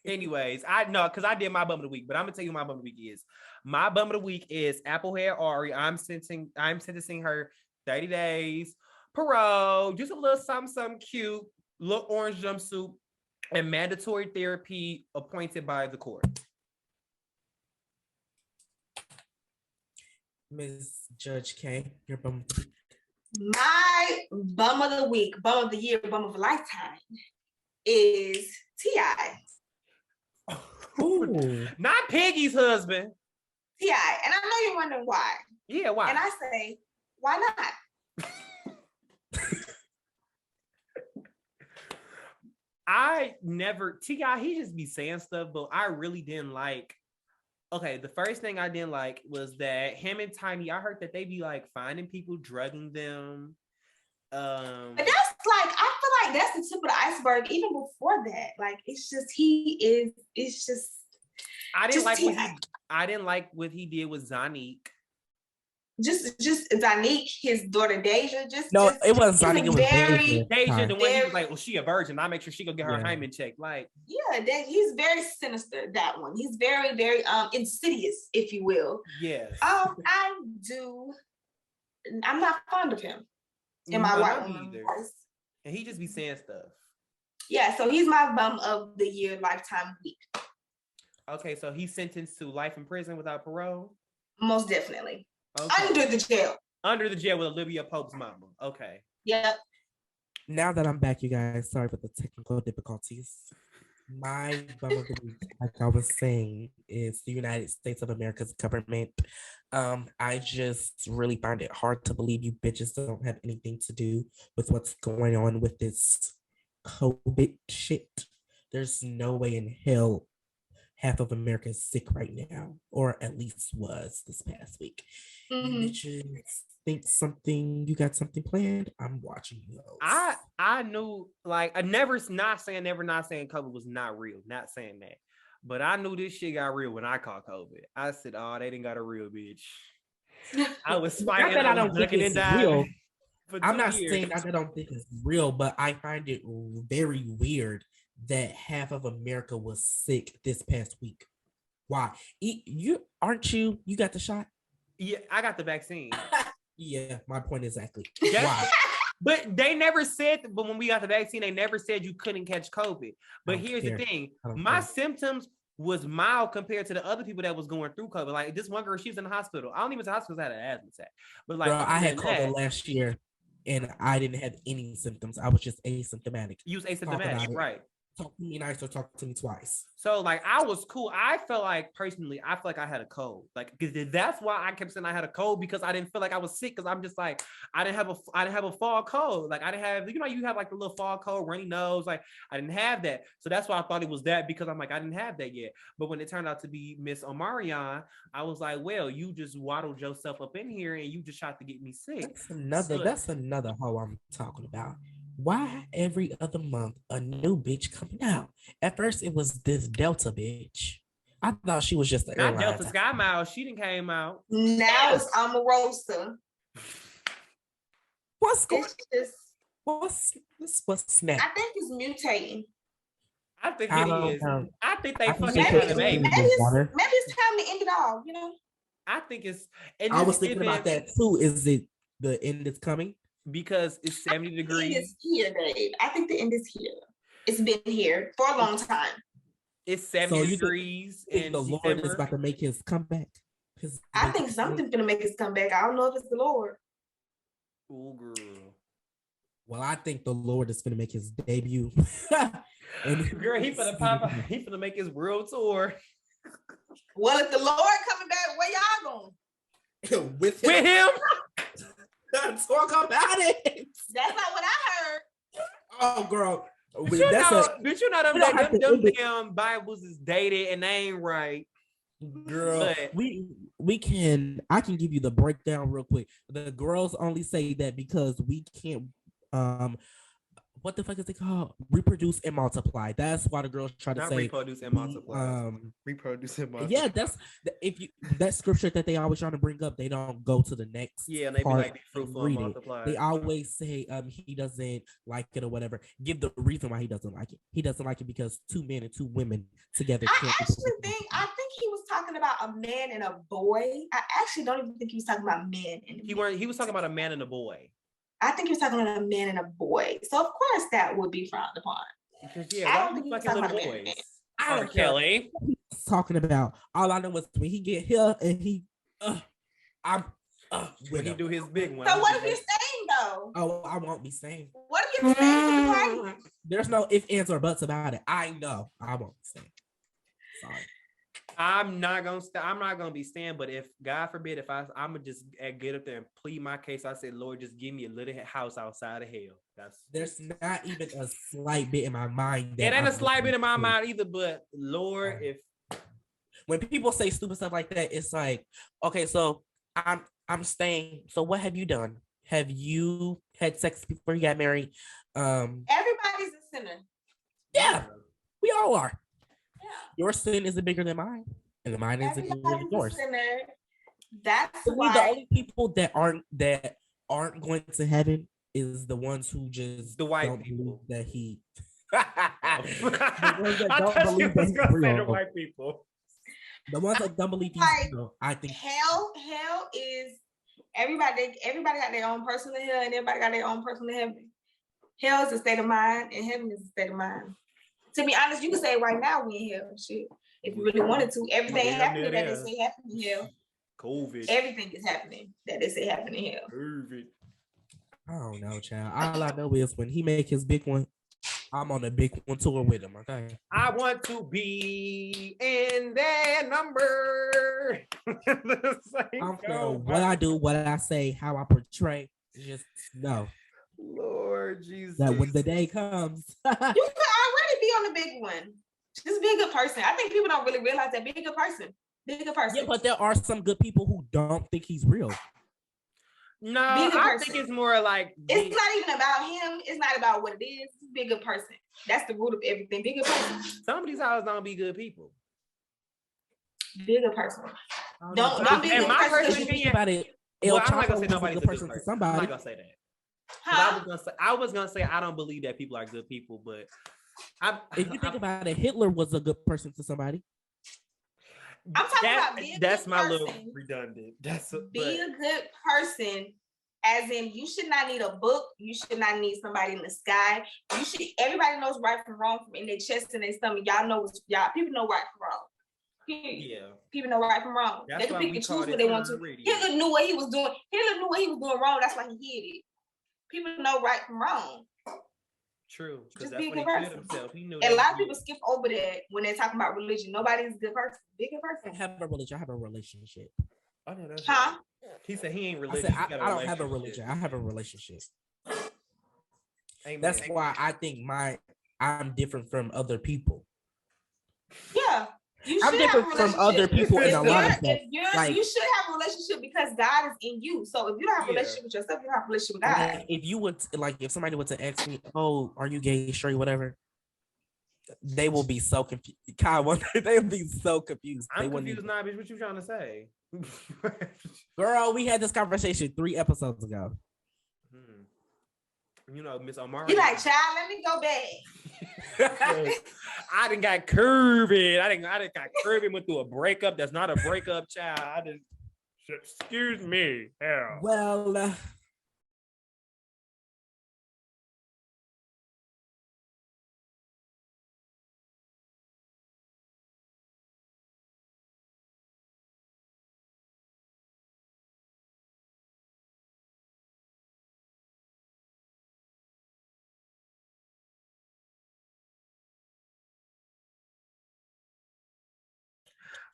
Anyways, I know because I did my bum of the week, but I'm gonna tell you what my bum of the week is. My bum of the week is Applehead Ari. I'm sentencing her 30 days parole, just a little something cute, little orange jumpsuit, and mandatory therapy appointed by the court. Ms. Judge K, your bum of the week. My bum of the week, bum of the year, bum of a lifetime is T.I. Not Peggy's husband. T.I. And I know you're wondering why. Yeah, why? And I say, why not? T.I., he just be saying stuff, but I really didn't like. Okay, the first thing I didn't like was that him and Tiny, I heard that they be like finding people, drugging them. But that's like, I feel like that's the tip of the iceberg. Even before that, like it's just I didn't like what he did with Zanique. Just Zanique, his daughter Deja. It wasn't Zanique. It was Deja, the one he was like, well, she a virgin. I make sure she go get her hymen checked. Like, yeah, he's very sinister. That one, he's very, very insidious, if you will. Yes. I'm not fond of him in my white woman voice. And he just be saying stuff. Yeah, so he's my bum of the year, lifetime week. Okay, so he's sentenced to life in prison without parole? Most definitely. Okay. Under the jail. Under the jail with Olivia Pope's mama. Okay. Yep. Now that I'm back, you guys, sorry for the technical difficulties. My bum of the week, like I was saying, is the United States of America's government. I just really find it hard to believe you bitches don't have anything to do with what's going on with this COVID shit. There's no way in hell half of America is sick right now, or at least was this past week. Mm-hmm. You think you got something planned? I'm watching you. I knew, like, not saying COVID was not real, not saying that, but I knew this shit got real when I caught COVID. I said, oh, they didn't got a real bitch. I was fighting. Not that I don't think it's real. I'm not years. saying I don't think it's real, but I find it very weird that half of America was sick this past week. Why? You got the shot? Yeah, I got the vaccine. Yeah, my point exactly. Why? But they never said, but when we got the vaccine, they never said you couldn't catch COVID. But here's the thing. My symptoms was mild compared to the other people that was going through COVID. Like this one girl, she was in the hospital. I don't even say hospital, had an asthma attack. But like, bro, I had COVID last year and I didn't have any symptoms. I was just asymptomatic. You was asymptomatic, right? talk to me nice or talk to me twice. So like I was cool. I felt like personally, I felt like I had a cold. Like that's why I kept saying I had a cold, because I didn't feel like I was sick. Because I'm just like I didn't have a fall cold. Like I didn't have, you have like the little fall cold, runny nose. Like I didn't have that. So that's why I thought it was that, because I'm like I didn't have that yet. But when it turned out to be Miss Omarion, I was like, well, you just waddled yourself up in here and you just tried to get me sick. That's another hoe I'm talking about. Why every other month a new bitch coming out? At first it was this Delta bitch. I thought she was just the not airline. Delta Sky Miles. She didn't came out. Now it's Omarosa. What's going? Just, what's snap? I think it's mutating. I think it is. I think they fucking maybe had a baby. Maybe it's time to end it all. I think it's. I was thinking about that too. Is it the end is coming? Because it's 70 degrees. The end is here, babe. I think the end is here. It's been here for a long time. It's 70 degrees. And the Lord is about to make his comeback. I think something's gonna make his comeback. I don't know if it's the Lord. Oh, girl. Well, I think the Lord is gonna make his debut. And girl, he finna make his world tour. Well, if the Lord coming back, where y'all going? With him? Talk about it. That's not what I heard. Oh, girl. But you know them damn Bibles is dated and they ain't right. Girl, but I can give you the breakdown real quick. The girls only say that because we can't what the fuck is it called? Reproduce and multiply. That's why the girls try to say reproduce and multiply. Reproduce and multiply. Yeah, that's that scripture that they always trying to bring up. They don't go to the next. Yeah, they be like, be fruitful and multiply. They always say he doesn't like it or whatever. Give the reason why he doesn't like it. He doesn't like it because 2 men and 2 women together. I think he was talking about a man and a boy. I actually don't even think he was talking about men. He was talking about a man and a boy. I think he was talking about a man and a boy. So of course that would be frowned upon. Because I don't think he was talking about little boys. I don't care. Kelly. Talking about, all I know is when he get here and he when he do his big one. So what if you're staying though? Oh, I won't be staying. What if you're staying for the party? There's no ifs, ands, or buts about it. I know I won't be staying. Sorry. I'm not gonna be staying, but if God forbid, if I'm gonna just get up there and plead my case, I say, Lord, just give me a little house outside of hell. There's not even a slight bit in my mind. It ain't a slight bit in my mind either, but Lord, if when people say stupid stuff like that, it's like, okay, so I'm staying. So what have you done? Have you had sex before you got married? Everybody's a sinner. Yeah, we all are. Yeah. Your sin isn't bigger than mine, and mine isn't bigger than yours. That's why the only people that aren't going to heaven is the ones who just the white people that he. The white people. The ones that don't believe he's real, I think hell is everybody got their own personal hell and everybody got their own personal heaven. Hell is a state of mind and heaven is a state of mind. To be honest, you can say right now we in hell. Shit. If you really wanted to, everything happening that they say happened in hell. COVID. Everything is happening that they say happened in hell. COVID. I don't know, child. All I know is when he make his big one, I'm on a big one tour with him, okay? I want to be in their number. I don't care what I do, what I say, how I portray. Just know. Lord Jesus. That when the day comes. You could already be on the big one. Just be a good person. I think people don't really realize that. Be a good person. Be a good person. Yeah, but there are some good people who don't think he's real. No, I think it's more like it's not even about him. It's not about what it is. Just be a good person. That's the root of everything. Be a good person. Some of these houses don't be good people. Be a good person. Don't be a good person. About it. Well, I'm not gonna say nobody's a good person. Somebody. I'm not gonna say that. Huh? I was gonna say I don't believe that people are good people, but if you think about it, Hitler was a good person to somebody. I'm talking about being a that's good my person. little redundant. Be a good person, as in you should not need a book. You should not need somebody in the sky. You should. Everybody knows right from wrong from in their chest and their stomach. People know right from wrong. Yeah. People know right from wrong. That's they can pick and choose what they want to. Hitler knew what he was doing. Hitler knew what he was doing wrong. That's why he hid it. People know right from wrong. True, because Just that's be a when good he killed person. himself. He knew And a that. lot of people skip over that when they're talking about religion. Nobody's a good person. Be a good I person. have a religion. I have a relationship. I know that's Huh? right. He said he ain't I religious. said He got I don't have a relationship. religion. I have a relationship. Amen. That's why I think I'm different from other people. Yeah. I'm different from other people in a lot of stuff. Like, you should have a relationship because God is in you. So if you don't have a relationship with yourself, you have a relationship with God. Like, if you would, like, if somebody were to ask me, "Oh, are you gay, straight, whatever?" They will be so confused. Kyle, they will be so confused. I'm confused now, bitch. What you trying to say? Girl, we had this conversation 3 episodes ago. You know, Miss Omari. He like, child, let me go back. I done got curvy. I done got curvy, went through a breakup. That's not a breakup, child. I didn't. Excuse me. Hell. Well.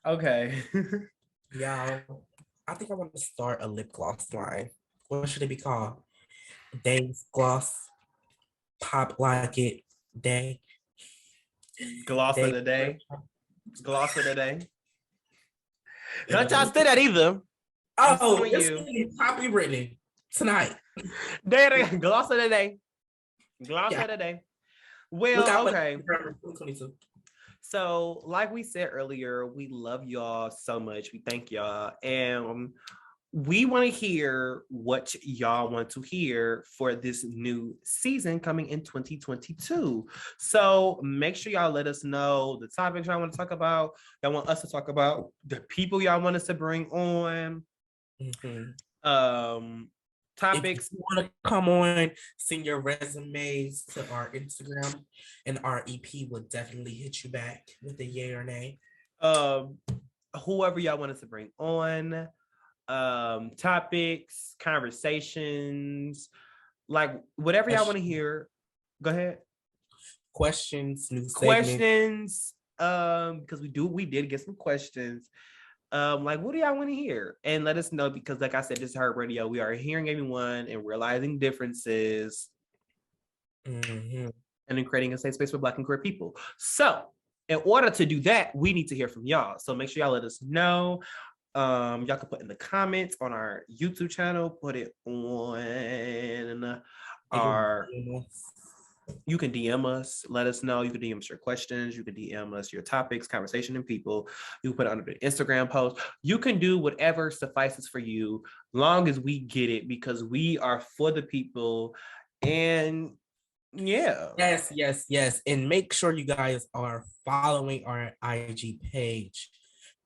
Okay. Y'all, I think I want to start a lip gloss line. What should it be called? Day's Gloss. Pop Like It Day. Gloss of the day. Gloss of the day. Don't y'all say that either. Oh, it's going to be Poppy Brittany tonight. Gloss of the day. Gloss of the day. Well, okay. So, like we said earlier, we love y'all so much. We thank y'all. And we want to hear what y'all want to hear for this new season coming in 2022. So make sure y'all let us know the topics y'all want to talk about. Y'all want us to talk about the people y'all want us to bring on. Topics. If you want to come on, send your resumes to our Instagram, and our EP will definitely hit you back with a yay or nay. Whoever y'all want us to bring on, topics, conversations, like whatever y'all want to hear. Go ahead. Questions, new questions. Because we did get some questions. Like, what do y'all want to hear? And let us know, because like I said, this is Heart Radio. We are hearing everyone and realizing differences, and then creating a safe space for Black and queer people. So in order to do that, we need to hear from y'all. So make sure y'all let us know. Y'all can put in the comments on our YouTube channel, put it on our. You can DM us, let us know. You can DM us your questions. You can DM us your topics, conversation, and people. You can put it under the Instagram post. You can do whatever suffices for you, long as we get it, because we are for the people. And yeah. Yes. And make sure you guys are following our IG page.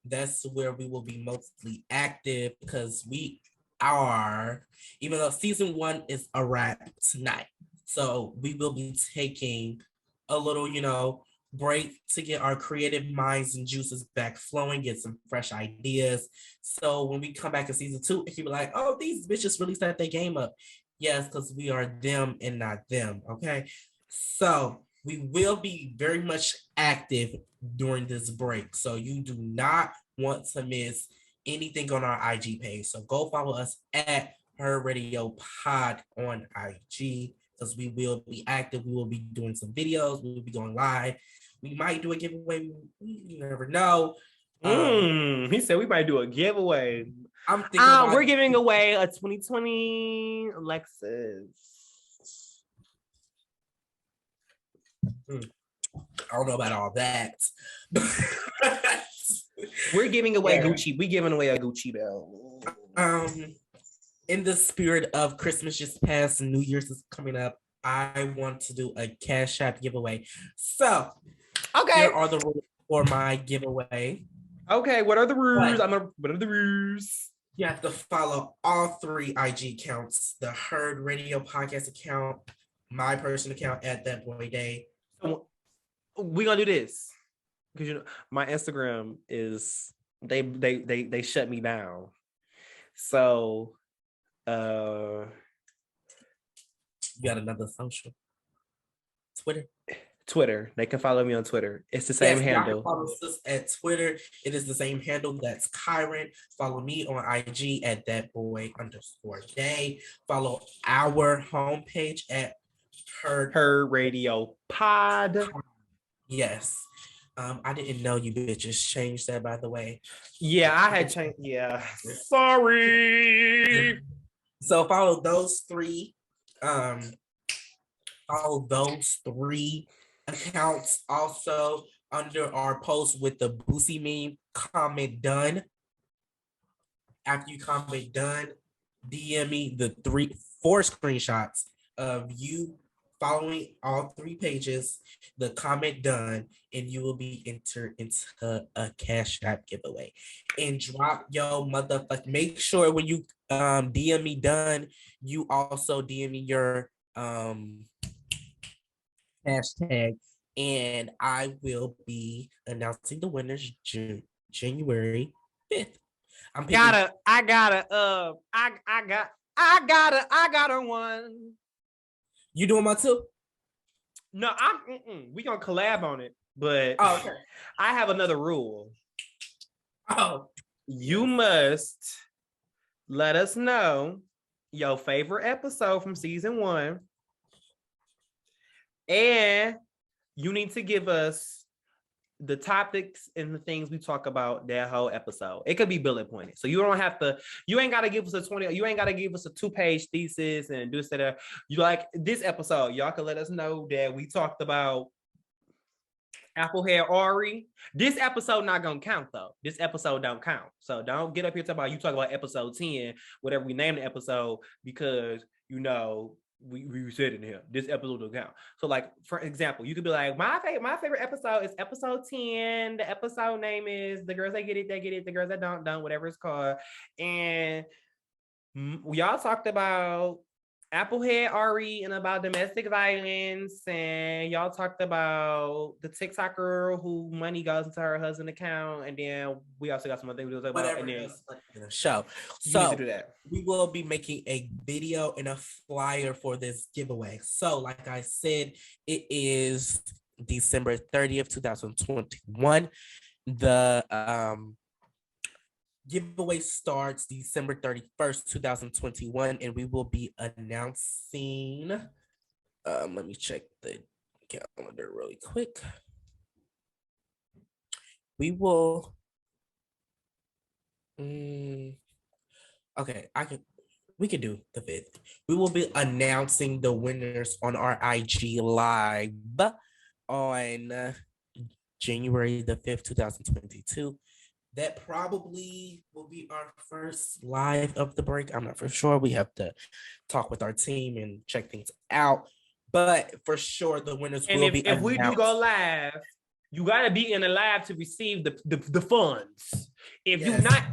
That's where we will be mostly active, because we are, even though season 1 is a wrap tonight. So we will be taking a little, break to get our creative minds and juices back flowing, get some fresh ideas. So when we come back in season 2, if you be like, oh, these bitches really set their game up. Yes, because we are them and not them, okay? So we will be very much active during this break. So you do not want to miss anything on our IG page. So go follow us at Her Radio Pod on IG, because we will be active. We will be doing some videos. We will be going live. We might do a giveaway. You never know. He said we might do a giveaway. I'm thinking we're giving away a 2020 Lexus. I don't know about all that. We're giving away Gucci. We're giving away a Gucci belt. In the spirit of Christmas just passed and New Year's is coming up, I want to do a Cash App giveaway. So, here are the rules for my giveaway. Okay, what are the rules? What are the rules? You have to follow all 3 IG accounts: the Heard Radio Podcast account, my personal account at That Boy Day. We're gonna do this because my Instagram is they shut me down. So you got another social? Twitter. They can follow me on Twitter. It's the same handle. Follow us at Twitter. It is the same handle. That's Kyron. Follow me on IG at thatboy_day. Follow our homepage at Her Radio Pod. Yes. I didn't know you bitches changed that, by the way. Yeah, I had changed. Yeah. Sorry. So follow those three. Accounts. Also under our post with the boosie meme, comment done. After you comment done, DM me the 4 screenshots of you following all 3 pages, the comment done, and you will be entered into a Cash App giveaway. And drop yo motherfucker. Make sure when you DM me done, you also DM me your hashtag, and I will be announcing the winners January 5th. I got one. You doing my too? No, we gonna collab on it, but okay. I have another rule. Oh, you must let us know your favorite episode from season 1, and you need to give us the topics and the things we talk about that whole episode. It could be bullet pointed. So you ain't got to give us a 2-page thesis and do that. You like this episode, y'all can let us know that we talked about Applehead Ari. This episode not gonna count though. This episode don't count. So don't get up here talking about you talk about episode 10, whatever we named the episode, because we said in here, this episode will count. So like, for example, you could be like, my favorite episode is episode 10. The episode name is The Girls That Get It, They Get It. The Girls That Don't, whatever it's called. And y'all talked about Applehead Ari and about domestic violence, and y'all talked about the TikToker who money goes into her husband's account, and then we also got some other things we talk about in the show. So we will be making a video and a flyer for this giveaway. So like I said, it is December 30th, 2021. The giveaway starts December 31st, 2021, and we will be announcing, let me check the calendar really quick. We will, we can do the 5th. We will be announcing the winners on our IG live on January the 5th, 2022. That probably will be our first live of the break. I'm not for sure. We have to talk with our team and check things out. But for sure, the winners will be announced. If we do go live, you got to be in the live to receive the funds. If you're not...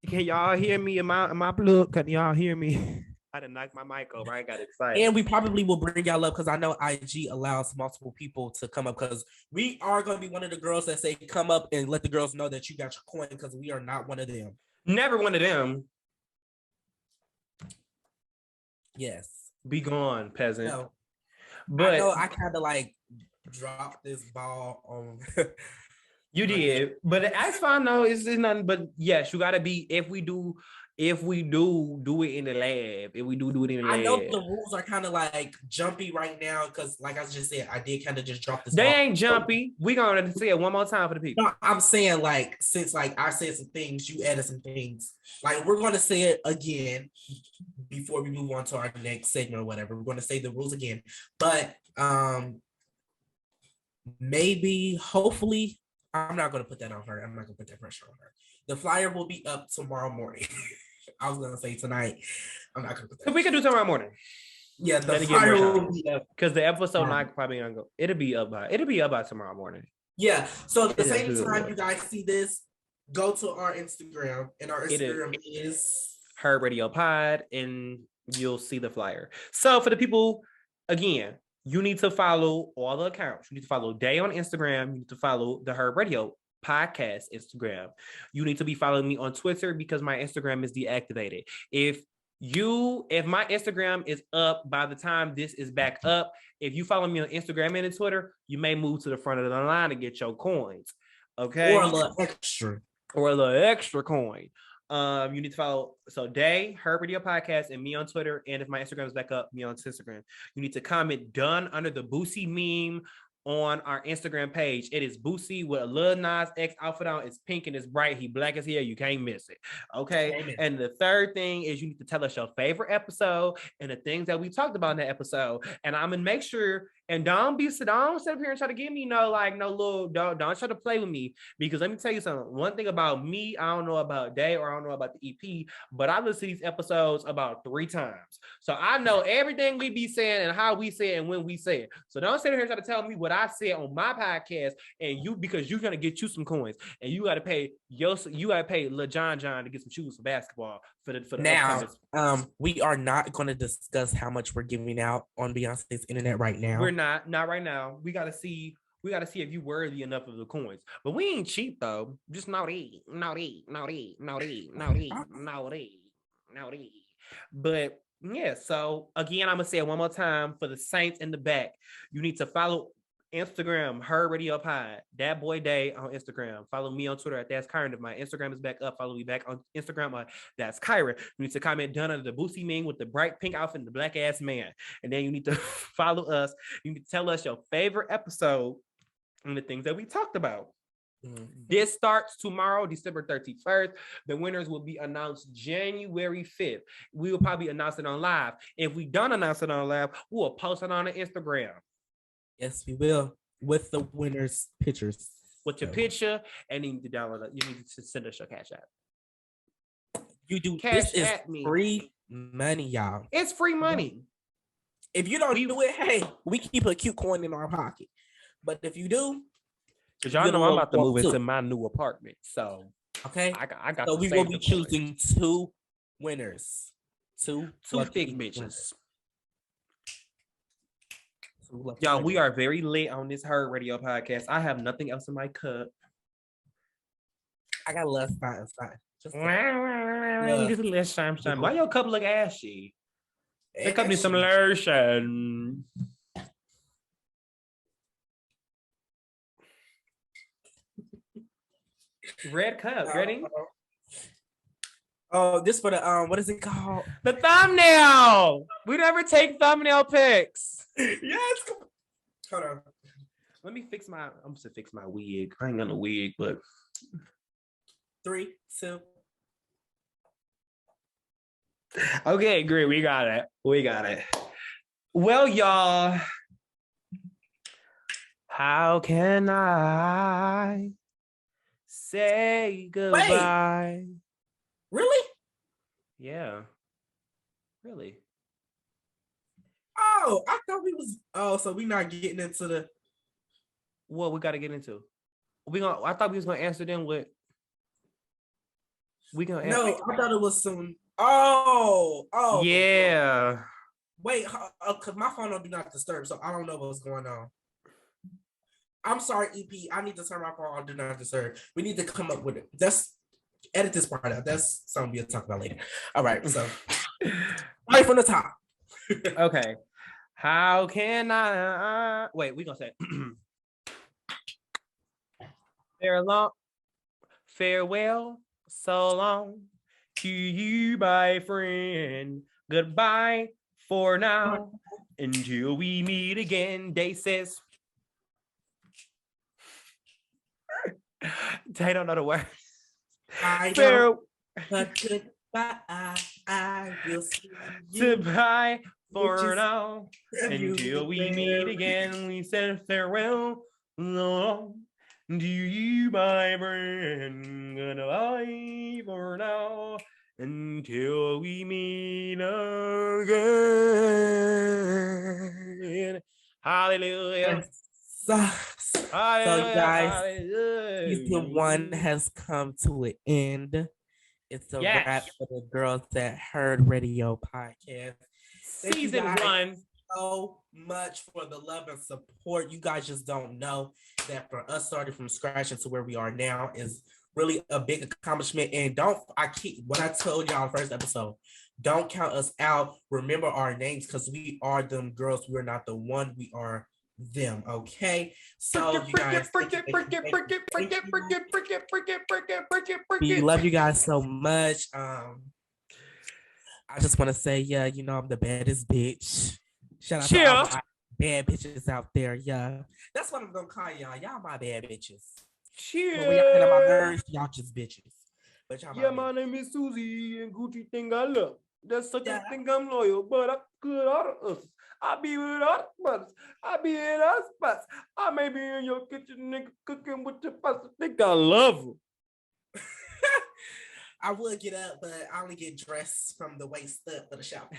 Can y'all hear me in my plug? Can y'all hear me? I done knocked my mic over. I got excited. And we probably will bring y'all up because I know IG allows multiple people to come up, because we are going to be one of the girls that say come up and let the girls know that you got your coin, because we are not one of them. Never one of them. Yes. Be gone, peasant. No. But I know I kind of like dropped this ball on... You did, but that's fine. No, it's nothing. But yes, you gotta be. If we do it in the lab, if we do it in the lab. I know the rules are kind of like jumpy right now because, like I just said, I did kind of just drop this. They ain't jumpy. We gonna say it one more time for the people. No, I'm saying like since like I said some things, you added some things. Like we're gonna say it again before we move on to our next segment or whatever. We're gonna say the rules again, but maybe hopefully. I'm not going to put that on her. I'm not going to put that pressure on her. The flyer will be up tomorrow morning. I was going to say tonight. I'm not going to put that. We can do tomorrow morning. Yeah, the flyer will be up. Because the episode not probably going to go. It'll be up by tomorrow morning. Yeah. So at the same time you guys see this, go to our Instagram. And our Instagram is Her Radio Pod. And you'll see the flyer. So for the people, again, you need to follow all the accounts. You need to follow Day on Instagram. You need to follow the Herb Radio Podcast Instagram. You need to be following me on Twitter because my Instagram is deactivated. If if my Instagram is up by the time this is back up, if you follow me on Instagram and Twitter, you may move to the front of the line to get your coins. Okay. Or a little extra. Or a little extra coin. You need to follow Day, Her Radio Podcast, and me on Twitter. And if my Instagram is back up, me on Instagram. You need to comment done under the Boosie meme on our Instagram page. It is Boosie with a Lil Nas X outfit on. It's pink and it's bright. He black as hell. You can't miss it. Okay. Amen. And the third thing is you need to tell us your favorite episode and the things that we talked about in that episode. And I'm gonna make sure. And don't sit up here and try to give me don't try to play with me, because let me tell you something. One thing about me, I don't know about Day or I don't know about the EP, but I listen to these episodes about 3 times. So I know everything we be saying and how we say it and when we say it. So don't sit here and try to tell me what I said on my podcast because you're gonna get you some coins and you gotta pay Lil John to get some shoes for basketball for the now. We are not gonna discuss how much we're giving out on Beyonce's internet right now. We're not right now. We gotta see if you worthy enough of the coins. But we ain't cheap though. Just naughty. But yeah, so again, I'm gonna say it one more time for the Saints in the back. You need to follow Instagram, Her Radio Pod, That Boy Day on Instagram. Follow me on Twitter at That's Kyron. If my Instagram is back up, follow me back on Instagram That's Kyron. You need to comment done under the Boosie meme with the bright pink outfit and the black ass man. And then you need to follow us. You need to tell us your favorite episode and the things that we talked about. This starts tomorrow, December 31st. The winners will be announced January 5th. We will probably announce it on live. If we don't announce it on live, we'll post it on the Instagram. Yes, we will, with the winners' pictures. With your picture, and you need to download it. You need to send us your Cash App. You do. Cash this is me. Free money, y'all. It's free money. If you don't do it, hey, we keep a cute coin in our pocket. But if you do, because y'all know I'm about to move into my new apartment, so okay, I got. So we will be choosing 2 winners, two thick bitches. Y'all, we are very lit on this Her Radio Podcast. I have nothing else in my cup. I got less inside. Just a less shine. Why your cup look ashy? The cup needs some lotion. Red cup, ready? Oh, this for the what is it called? The thumbnail. We never take thumbnail pics. Yes. Hold on. Let me fix my. I'm just to fix my wig. I ain't got no wig, but 3, 2. Okay, great. We got it. Well, y'all, how can I say goodbye? Wait. Really? Yeah. Really. Oh, I thought we was. Oh, so we not getting into the. What we got to get into? I thought we was gonna answer them with. We gonna answer. No, I thought it was some. Oh. Yeah. Wait, cause my phone don't do not disturb, so I don't know what's going on. I'm sorry, EP. I need to turn my phone on do not disturb. We need to come up with it. Edit this part out. That's something we'll talk about later. All right, so right from the top. Okay. How can I wait? We gonna say farewell, so long to you, my friend. Goodbye for now until we meet again. Day says. They don't know the words. I know, but goodbye. I will see you. Goodbye for now until we meet again. We said farewell, long to you, my friend. Goodbye for now until we meet again. Hallelujah. So guys, season 1 has come to an end. It's a wrap for the Girls That Heard Radio podcast. Season 1. So much for the love and support. You guys just don't know that for us starting from scratch into where we are now is really a big accomplishment. And what I told y'all first episode, Don't count us out. Remember our names because we are them girls. We're not the one. We are them. Okay. So you guys, we love you guys so much. I just want to say, yeah, you know, I'm the baddest bitch. Shout out to all my bad bitches out there. Yeah, that's what I'm gonna call y'all. Y'all my bad bitches. Cheers. When we out there, my nerves, y'all just bitches. But y'all my name is Susie, and Gucci think I love. That's such a thing I'm loyal, but I could out of us. I be with us, but I be in us, but I may be in your kitchen, nigga, cooking with your pasta. Think I love them. I would get up, but I only get dressed from the waist up for the shower.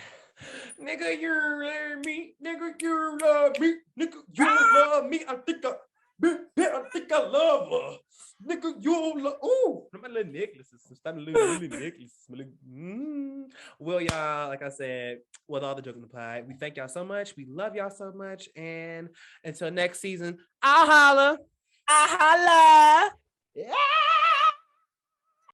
Nigga, you love me. Nigga, you love me. Nigga, you love me. I think I love her. Nigga, you love. Ooh, my little necklaces. Stop little necklaces. Well, y'all, like I said, with all the joking applied, we thank y'all so much. We love y'all so much. And until next season, I'll holla. I holla. Yeah.